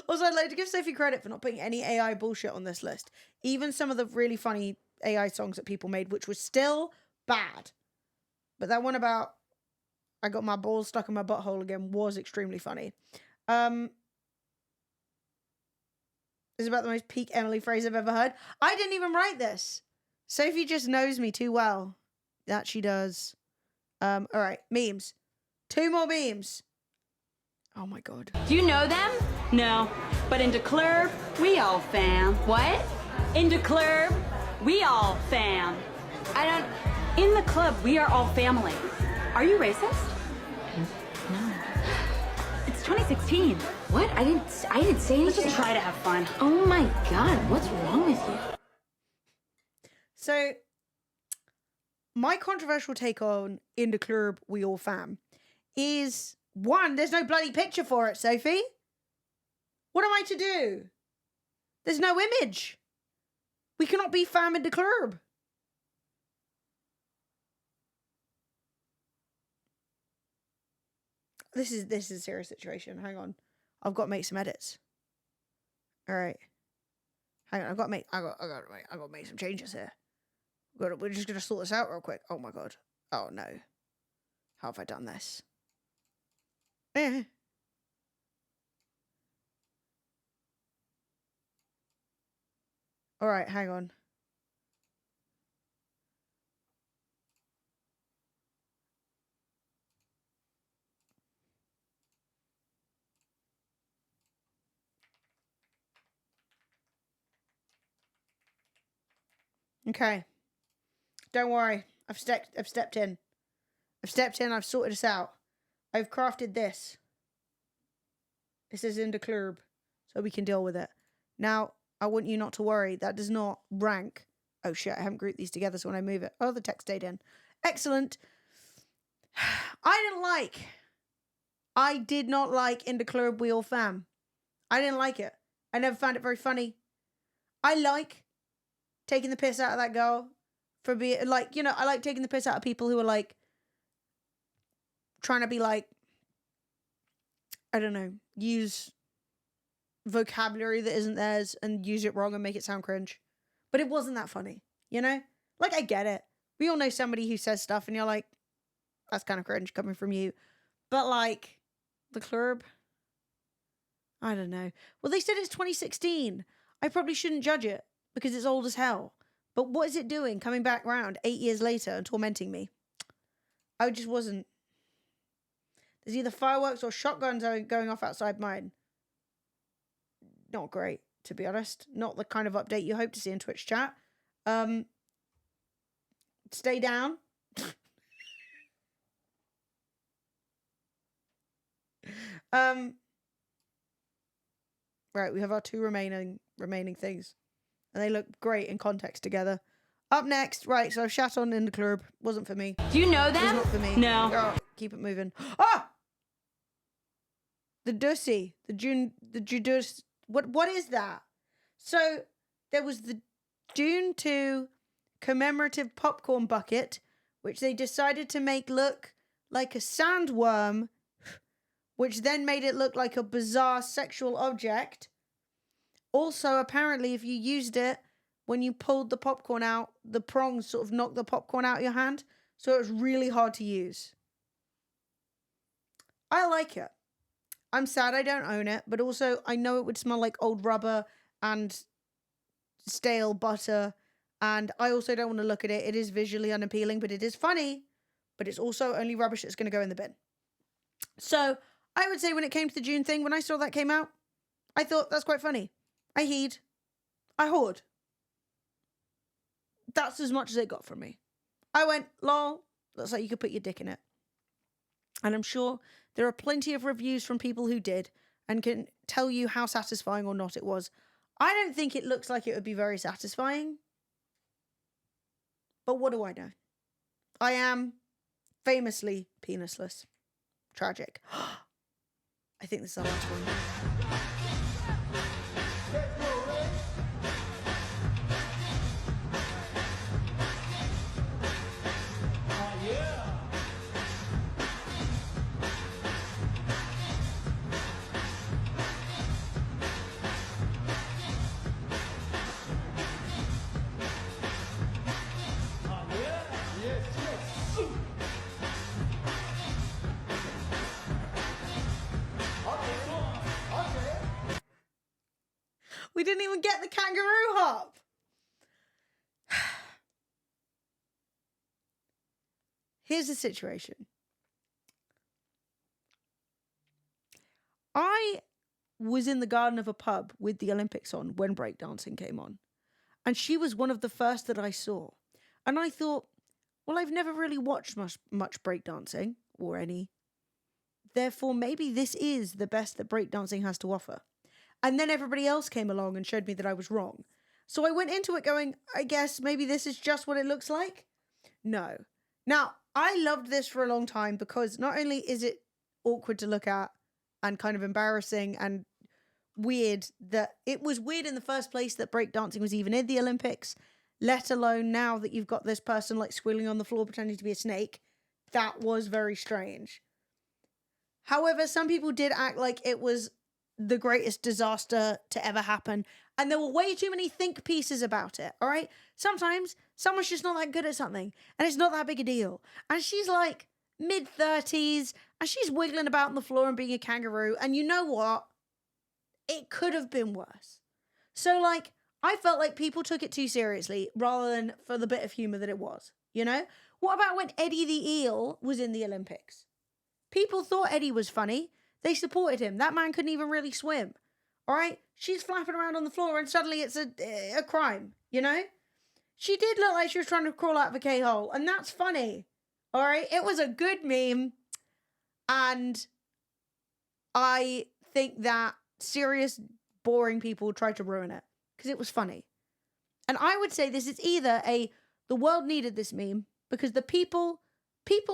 Also, I'd like to give Sophie credit for not putting any AI bullshit on this list. Even some of the really funny AI songs that people made, which was still bad. But that one about I got my balls stuck in my butthole again was extremely funny. It's about the most peak Emily phrase I've ever heard. I didn't even write this. Sophie just knows me too well. That she does. All right, memes. 2 more memes. Oh my god. Do you know them? No. But in the club, we all fam. What? In the club, we all fam. I don't... In the club, we are all family. Are you racist? No. It's 2016. What? I didn't say anything. Let's just try to have fun. Oh my god, what's wrong with you? So, my controversial take on In the Club, We All Fam is, one, there's no bloody picture for it, Sophie. What am I to do? There's no image. We cannot be fam in the club. This is a serious situation. Hang on. I've got to make some edits. All right. Hang on. I've got to make some changes here. We're just going to sort this out real quick. Oh my god. Oh no. How have I done this? All right, hang on. Okay. Don't worry. I've stepped in. I've sorted this out. I've crafted this. This is in the club, so we can deal with it. Now, I want you not to worry. That does not rank. Oh shit, I haven't grouped these together, so when I move it. Oh, the text stayed in. Excellent. I did not like In the Club, We All Fam. I didn't like it. I never found it very funny. I like taking the piss out of that girl for being like, you know, I like taking the piss out of people who are like trying to be like, I don't know, use vocabulary that isn't theirs and use it wrong and make it sound cringe. But it wasn't that funny, you know? Like, I get it. We all know somebody who says stuff and you're like, that's kind of cringe coming from you. But like, the club, I don't know. Well, they said it's 2016. I probably shouldn't judge it because it's old as hell. But what is it doing coming back round 8 years later and tormenting me? I just wasn't. There's either fireworks or shotguns going off outside mine. Not great, to be honest. Not the kind of update you hope to see in Twitch chat. Stay down. Right, we have our 2 remaining things. And they look great in context together. Up next, right, so I've shat on In the Club. Wasn't for me. Do you know them? It's not for me. No. Oh, keep it moving. Ah! The Dussy. The Judus. What is that? So, there was the Dune 2 commemorative popcorn bucket, which they decided to make look like a sandworm, which then made it look like a bizarre sexual object. Also, apparently, if you used it, when you pulled the popcorn out, the prongs sort of knocked the popcorn out of your hand, so it was really hard to use. I like it. I'm sad I don't own it, but also I know it would smell like old rubber and stale butter, and I also don't want to look at it. It is visually unappealing, but it is funny, but it's also only rubbish that's going to go in the bin. So, I would say when it came to the June thing, when I saw that came out, I thought, that's quite funny. I heed. I hoard. That's as much as it got from me. I went, lol, looks like you could put your dick in it. And I'm sure there are plenty of reviews from people who did and can tell you how satisfying or not it was. I don't think it looks like it would be very satisfying. But what do I know? I am famously penisless. Tragic. I think this is our last one. We didn't even get the kangaroo hop. Here's the situation. I was in the garden of a pub with the Olympics on when breakdancing came on. And she was one of the first that I saw. And I thought, well, I've never really watched much breakdancing or any. Therefore, maybe this is the best that breakdancing has to offer. And then everybody else came along and showed me that I was wrong. So I went into it going, I guess maybe this is just what it looks like. No. Now, I loved this for a long time because not only is it awkward to look at and kind of embarrassing and weird, that it was weird in the first place that breakdancing was even in the Olympics, let alone now that you've got this person like squealing on the floor pretending to be a snake. That was very strange. However, some people did act like it was the greatest disaster to ever happen. And there were way too many think pieces about it, all right? Sometimes someone's just not that good at something and it's not that big a deal. And she's like mid-30s and she's wiggling about on the floor and being a kangaroo. And you know what? It could have been worse. So like, I felt like people took it too seriously rather than for the bit of humor that it was, you know? What about when Eddie the Eel was in the Olympics? People thought Eddie was funny. They supported him. That man couldn't even really swim. All right? She's flapping around on the floor and suddenly it's a crime, you know? She did look like she was trying to crawl out of a K-hole, and that's funny. All right? It was a good meme, and I think that serious, boring people tried to ruin it because it was funny. And I would say this is either the world needed this meme because the people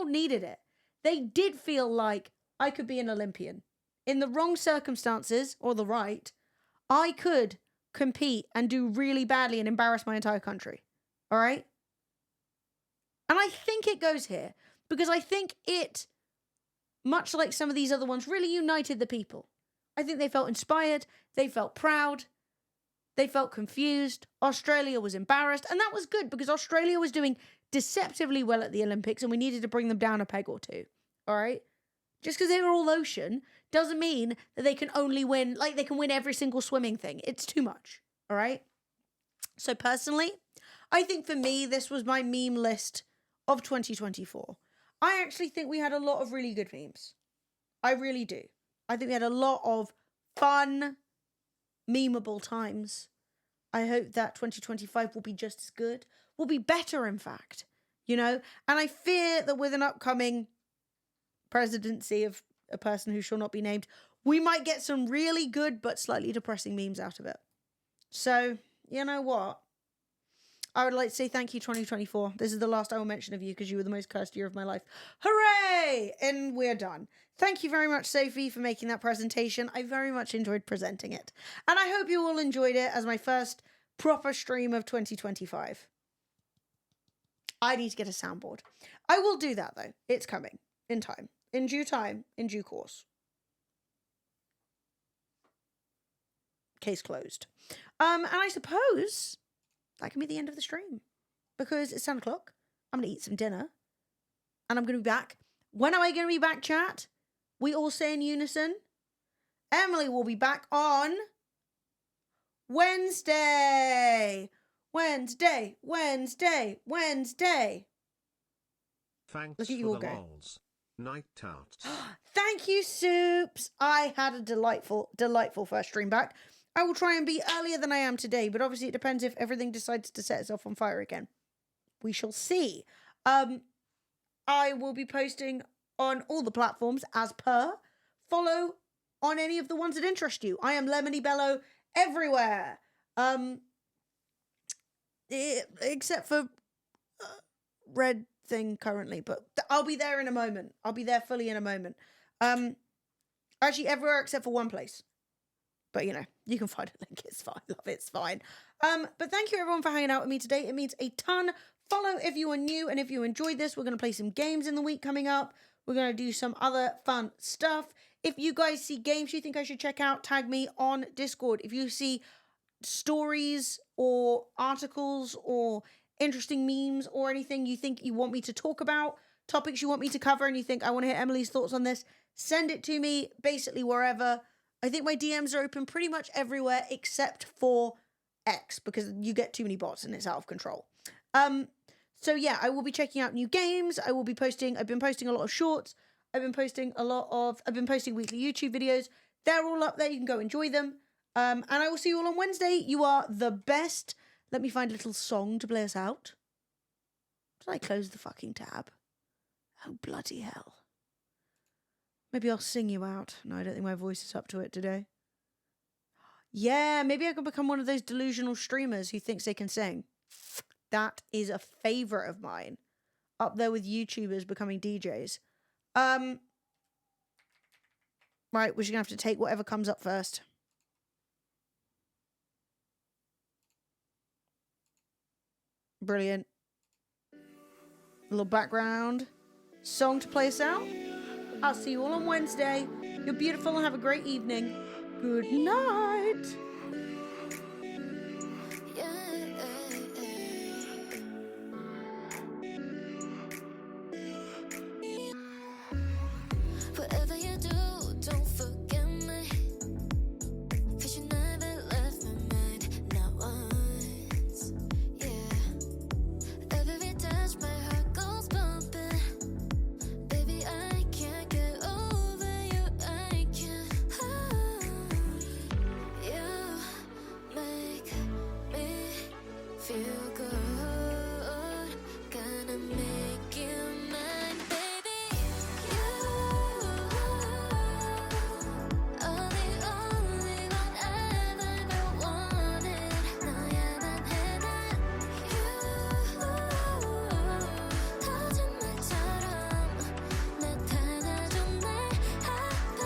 needed it. They did feel like I could be an Olympian. In the wrong circumstances, or the right, I could compete and do really badly and embarrass my entire country. All right? And I think it goes here because I think it, much like some of these other ones, really united the people. I think they felt inspired. They felt proud. They felt confused. Australia was embarrassed. And that was good because Australia was doing deceptively well at the Olympics and we needed to bring them down a peg or two. All right? Just because they were all ocean doesn't mean that they can only win, like they can win every single swimming thing. It's too much. All right? So personally, I think for me, this was my meme list of 2024. I actually think we had a lot of really good memes. I really do. I think we had a lot of fun, memeable times. I hope that 2025 will be just as good. Will be better, in fact. You know? And I fear that with an upcoming presidency of a person who shall not be named, we might get some really good but slightly depressing memes out of it. So, you know what? I would like to say thank you, 2024. This is the last I will mention of you because you were the most cursed year of my life. Hooray! And we're done. Thank you very much, Sophie, for making that presentation. I very much enjoyed presenting it. And I hope you all enjoyed it as my first proper stream of 2025. I need to get a soundboard. I will do that, though. It's coming. In time. In due time. In due course. Case closed. And I suppose that can be the end of the stream because it's 10 o'clock. I'm going to eat some dinner and I'm going to be back. When am I going to be back, chat? We all say in unison. Emily will be back on Wednesday. Wednesday. Thanks Look at you for all the go. lols. Night tarts. Thank you, Soups. I had a delightful first stream back. I will try and be earlier than I am today, but obviously it depends if everything decides to set itself on fire again. We shall see. I will be posting on all the platforms as per. Follow on any of the ones that interest you. I am Lemony Bello everywhere. Except for Red thing currently, but I'll be there in a moment. I'll be there fully in a moment. Actually, everywhere except for one place. But, you know, you can find a link. It's fine. Love it. It's fine. But thank you, everyone, for hanging out with me today. It means a ton. Follow if you are new, and if you enjoyed this, we're going to play some games in the week coming up. We're going to do some other fun stuff. If you guys see games you think I should check out, tag me on Discord. If you see stories or articles or interesting memes or anything you think you want me to talk about, topics you want me to cover, and you think I want to hear Emily's thoughts on this, send it to me basically wherever. I think my DMs are open pretty much everywhere except for X, because you get too many bots and it's out of control. So yeah, I will be checking out new games. I've been posting a lot of shorts. I've been posting weekly YouTube videos. They're all up there. You can go enjoy them. And I will see you all on Wednesday. You are the best. Let me find a little song to play us out. Did I close the fucking tab? Oh, bloody hell. Maybe I'll sing you out. No, I don't think my voice is up to it today. Yeah, maybe I could become one of those delusional streamers who thinks they can sing. That is a favourite of mine. Up there with YouTubers becoming DJs. Right, we're just going to have to take whatever comes up first. Brilliant. A little background song to play us out. I'll see you all on Wednesday. You're beautiful and have a great evening. Good night. Whatever you do, don't forget me. 'Cause you never left my mind, not once. Yeah. Every touch, my heart goes bumping. Baby, I can't get over you. I can't. You make me feel good. Gonna make you mine, baby. You are the only one I've ever wanted. 너야만 해 난. 거짓말처럼 나타나줘 내 앞에.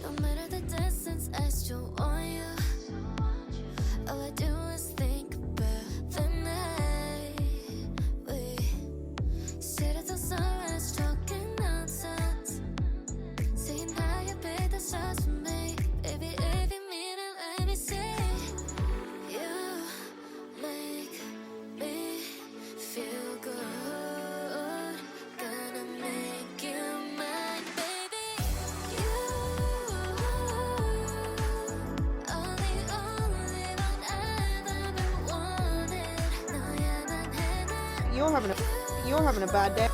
No matter the distance, I still want you. All I do is think about the night we sit at the sunrise talking nonsense, saying how you be the stars for me. Baby, if you mean it, let me see. You make me feel good. Gonna make you mine, baby. You are the only one I've ever wanted. 너야만 해 난. You're having a bad day.